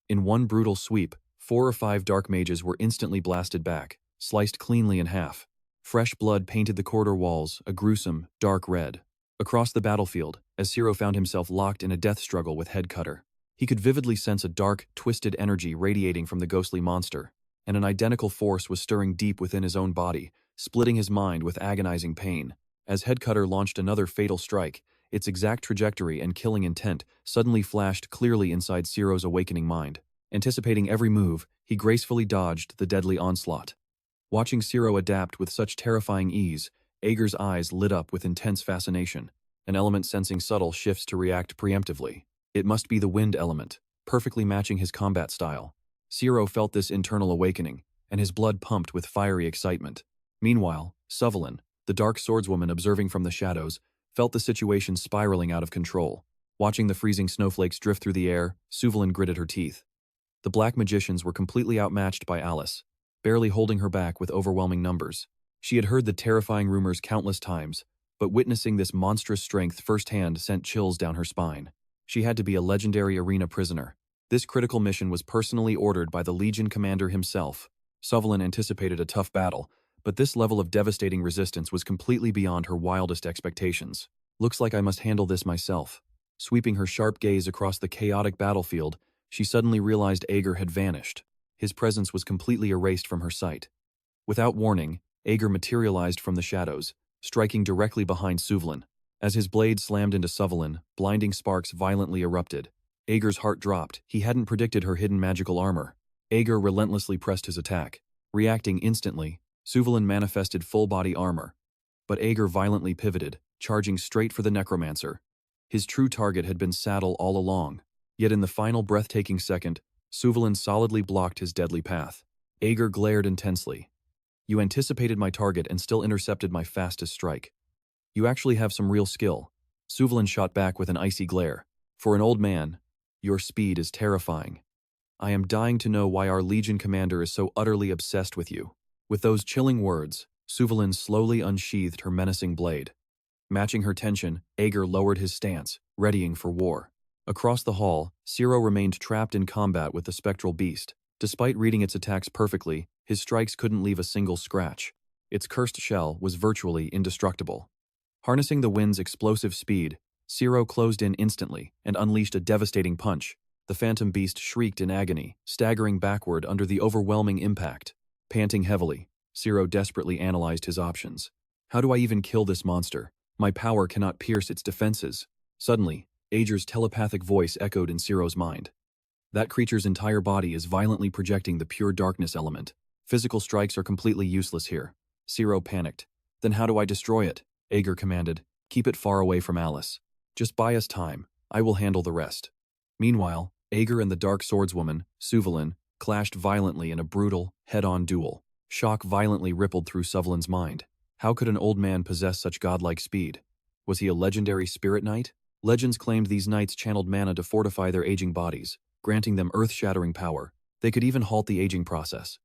In one brutal sweep, 4 or 5 dark mages were instantly blasted back, sliced cleanly in half. Fresh blood painted the corridor walls a gruesome, dark red. Across the battlefield, as Zero found himself locked in a death struggle with Headcutter, he could vividly sense a dark, twisted energy radiating from the ghostly monster, and an identical force was stirring deep within his own body, splitting his mind with agonizing pain. As Headcutter launched another fatal strike, its exact trajectory and killing intent suddenly flashed clearly inside Zero's awakening mind. Anticipating every move, he gracefully dodged the deadly onslaught. Watching Zero adapt with such terrifying ease, Ager's eyes lit up with intense fascination, an element sensing subtle shifts to react preemptively. It must be the wind element, perfectly matching his combat style. Zero felt this internal awakening, and his blood pumped with fiery excitement. Meanwhile, Suvalin, the dark swordswoman observing from the shadows, felt the situation spiraling out of control. Watching the freezing snowflakes drift through the air, Suvalin gritted her teeth. The black magicians were completely outmatched by Alice, barely holding her back with overwhelming numbers. She had heard the terrifying rumors countless times, but witnessing this monstrous strength firsthand sent chills down her spine. She had to be a legendary arena prisoner. This critical mission was personally ordered by the Legion commander himself. Suvalin anticipated a tough battle, but this level of devastating resistance was completely beyond her wildest expectations. Looks like I must handle this myself. Sweeping her sharp gaze across the chaotic battlefield, she suddenly realized Ager had vanished. His presence was completely erased from her sight. Without warning, Ager materialized from the shadows, striking directly behind Suvalin. As his blade slammed into Suvalin, blinding sparks violently erupted. Ager's heart dropped. He hadn't predicted her hidden magical armor. Ager relentlessly pressed his attack. Reacting instantly, Suvalin manifested full-body armor. But Ager violently pivoted, charging straight for the necromancer. His true target had been Saddle all along. Yet in the final breathtaking second, Suvalin solidly blocked his deadly path. Ager glared intensely. You anticipated my target and still intercepted my fastest strike. You actually have some real skill. Suvalin shot back with an icy glare. For an old man, your speed is terrifying. I am dying to know why our Legion commander is so utterly obsessed with you. With those chilling words, Suvalin slowly unsheathed her menacing blade. Matching her tension, Ager lowered his stance, readying for war. Across the hall, Ciro remained trapped in combat with the spectral beast. Despite reading its attacks perfectly, his strikes couldn't leave a single scratch. Its cursed shell was virtually indestructible. Harnessing the wind's explosive speed, Ciro closed in instantly and unleashed a devastating punch. The phantom beast shrieked in agony, staggering backward under the overwhelming impact. Panting heavily, Ciro desperately analyzed his options. How do I even kill this monster? My power cannot pierce its defenses. Suddenly, Ager's telepathic voice echoed in Ciro's mind. That creature's entire body is violently projecting the pure darkness element. Physical strikes are completely useless here. Ciro panicked. Then how do I destroy it? Ager commanded. Keep it far away from Alice. Just buy us time. I will handle the rest. Meanwhile, Ager and the Dark Swordswoman, Suvalin, clashed violently in a brutal, head-on duel. Shock violently rippled through Suvalin's mind. How could an old man possess such godlike speed? Was he a legendary spirit knight? Legends claimed these knights channeled mana to fortify their aging bodies, granting them earth-shattering power. They could even halt the aging process.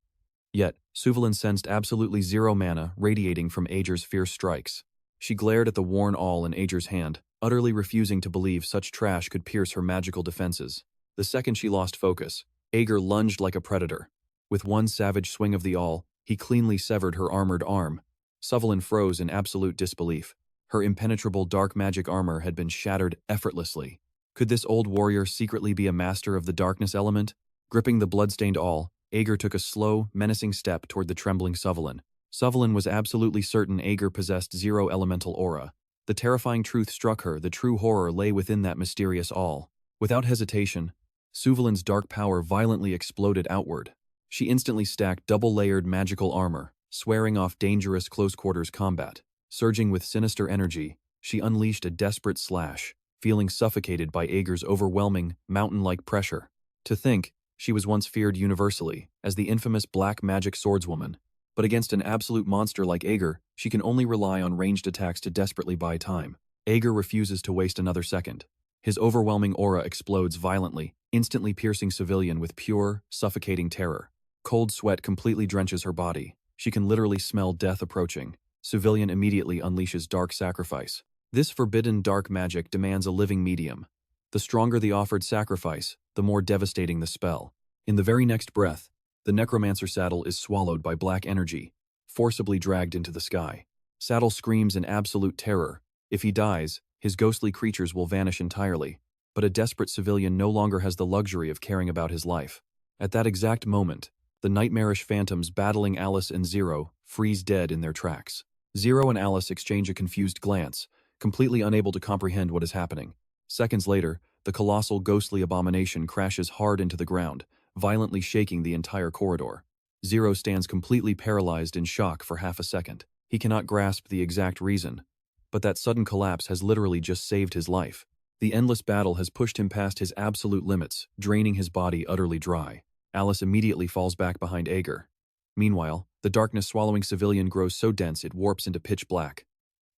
Yet, Suvalin sensed absolutely zero mana radiating from Ager's fierce strikes. She glared at the worn awl in Ager's hand, utterly refusing to believe such trash could pierce her magical defenses. The second she lost focus, Ager lunged like a predator. With one savage swing of the awl, he cleanly severed her armored arm. Suvalin froze in absolute disbelief. Her impenetrable dark magic armor had been shattered effortlessly. Could this old warrior secretly be a master of the darkness element? Gripping the bloodstained awl, Ager took a slow, menacing step toward the trembling Suvalin. Suvalin was absolutely certain Ager possessed zero elemental aura. The terrifying truth struck her, the true horror lay within that mysterious awl. Without hesitation, Suvalin's dark power violently exploded outward. She instantly stacked double-layered magical armor, swearing off dangerous close-quarters combat. Surging with sinister energy, she unleashed a desperate slash, feeling suffocated by Ager's overwhelming, mountain-like pressure. To think, she was once feared universally as the infamous black magic swordswoman, but against an absolute monster like Ager, she can only rely on ranged attacks to desperately buy time. Ager refuses to waste another second. His overwhelming aura explodes violently, instantly piercing Civilian with pure, suffocating terror. Cold sweat completely drenches her body. She can literally smell death approaching. Civilian immediately unleashes Dark Sacrifice. This forbidden dark magic demands a living medium. The stronger the offered sacrifice, the more devastating the spell. In the very next breath, the necromancer saddle is swallowed by black energy, forcibly dragged into the sky. Saddle screams in absolute terror. If he dies, his ghostly creatures will vanish entirely. But a desperate Civilian no longer has the luxury of caring about his life. At that exact moment, the nightmarish phantoms battling Alice and Zero freeze dead in their tracks. Zero and Alice exchange a confused glance, completely unable to comprehend what is happening. Seconds later, the colossal ghostly abomination crashes hard into the ground, violently shaking the entire corridor. Zero stands completely paralyzed in shock for half a second. He cannot grasp the exact reason, but that sudden collapse has literally just saved his life. The endless battle has pushed him past his absolute limits, draining his body utterly dry. Alice immediately falls back behind Ager. Meanwhile, the darkness-swallowing Civilian grows so dense it warps into pitch black.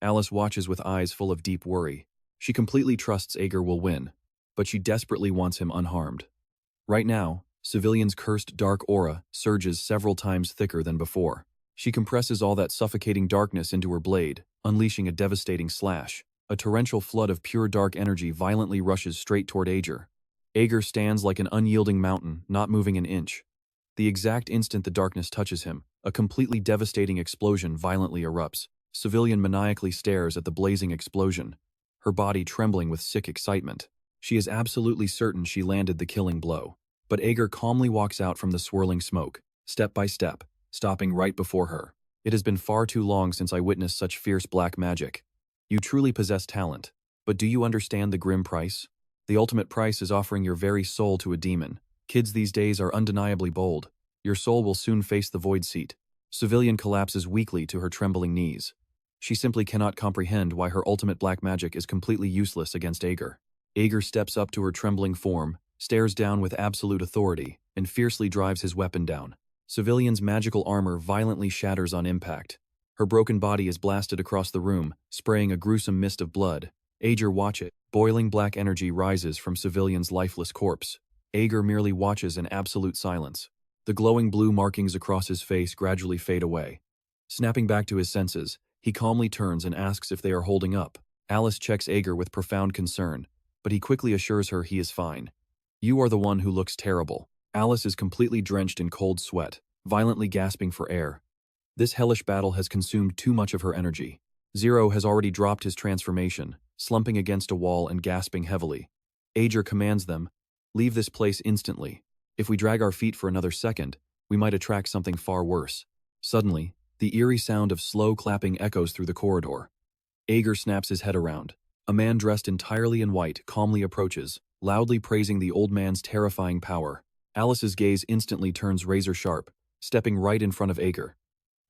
Alice watches with eyes full of deep worry. She completely trusts Ager will win, but she desperately wants him unharmed. Right now, Civilian's cursed dark aura surges several times thicker than before. She compresses all that suffocating darkness into her blade, unleashing a devastating slash. A torrential flood of pure dark energy violently rushes straight toward Ager. Ager stands like an unyielding mountain, not moving an inch. The exact instant the darkness touches him, a completely devastating explosion violently erupts. Civilian maniacally stares at the blazing explosion, her body trembling with sick excitement. She is absolutely certain she landed the killing blow. But Ager calmly walks out from the swirling smoke, step by step, stopping right before her. It has been far too long since I witnessed such fierce black magic. You truly possess talent, but do you understand the grim price? The ultimate price is offering your very soul to a demon. Kids these days are undeniably bold. Your soul will soon face the void seat. Civilian collapses weakly to her trembling knees. She simply cannot comprehend why her ultimate black magic is completely useless against Ager. Ager steps up to her trembling form, stares down with absolute authority, and fiercely drives his weapon down. Civilian's magical armor violently shatters on impact. Her broken body is blasted across the room, spraying a gruesome mist of blood. Ager watch it. Boiling black energy rises from civilian's lifeless corpse. Ager merely watches in absolute silence. The glowing blue markings across his face gradually fade away. Snapping back to his senses, he calmly turns and asks if they are holding up. Alice checks Ager with profound concern, but he quickly assures her he is fine. You are the one who looks terrible. Alice is completely drenched in cold sweat, violently gasping for air. This hellish battle has consumed too much of her energy. Zero has already dropped his transformation, slumping against a wall and gasping heavily. Ager commands them, leave this place instantly. If we drag our feet for another second, we might attract something far worse. Suddenly, the eerie sound of slow clapping echoes through the corridor. Ager snaps his head around. A man dressed entirely in white calmly approaches, loudly praising the old man's terrifying power. Alice's gaze instantly turns razor sharp, stepping right in front of Ager.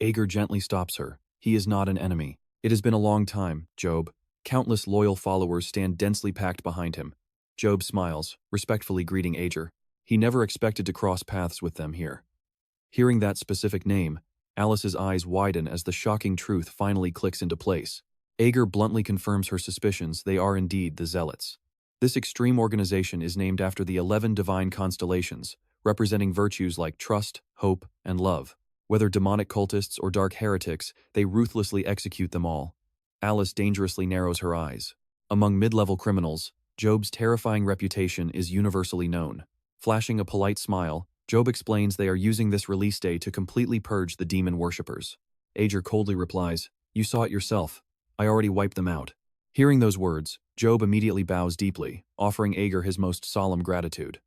Ager gently stops her. He is not an enemy. It has been a long time, Job. Countless loyal followers stand densely packed behind him. Job smiles, respectfully greeting Ager. He never expected to cross paths with them here. Hearing that specific name, Alice's eyes widen as the shocking truth finally clicks into place. Ager bluntly confirms her suspicions. They are indeed the Zealots. This extreme organization is named after the 11 divine constellations, representing virtues like trust, hope, and love. Whether demonic cultists or dark heretics, they ruthlessly execute them all. Alice dangerously narrows her eyes. Among mid-level criminals, Job's terrifying reputation is universally known. Flashing a polite smile, Job explains they are using this release day to completely purge the demon worshippers. Ager coldly replies, "You saw it yourself. I already wiped them out." Hearing those words, Job immediately bows deeply, offering Ager his most solemn gratitude.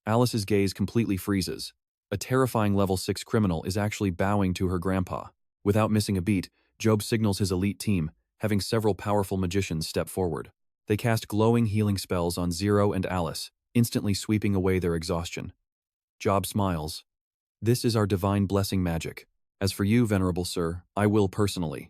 Alice's gaze completely freezes. A terrifying level 6 criminal is actually bowing to her grandpa. Without missing a beat, Job signals his elite team, having several powerful magicians step forward. They cast glowing healing spells on Zero and Alice, instantly sweeping away their exhaustion. Job smiles. "This is our divine blessing magic. As for you, venerable sir, I will personally."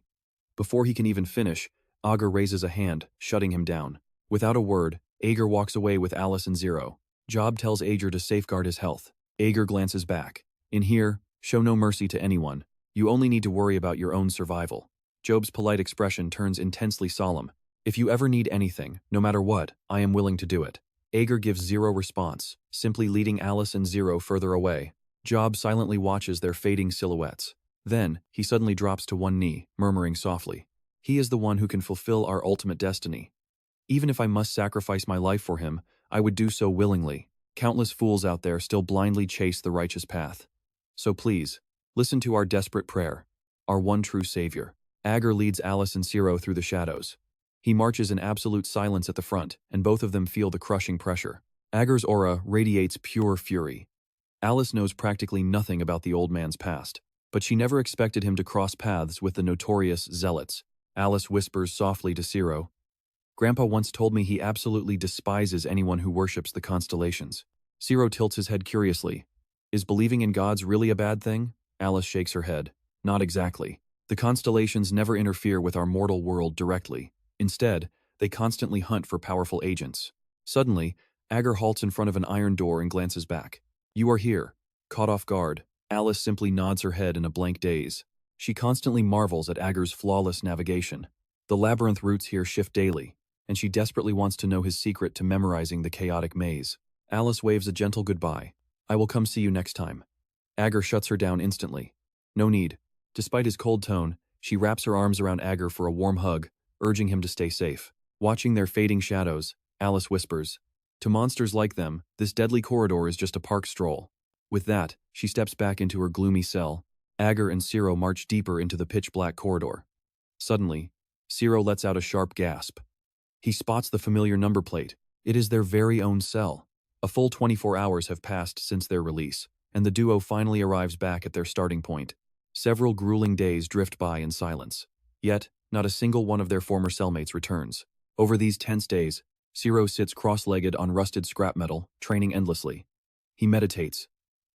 Before he can even finish, Ager raises a hand, shutting him down. Without a word, Ager walks away with Alice and Zero. Job tells Ager to safeguard his health. Ager glances back. "In here, show no mercy to anyone. You only need to worry about your own survival." Job's polite expression turns intensely solemn. "If you ever need anything, no matter what, I am willing to do it." Ager gives zero response, simply leading Alice and Zero further away. Job silently watches their fading silhouettes. Then, he suddenly drops to one knee, murmuring softly, "He is the one who can fulfill our ultimate destiny. Even if I must sacrifice my life for him, I would do so willingly. Countless fools out there still blindly chase the righteous path. So please, listen to our desperate prayer, our one true savior." Ager leads Alice and Zero through the shadows. He marches in absolute silence at the front, and both of them feel the crushing pressure. Ager's aura radiates pure fury. Alice knows practically nothing about the old man's past, but she never expected him to cross paths with the notorious Zealots. Alice whispers softly to Zero, "Grandpa once told me he absolutely despises anyone who worships the constellations." Zero tilts his head curiously. "Is believing in gods really a bad thing?" Alice shakes her head. "Not exactly. The constellations never interfere with our mortal world directly. Instead, they constantly hunt for powerful agents." Suddenly, Ager halts in front of an iron door and glances back. "You are here." Caught off guard, Alice simply nods her head in a blank daze. She constantly marvels at Ager's flawless navigation. The labyrinth routes here shift daily, and she desperately wants to know his secret to memorizing the chaotic maze. Alice waves a gentle goodbye. "I will come see you next time." Ager shuts her down instantly. "No need." Despite his cold tone, she wraps her arms around Ager for a warm hug, urging him to stay safe. Watching their fading shadows, Alice whispers, "To monsters like them, this deadly corridor is just a park stroll." With that, she steps back into her gloomy cell. Ager and Zero march deeper into the pitch-black corridor. Suddenly, Zero lets out a sharp gasp. He spots the familiar number plate. It is their very own cell. A full 24 hours have passed since their release, and the duo finally arrives back at their starting point. Several grueling days drift by in silence. Yet, not a single one of their former cellmates returns. Over these tense days, Zero sits cross-legged on rusted scrap metal, training endlessly. He meditates,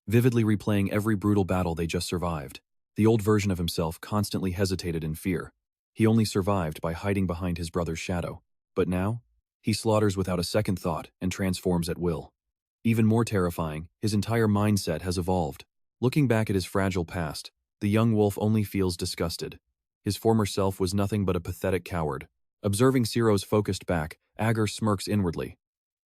vividly replaying every brutal battle they just survived. The old version of himself constantly hesitated in fear. He only survived by hiding behind his brother's shadow. But now, he slaughters without a second thought and transforms at will. Even more terrifying, his entire mindset has evolved. Looking back at his fragile past, the young wolf only feels disgusted. His former self was nothing but a pathetic coward, Observing Ciro's focused back, Ager smirks inwardly.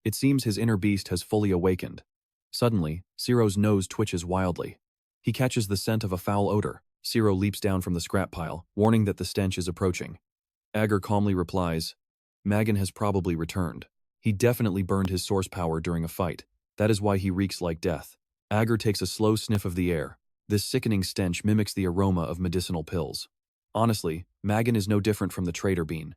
It seems his inner beast has fully awakened. Suddenly, Ciro's nose twitches wildly. He catches the scent of a foul odor. Ciro leaps down from the scrap pile, warning that the stench is approaching. Ager calmly replies, Magan has probably returned. He definitely burned his source power during a fight. That is why he reeks like death. Ager takes a slow sniff of the air. This sickening stench mimics the aroma of medicinal pills. Honestly, Magan is no different from the traitor bean.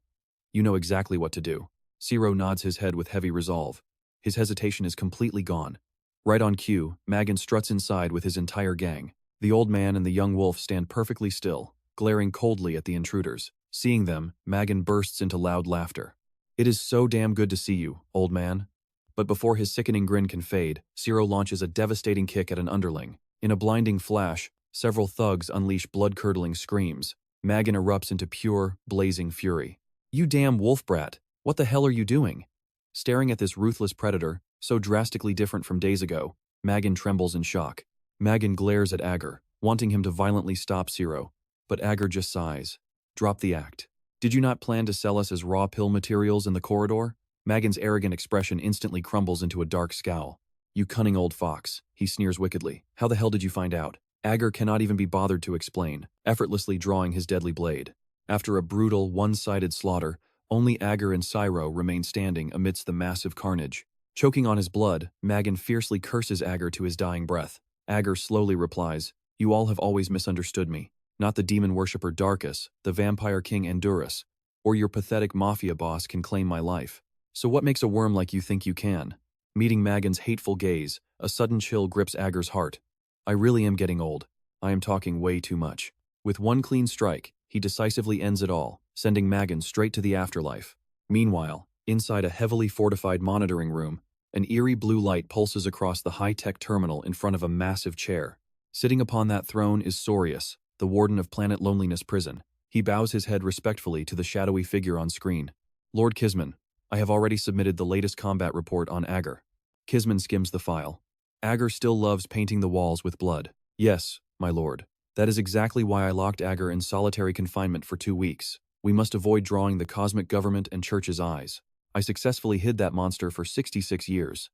You know exactly what to do. Ciro nods his head with heavy resolve. His hesitation is completely gone. Right on cue, Magan struts inside with his entire gang. The old man and the young wolf stand perfectly still, glaring coldly at the intruders. Seeing them, Magan bursts into loud laughter. It is so damn good to see you, old man. But before his sickening grin can fade, Ciro launches a devastating kick at an underling. In a blinding flash, several thugs unleash blood-curdling screams. Magan erupts into pure, blazing fury. You damn wolf brat, what the hell are you doing? Staring at this ruthless predator, so drastically different from days ago, Magan trembles in shock. Magan glares at Ager, wanting him to violently stop Ciro. But Ager just sighs. Drop the act. Did you not plan to sell us as raw pill materials in the corridor? Magan's arrogant expression instantly crumbles into a dark scowl. You cunning old fox, he sneers wickedly. How the hell did you find out? Ager cannot even be bothered to explain, effortlessly drawing his deadly blade. After a brutal, one-sided slaughter, only Ager and Ciro remain standing amidst the massive carnage. Choking on his blood, Magan fiercely curses Ager to his dying breath. Ager slowly replies, You all have always misunderstood me. Not the demon worshipper Darkus, the vampire king Endurus, or your pathetic mafia boss can claim my life. So what makes a worm like you think you can? Meeting Magan's hateful gaze, a sudden chill grips Ager's heart. I really am getting old. I am talking way too much. With one clean strike, he decisively ends it all, sending Magan straight to the afterlife. Meanwhile, inside a heavily fortified monitoring room, an eerie blue light pulses across the high-tech terminal in front of a massive chair. Sitting upon that throne is Sorius, the warden of Planet Loneliness Prison. He bows his head respectfully to the shadowy figure on screen. Lord Kisman, I have already submitted the latest combat report on Ager. Kisman skims the file. Ager still loves painting the walls with blood. Yes, my lord. That is exactly why I locked Ager in solitary confinement for 2 weeks. We must avoid drawing the cosmic government and church's eyes. I successfully hid that monster for 66 years.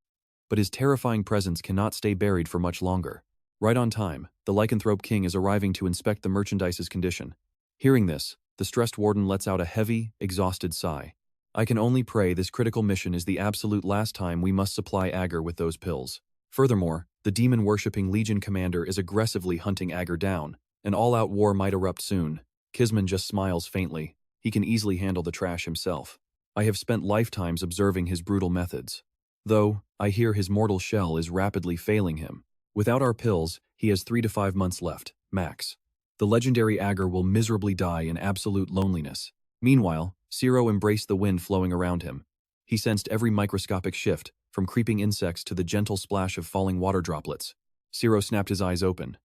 But his terrifying presence cannot stay buried for much longer. Right on time, the lycanthrope king is arriving to inspect the merchandise's condition. Hearing this, the stressed warden lets out a heavy, exhausted sigh. I can only pray this critical mission is the absolute last time we must supply Ager with those pills. Furthermore, the demon-worshipping Legion commander is aggressively hunting Ager down. An all-out war might erupt soon. Kisman just smiles faintly. He can easily handle the trash himself. I have spent lifetimes observing his brutal methods. Though, I hear his mortal shell is rapidly failing him. Without our pills, he has 3 to 5 months left, max. The legendary Ager will miserably die in absolute loneliness. Meanwhile, Ciro embraced the wind flowing around him. He sensed every microscopic shift, from creeping insects to the gentle splash of falling water droplets. Ciro snapped his eyes open.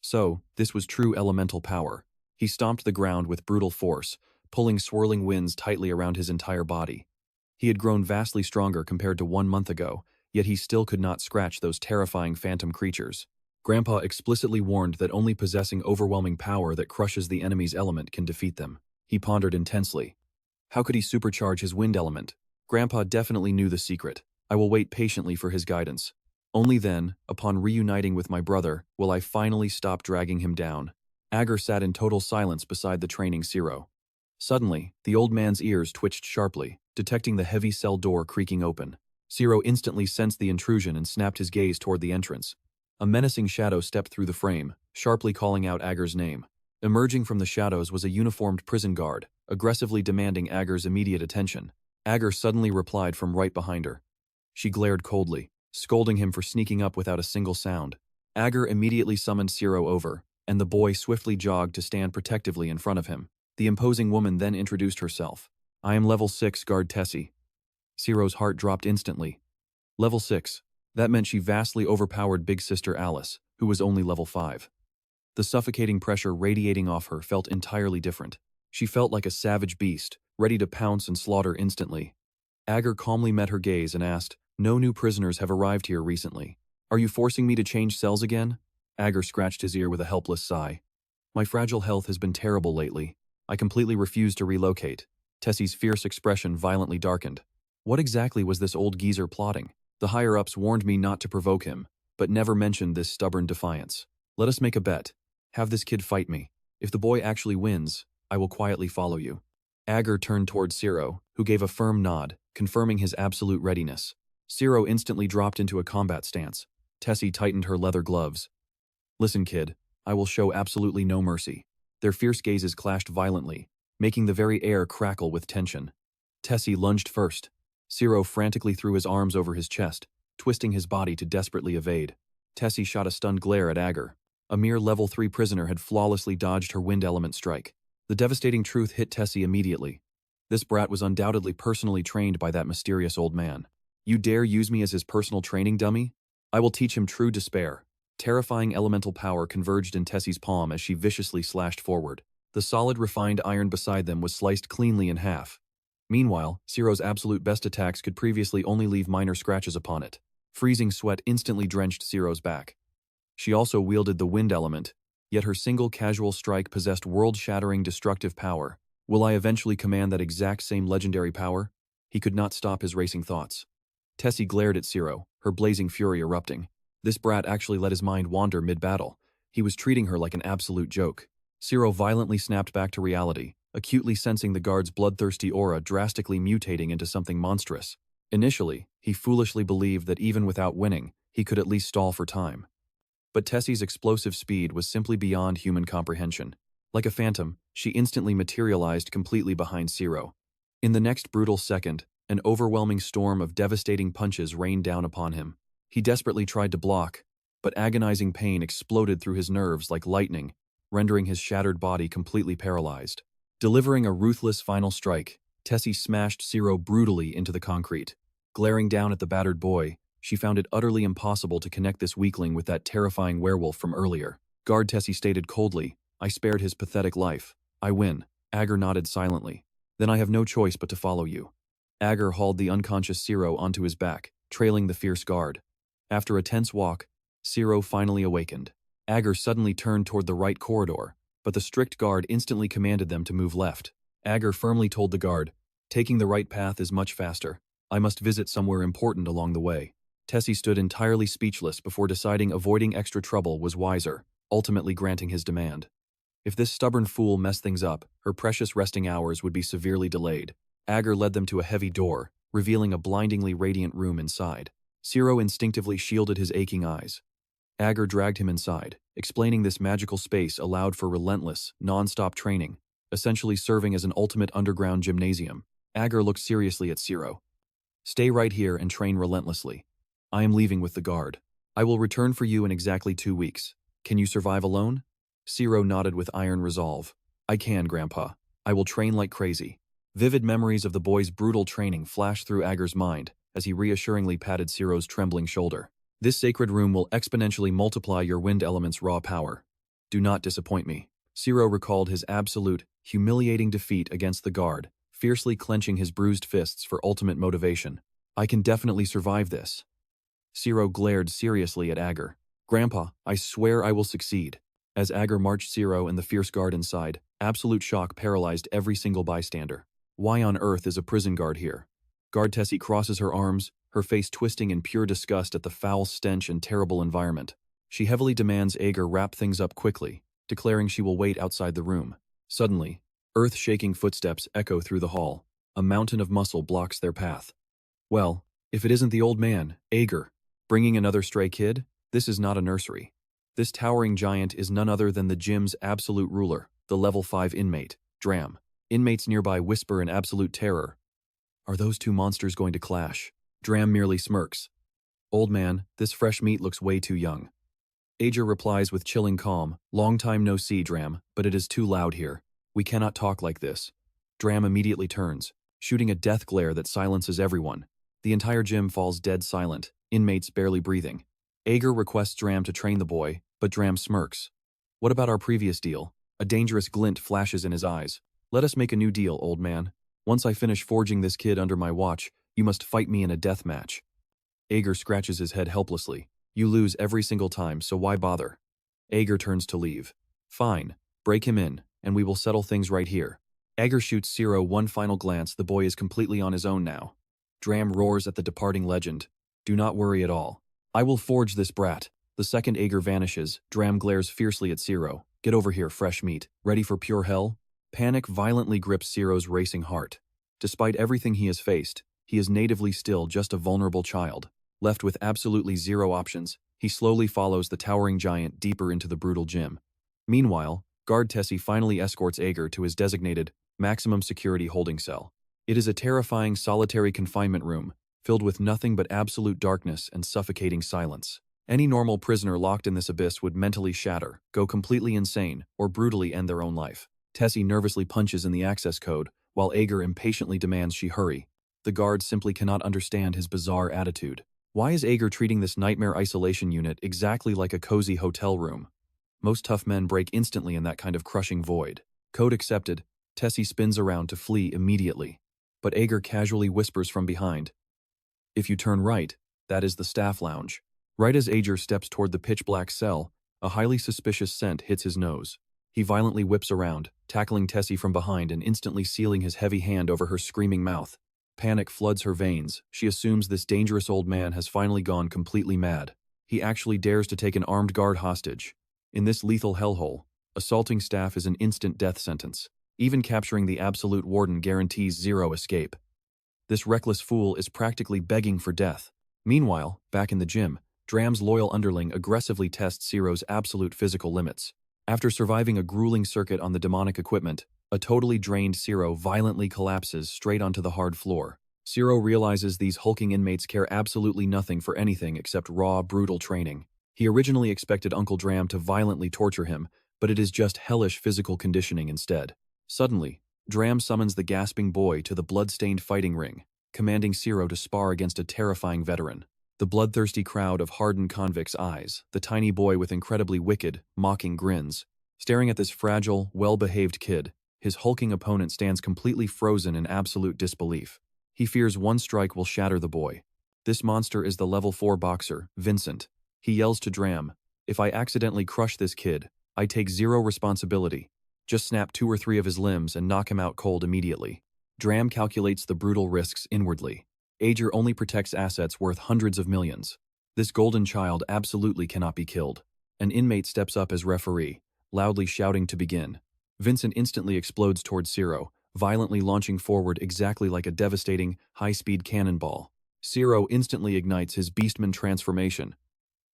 So, this was true elemental power. He stomped the ground with brutal force, pulling swirling winds tightly around his entire body. He had grown vastly stronger compared to 1 month ago, yet he still could not scratch those terrifying phantom creatures. Grandpa explicitly warned that only possessing overwhelming power that crushes the enemy's element can defeat them. He pondered intensely. How could he supercharge his wind element? Grandpa definitely knew the secret. I will wait patiently for his guidance. Only then, upon reuniting with my brother, will I finally stop dragging him down. Ager sat in total silence beside the training Ciro. Suddenly, the old man's ears twitched sharply, detecting the heavy cell door creaking open. Ciro instantly sensed the intrusion and snapped his gaze toward the entrance. A menacing shadow stepped through the frame, sharply calling out Ager's name. Emerging from the shadows was a uniformed prison guard, aggressively demanding Ager's immediate attention. Ager suddenly replied from right behind her. She glared coldly, scolding him for sneaking up without a single sound. Ager immediately summoned Ciro over, and the boy swiftly jogged to stand protectively in front of him. The imposing woman then introduced herself. I am level 6 guard Tessie. Ciro's heart dropped instantly. Level 6. That meant she vastly overpowered big sister Alice, who was only level 5. The suffocating pressure radiating off her felt entirely different. She felt like a savage beast, ready to pounce and slaughter instantly. Ager calmly met her gaze and asked, No new prisoners have arrived here recently. Are you forcing me to change cells again? Ager scratched his ear with a helpless sigh. My fragile health has been terrible lately. I completely refuse to relocate. Tessie's fierce expression violently darkened. What exactly was this old geezer plotting? The higher-ups warned me not to provoke him, but never mentioned this stubborn defiance. Let us make a bet. Have this kid fight me. If the boy actually wins, I will quietly follow you. Ager turned toward Ciro, who gave a firm nod, confirming his absolute readiness. Ciro instantly dropped into a combat stance. Tessie tightened her leather gloves. Listen, kid, I will show absolutely no mercy. Their fierce gazes clashed violently, making the very air crackle with tension. Tessie lunged first. Ciro frantically threw his arms over his chest, twisting his body to desperately evade. Tessie shot a stunned glare at Ager. A mere level 3 prisoner had flawlessly dodged her wind element strike. The devastating truth hit Tessie immediately. This brat was undoubtedly personally trained by that mysterious old man. You dare use me as his personal training dummy? I will teach him true despair. Terrifying elemental power converged in Tessie's palm as she viciously slashed forward. The solid, refined iron beside them was sliced cleanly in half. Meanwhile, Ciro's absolute best attacks could previously only leave minor scratches upon it. Freezing sweat instantly drenched Ciro's back. She also wielded the wind element, yet her single casual strike possessed world-shattering destructive power. Will I eventually command that exact same legendary power? He could not stop his racing thoughts. Tessie glared at Ciro, her blazing fury erupting. This brat actually let his mind wander mid-battle. He was treating her like an absolute joke. Ciro violently snapped back to reality, acutely sensing the guard's bloodthirsty aura drastically mutating into something monstrous. Initially, he foolishly believed that even without winning, he could at least stall for time. But Tessie's explosive speed was simply beyond human comprehension. Like a phantom, she instantly materialized completely behind Ciro. In the next brutal second, an overwhelming storm of devastating punches rained down upon him. He desperately tried to block, but agonizing pain exploded through his nerves like lightning, rendering his shattered body completely paralyzed. Delivering a ruthless final strike, Tessie smashed Ciro brutally into the concrete. Glaring down at the battered boy, she found it utterly impossible to connect this weakling with that terrifying werewolf from earlier. Guard Tessie stated coldly, I spared his pathetic life. I win. Ager nodded silently. Then I have no choice but to follow you. Ager hauled the unconscious Ciro onto his back, trailing the fierce guard. After a tense walk, Ciro finally awakened. Ager suddenly turned toward the right corridor, but the strict guard instantly commanded them to move left. Ager firmly told the guard, taking the right path is much faster. I must visit somewhere important along the way. Tessie stood entirely speechless before deciding avoiding extra trouble was wiser, ultimately granting his demand. If this stubborn fool messed things up, her precious resting hours would be severely delayed. Ager led them to a heavy door, revealing a blindingly radiant room inside. Ciro instinctively shielded his aching eyes. Ager dragged him inside, explaining this magical space allowed for relentless, non-stop training, essentially serving as an ultimate underground gymnasium. Ager looked seriously at Ciro. Stay right here and train relentlessly. I am leaving with the guard. I will return for you in exactly 2 weeks. Can you survive alone? Ciro nodded with iron resolve. I can, Grandpa. I will train like crazy. Vivid memories of the boy's brutal training flashed through Ager's mind as he reassuringly patted Ciro's trembling shoulder. This sacred room will exponentially multiply your wind element's raw power. Do not disappoint me. Ciro recalled his absolute, humiliating defeat against the guard, fiercely clenching his bruised fists for ultimate motivation. I can definitely survive this. Ciro glared seriously at Ager. Grandpa, I swear I will succeed. As Ager marched Ciro and the fierce guard inside, absolute shock paralyzed every single bystander. Why on earth is a prison guard here? Guard Tessie crosses her arms, her face twisting in pure disgust at the foul stench and terrible environment. She heavily demands Ager wrap things up quickly, declaring she will wait outside the room. Suddenly, earth-shaking footsteps echo through the hall. A mountain of muscle blocks their path. Well, if it isn't the old man, Ager, bringing another stray kid, this is not a nursery. This towering giant is none other than the gym's absolute ruler, the level 5 inmate, Dram. Inmates nearby whisper in absolute terror. Are those two monsters going to clash? Dram merely smirks. Old man, this fresh meat looks way too young. Ager replies with chilling calm, long time no see, Dram, but it is too loud here. We cannot talk like this. Dram immediately turns, shooting a death glare that silences everyone. The entire gym falls dead silent, inmates barely breathing. Ager requests Dram to train the boy, but Dram smirks. What about our previous deal? A dangerous glint flashes in his eyes. Let us make a new deal, old man. Once I finish forging this kid under my watch, you must fight me in a death match. Ager scratches his head helplessly. You lose every single time, so why bother? Ager turns to leave. Fine, break him in, and we will settle things right here. Ager shoots Zero one final glance. The boy is completely on his own now. Dram roars at the departing legend. Do not worry at all. I will forge this brat. The second Ager vanishes, Dram glares fiercely at Zero. Get over here, fresh meat. Ready for pure hell? Panic violently grips Zero's racing heart. Despite everything he has faced, he is natively still just a vulnerable child. Left with absolutely zero options, he slowly follows the towering giant deeper into the brutal gym. Meanwhile, guard Tessie finally escorts Ager to his designated, maximum security holding cell. It is a terrifying solitary confinement room, filled with nothing but absolute darkness and suffocating silence. Any normal prisoner locked in this abyss would mentally shatter, go completely insane, or brutally end their own life. Tessie nervously punches in the access code, while Ager impatiently demands she hurry. The guards simply cannot understand his bizarre attitude. Why is Ager treating this nightmare isolation unit exactly like a cozy hotel room? Most tough men break instantly in that kind of crushing void. Code accepted, Tessie spins around to flee immediately. But Ager casually whispers from behind, "If you turn right, that is the staff lounge." Right as Ager steps toward the pitch-black cell, a highly suspicious scent hits his nose. He violently whips around, tackling Tessie from behind and instantly sealing his heavy hand over her screaming mouth. Panic floods her veins. She assumes this dangerous old man has finally gone completely mad. He actually dares to take an armed guard hostage. In this lethal hellhole, assaulting staff is an instant death sentence. Even capturing the absolute warden guarantees zero escape. This reckless fool is practically begging for death. Meanwhile, back in the gym, Dram's loyal underling aggressively tests Zero's absolute physical limits. After surviving a grueling circuit on the demonic equipment, a totally drained Zero violently collapses straight onto the hard floor. Zero realizes these hulking inmates care absolutely nothing for anything except raw, brutal training. He originally expected Uncle Dram to violently torture him, but it is just hellish physical conditioning instead. Suddenly, Dram summons the gasping boy to the blood-stained fighting ring, commanding Zero to spar against a terrifying veteran. The bloodthirsty crowd of hardened convicts eyes the tiny boy with incredibly wicked, mocking grins. Staring at this fragile, well-behaved kid, his hulking opponent stands completely frozen in absolute disbelief. He fears one strike will shatter the boy. This monster is the level 4 boxer, Vincent. He yells to Dram, "If I accidentally crush this kid, I take zero responsibility. Just snap 2 or 3 of his limbs and knock him out cold immediately." Dram calculates the brutal risks inwardly. Ager only protects assets worth hundreds of millions. This golden child absolutely cannot be killed. An inmate steps up as referee, loudly shouting to begin. Vincent instantly explodes towards Zero, violently launching forward exactly like a devastating, high-speed cannonball. Zero instantly ignites his Beastman transformation.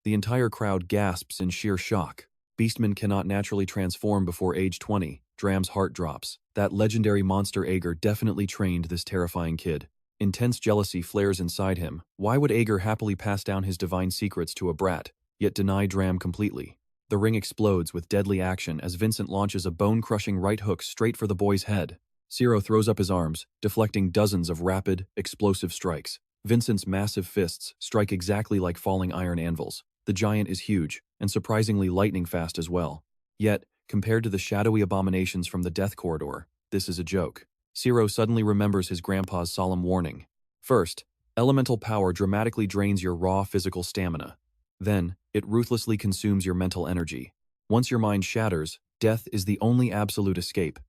The entire crowd gasps in sheer shock. Beastmen cannot naturally transform before age 20. Dram's heart drops. That legendary monster Ager definitely trained this terrifying kid. Intense jealousy flares inside him. Why would Ager happily pass down his divine secrets to a brat, yet deny Dram completely? The ring explodes with deadly action as Vincent launches a bone-crushing right hook straight for the boy's head. Zero throws up his arms, deflecting dozens of rapid, explosive strikes. Vincent's massive fists strike exactly like falling iron anvils. The giant is huge, and surprisingly lightning-fast as well. Yet, compared to the shadowy abominations from the death corridor, this is a joke. Zero suddenly remembers his grandpa's solemn warning. First, elemental power dramatically drains your raw physical stamina. Then, it ruthlessly consumes your mental energy. Once your mind shatters, death is the only absolute escape.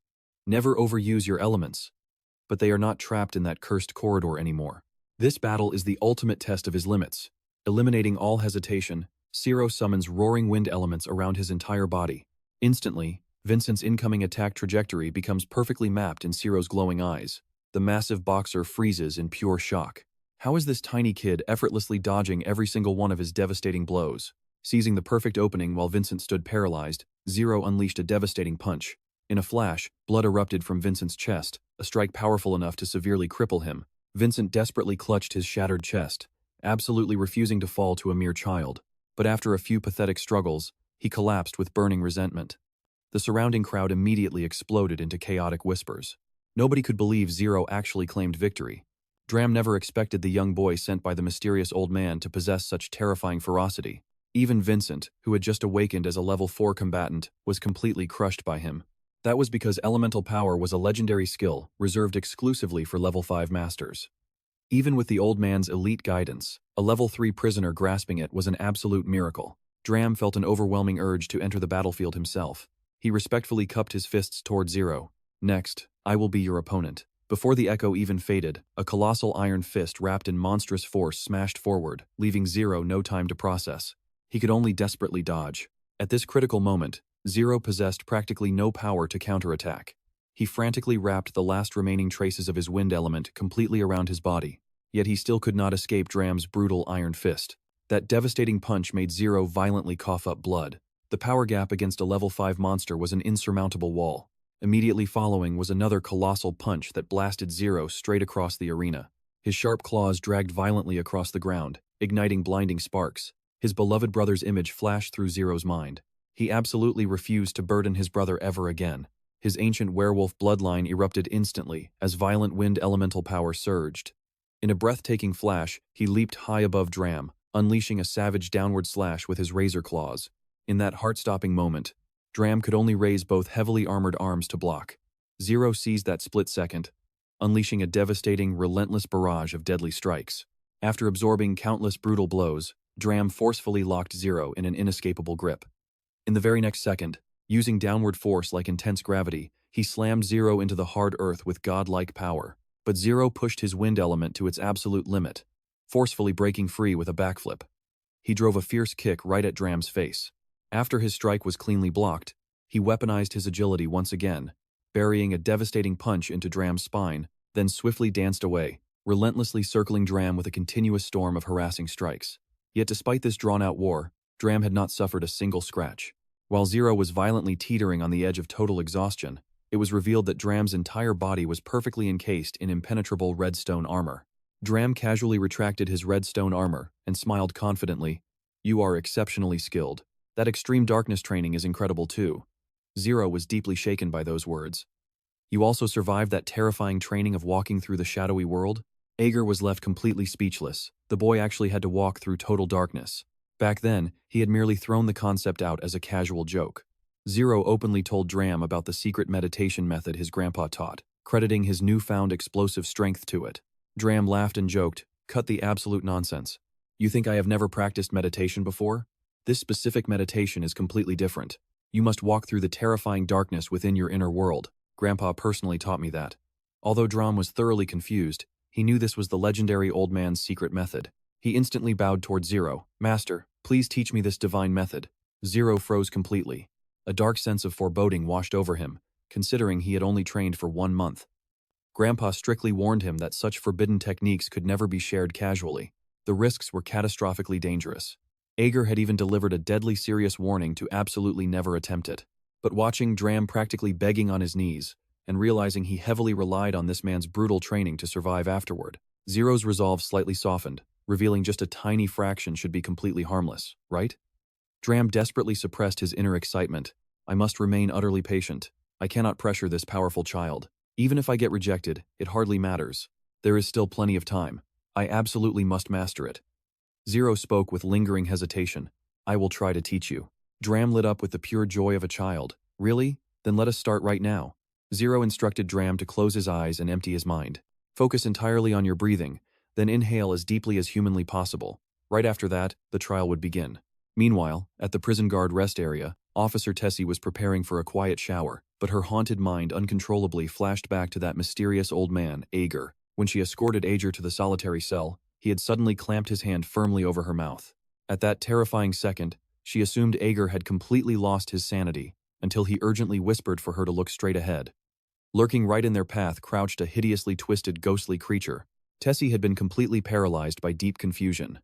Never overuse your elements. But they are not trapped in that cursed corridor anymore. This battle is the ultimate test of his limits. Eliminating all hesitation, Zero summons roaring wind elements around his entire body. Instantly, Vincent's incoming attack trajectory becomes perfectly mapped in Zero's glowing eyes. The massive boxer freezes in pure shock. How is this tiny kid effortlessly dodging every single one of his devastating blows? Seizing the perfect opening while Vincent stood paralyzed, Zero unleashed a devastating punch. In a flash, blood erupted from Vincent's chest, a strike powerful enough to severely cripple him. Vincent desperately clutched his shattered chest, absolutely refusing to fall to a mere child. But after a few pathetic struggles, he collapsed with burning resentment. The surrounding crowd immediately exploded into chaotic whispers. Nobody could believe Zero actually claimed victory. Dram never expected the young boy sent by the mysterious old man to possess such terrifying ferocity. Even Vincent, who had just awakened as a level 4 combatant, was completely crushed by him. That was because elemental power was a legendary skill reserved exclusively for level 5 masters. Even with the old man's elite guidance, a level 3 prisoner grasping it was an absolute miracle. Dram felt an overwhelming urge to enter the battlefield himself. He respectfully cupped his fists toward Zero. Next, I will be your opponent. Before the echo even faded, a colossal iron fist wrapped in monstrous force smashed forward, leaving Zero no time to process. He could only desperately dodge. At this critical moment, Zero possessed practically no power to counterattack. He frantically wrapped the last remaining traces of his wind element completely around his body, yet he still could not escape Dram's brutal iron fist. That devastating punch made Zero violently cough up blood. The power gap against a level 5 monster was an insurmountable wall. Immediately following was another colossal punch that blasted Zero straight across the arena. His sharp claws dragged violently across the ground, igniting blinding sparks. His beloved brother's image flashed through Zero's mind. He absolutely refused to burden his brother ever again. His ancient werewolf bloodline erupted instantly as violent wind elemental power surged. In a breathtaking flash, he leaped high above Dram, unleashing a savage downward slash with his razor claws. In that heart-stopping moment, Dram could only raise both heavily armored arms to block. Zero seized that split second, unleashing a devastating, relentless barrage of deadly strikes. After absorbing countless brutal blows, Dram forcefully locked Zero in an inescapable grip. In the very next second, using downward force like intense gravity, he slammed Zero into the hard earth with godlike power. But Zero pushed his wind element to its absolute limit, forcefully breaking free with a backflip. He drove a fierce kick right at Dram's face. After his strike was cleanly blocked, he weaponized his agility once again, burying a devastating punch into Dram's spine, then swiftly danced away, relentlessly circling Dram with a continuous storm of harassing strikes. Yet despite this drawn-out war, Dram had not suffered a single scratch. While Zero was violently teetering on the edge of total exhaustion, it was revealed that Dram's entire body was perfectly encased in impenetrable redstone armor. Dram casually retracted his redstone armor and smiled confidently. "You are exceptionally skilled. That extreme darkness training is incredible too." Zero was deeply shaken by those words. "You also survived that terrifying training of walking through the shadowy world?" Ager was left completely speechless. The boy actually had to walk through total darkness. Back then, he had merely thrown the concept out as a casual joke. Zero openly told Dram about the secret meditation method his grandpa taught, crediting his newfound explosive strength to it. Dram laughed and joked, "Cut the absolute nonsense. You think I have never practiced meditation before? This specific meditation is completely different. You must walk through the terrifying darkness within your inner world. Grandpa personally taught me that." Although Dram was thoroughly confused, he knew this was the legendary old man's secret method. He instantly bowed toward Zero. "Master, please teach me this divine method." Zero froze completely. A dark sense of foreboding washed over him, considering he had only trained for 1 month. Grandpa strictly warned him that such forbidden techniques could never be shared casually. The risks were catastrophically dangerous. Ager had even delivered a deadly serious warning to absolutely never attempt it. But watching Dram practically begging on his knees, and realizing he heavily relied on this man's brutal training to survive afterward, Zero's resolve slightly softened, revealing just a tiny fraction should be completely harmless, right? Dram desperately suppressed his inner excitement. "I must remain utterly patient. I cannot pressure this powerful child. Even if I get rejected, it hardly matters. There is still plenty of time. I absolutely must master it." Zero spoke with lingering hesitation. "I will try to teach you." Dram lit up with the pure joy of a child. "Really? Then let us start right now." Zero instructed Dram to close his eyes and empty his mind. "Focus entirely on your breathing, then inhale as deeply as humanly possible. Right after that, the trial would begin." Meanwhile, at the prison guard rest area, Officer Tessie was preparing for a quiet shower, but her haunted mind uncontrollably flashed back to that mysterious old man, Ager. When she escorted Ager to the solitary cell, he had suddenly clamped his hand firmly over her mouth. At that terrifying second, she assumed Ager had completely lost his sanity, until he urgently whispered for her to look straight ahead. Lurking right in their path crouched a hideously twisted ghostly creature. Tessie had been completely paralyzed by deep confusion.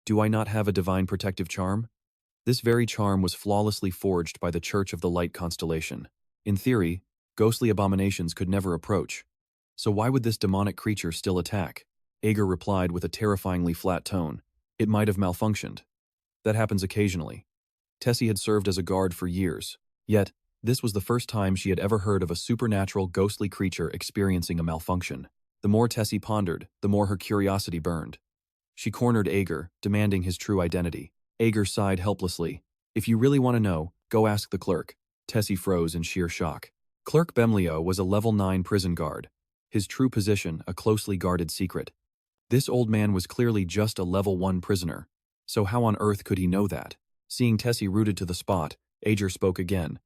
"Do I not have a divine protective charm?" This very charm was flawlessly forged by the Church of the Light constellation. In theory, ghostly abominations could never approach. So why would this demonic creature still attack? Ager replied with a terrifyingly flat tone. "It might have malfunctioned. That happens occasionally." Tessie had served as a guard for years. Yet, this was the first time she had ever heard of a supernatural ghostly creature experiencing a malfunction. The more Tessie pondered, the more her curiosity burned. She cornered Ager, demanding his true identity. Ager sighed helplessly. "If you really want to know, go ask the clerk." Tessie froze in sheer shock. Clerk Bemlio was a level 9 prison guard. His true position, a closely guarded secret. This old man was clearly just a level 1 prisoner. So how on earth could he know that? Seeing Tessie rooted to the spot, Ager spoke again.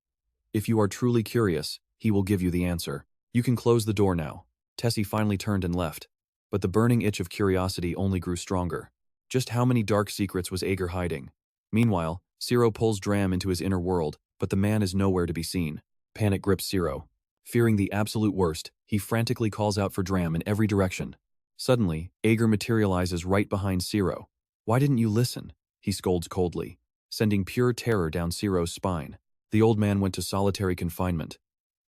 "If you are truly curious, he will give you the answer." You can close the door now. Tessie finally turned and left. But the burning itch of curiosity only grew stronger. Just how many dark secrets was Ager hiding? Meanwhile, Ciro pulls Dram into his inner world, but the man is nowhere to be seen. Panic grips Ciro. Fearing the absolute worst, he frantically calls out for Dram in every direction. Suddenly, Ager materializes right behind Ciro. Why didn't you listen? He scolds coldly, sending pure terror down Ciro's spine. The old man went to solitary confinement.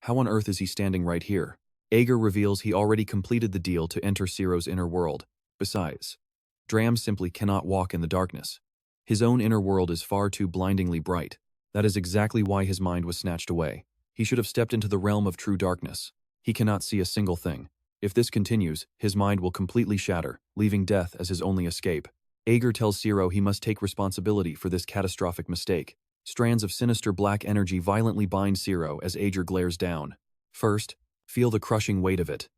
How on earth is he standing right here? Ager reveals he already completed the deal to enter Ciro's inner world. Besides, Dram simply cannot walk in the darkness. His own inner world is far too blindingly bright. That is exactly why his mind was snatched away. He should have stepped into the realm of true darkness. He cannot see a single thing. If this continues, his mind will completely shatter, leaving death as his only escape. Ager tells Ciro he must take responsibility for this catastrophic mistake. Strands of sinister black energy violently bind Ciro as Ager glares down. First, feel the crushing weight of it.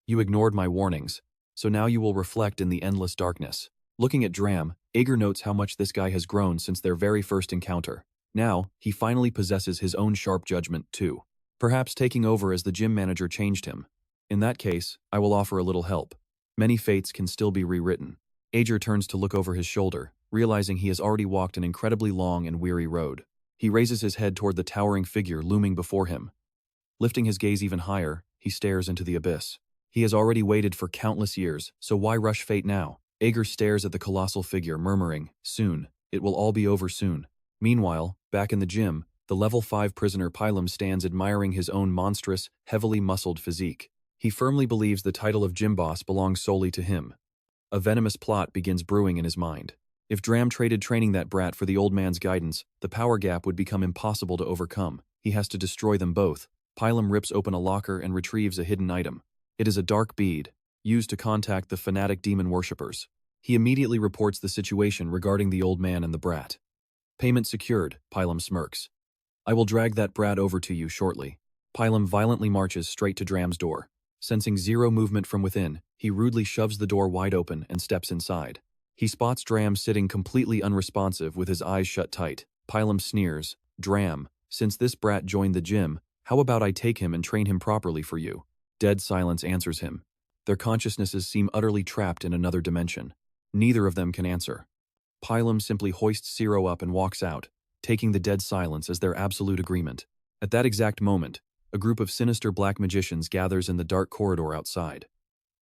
You ignored my warnings, so now you will reflect in the endless darkness. Looking at Dram, Ager notes how much this guy has grown since their very first encounter. Now, he finally possesses his own sharp judgment, too. Perhaps taking over as the gym manager changed him. In that case, I will offer a little help. Many fates can still be rewritten. Ager turns to look over his shoulder, realizing he has already walked an incredibly long and weary road. He raises his head toward the towering figure looming before him. Lifting his gaze even higher, he stares into the abyss. He has already waited for countless years, so why rush fate now? Ager stares at the colossal figure, murmuring, "Soon. It will all be over soon." Meanwhile, back in the gym, the level 5 prisoner Pylam stands admiring his own monstrous, heavily muscled physique. He firmly believes the title of gym boss belongs solely to him. A venomous plot begins brewing in his mind. If Dram traded training that brat for the old man's guidance, the power gap would become impossible to overcome. He has to destroy them both. Pylam rips open a locker and retrieves a hidden item. It is a dark bead, used to contact the fanatic demon worshippers. He immediately reports the situation regarding the old man and the brat. Payment secured, Pylam smirks. I will drag that brat over to you shortly. Pylam violently marches straight to Dram's door. Sensing zero movement from within, he rudely shoves the door wide open and steps inside. He spots Dram sitting completely unresponsive with his eyes shut tight. Pylam sneers, "Dram, since this brat joined the gym, how about I take him and train him properly for you?" Dead silence answers him. Their consciousnesses seem utterly trapped in another dimension. Neither of them can answer. Pylam simply hoists Ciro up and walks out, taking the dead silence as their absolute agreement. At that exact moment, a group of sinister black magicians gathers in the dark corridor outside.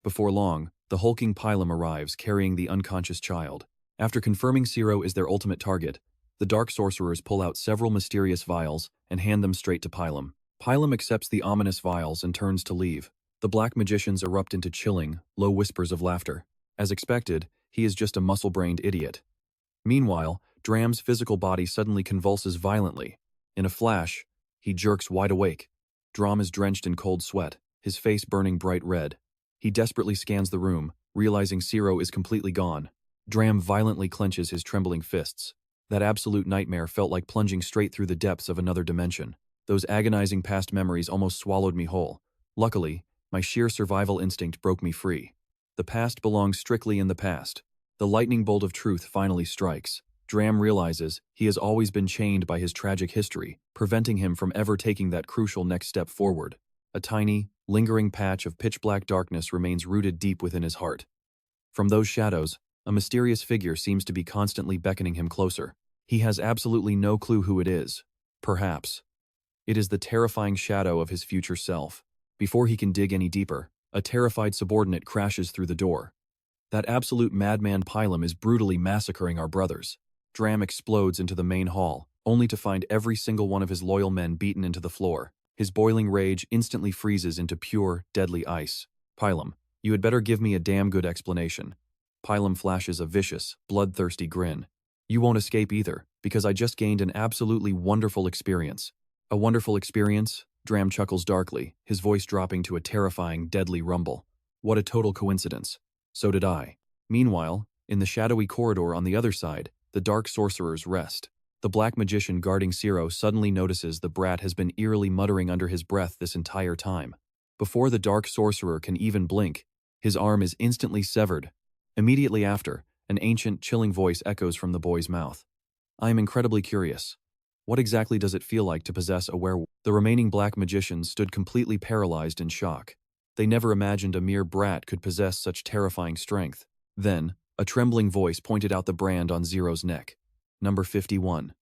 Before long, the hulking Pylam arrives carrying the unconscious child. After confirming Ciro is their ultimate target, the dark sorcerers pull out several mysterious vials and hand them straight to Pylam. Pylam accepts the ominous vials and turns to leave. The black magicians erupt into chilling, low whispers of laughter. As expected, he is just a muscle-brained idiot. Meanwhile, Dram's physical body suddenly convulses violently. In a flash, he jerks wide awake. Dram is drenched in cold sweat, his face burning bright red. He desperately scans the room, realizing Ciro is completely gone. Dram violently clenches his trembling fists. That absolute nightmare felt like plunging straight through the depths of another dimension. Those agonizing past memories almost swallowed me whole. Luckily, my sheer survival instinct broke me free. The past belongs strictly in the past. The lightning bolt of truth finally strikes. Dram realizes he has always been chained by his tragic history, preventing him from ever taking that crucial next step forward. A tiny, lingering patch of pitch-black darkness remains rooted deep within his heart. From those shadows, a mysterious figure seems to be constantly beckoning him closer. He has absolutely no clue who it is. Perhaps it is the terrifying shadow of his future self. Before he can dig any deeper, a terrified subordinate crashes through the door. That absolute madman Pylam is brutally massacring our brothers. Dram explodes into the main hall, only to find every single one of his loyal men beaten into the floor. His boiling rage instantly freezes into pure, deadly ice. Pylam, you had better give me a damn good explanation. Pylam flashes a vicious, bloodthirsty grin. You won't escape either, because I just gained an absolutely wonderful experience. A wonderful experience? Dram chuckles darkly, his voice dropping to a terrifying, deadly rumble. What a total coincidence. So did I. Meanwhile, in the shadowy corridor on the other side, the dark sorcerers rest. The black magician guarding Ciro suddenly notices the brat has been eerily muttering under his breath this entire time. Before the dark sorcerer can even blink, his arm is instantly severed. Immediately after, an ancient, chilling voice echoes from the boy's mouth. I am incredibly curious. What exactly does it feel like to possess a werewolf? The remaining black magicians stood completely paralyzed in shock. They never imagined a mere brat could possess such terrifying strength. Then, a trembling voice pointed out the brand on Zero's neck. Number 51.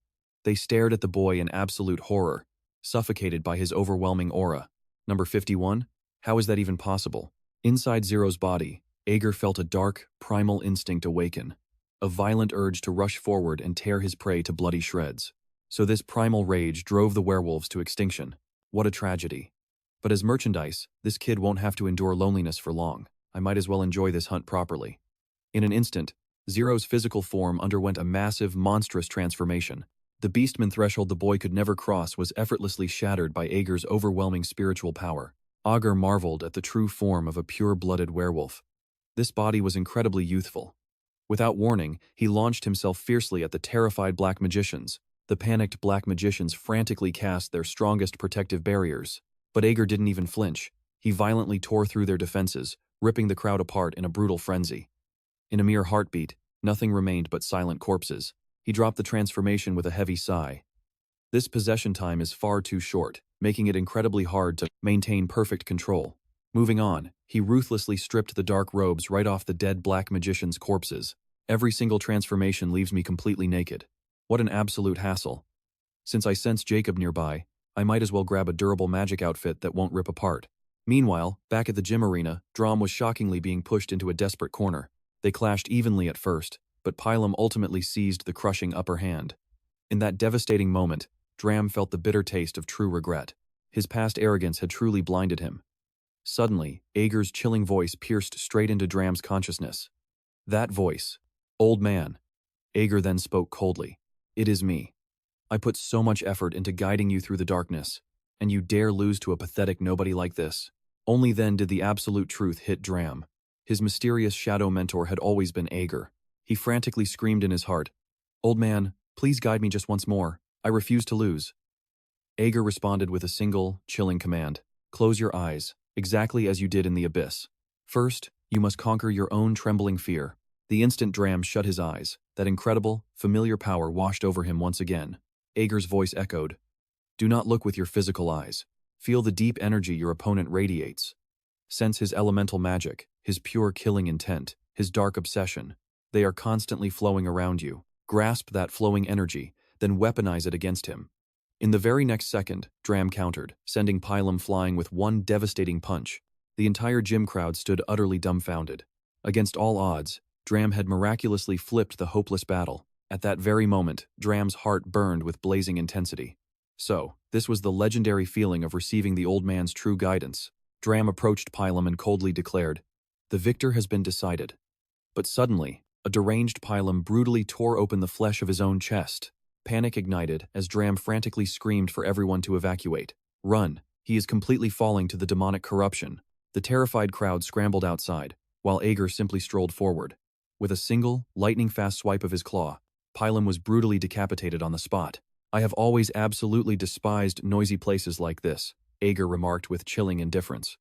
They stared at the boy in absolute horror, suffocated by his overwhelming aura. Number 51? How is that even possible? Inside Zero's body, Ager felt a dark, primal instinct awaken, a violent urge to rush forward and tear his prey to bloody shreds. So this primal rage drove the werewolves to extinction. What a tragedy. But as merchandise, this kid won't have to endure loneliness for long. I might as well enjoy this hunt properly. In an instant, Zero's physical form underwent a massive, monstrous transformation. The beastman threshold the boy could never cross was effortlessly shattered by Ager's overwhelming spiritual power. Ager marveled at the true form of a pure-blooded werewolf. This body was incredibly youthful. Without warning, he launched himself fiercely at the terrified black magicians. The panicked black magicians frantically cast their strongest protective barriers. But Ager didn't even flinch. He violently tore through their defenses, ripping the crowd apart in a brutal frenzy. In a mere heartbeat, nothing remained but silent corpses. He dropped the transformation with a heavy sigh. This possession time is far too short, making it incredibly hard to maintain perfect control. Moving on, he ruthlessly stripped the dark robes right off the dead black magicians' corpses. Every single transformation leaves me completely naked. What an absolute hassle. Since I sense Jacob nearby, I might as well grab a durable magic outfit that won't rip apart. Meanwhile, back at the gym arena, Drom was shockingly being pushed into a desperate corner. They clashed evenly at first, but Pylam ultimately seized the crushing upper hand. In that devastating moment, Dram felt the bitter taste of true regret. His past arrogance had truly blinded him. Suddenly, Ager's chilling voice pierced straight into Dram's consciousness. That voice. Old man. Ager then spoke coldly. It is me. I put so much effort into guiding you through the darkness, and you dare lose to a pathetic nobody like this. Only then did the absolute truth hit Dram. His mysterious shadow mentor had always been Ager. He frantically screamed in his heart, Old man, please guide me just once more. I refuse to lose. Ager responded with a single, chilling command. Close your eyes, exactly as you did in the abyss. First, you must conquer your own trembling fear. The instant Dram shut his eyes, that incredible, familiar power washed over him once again. Ager's voice echoed. Do not look with your physical eyes. Feel the deep energy your opponent radiates. Sense his elemental magic, his pure killing intent, his dark obsession. They are constantly flowing around you. Grasp that flowing energy, then weaponize it against him. In the very next second, Dram countered, sending Pylam flying with one devastating punch. The entire gym crowd stood utterly dumbfounded. Against all odds, Dram had miraculously flipped the hopeless battle. At that very moment, Dram's heart burned with blazing intensity. So, this was the legendary feeling of receiving the old man's true guidance. Dram approached Pylam and coldly declared, The victor has been decided. But suddenly, a deranged Pylam brutally tore open the flesh of his own chest. Panic ignited as Dram frantically screamed for everyone to evacuate. Run, he is completely falling to the demonic corruption. The terrified crowd scrambled outside, while Ager simply strolled forward. With a single, lightning-fast swipe of his claw, Pylam was brutally decapitated on the spot. I have always absolutely despised noisy places like this, Ager remarked with chilling indifference.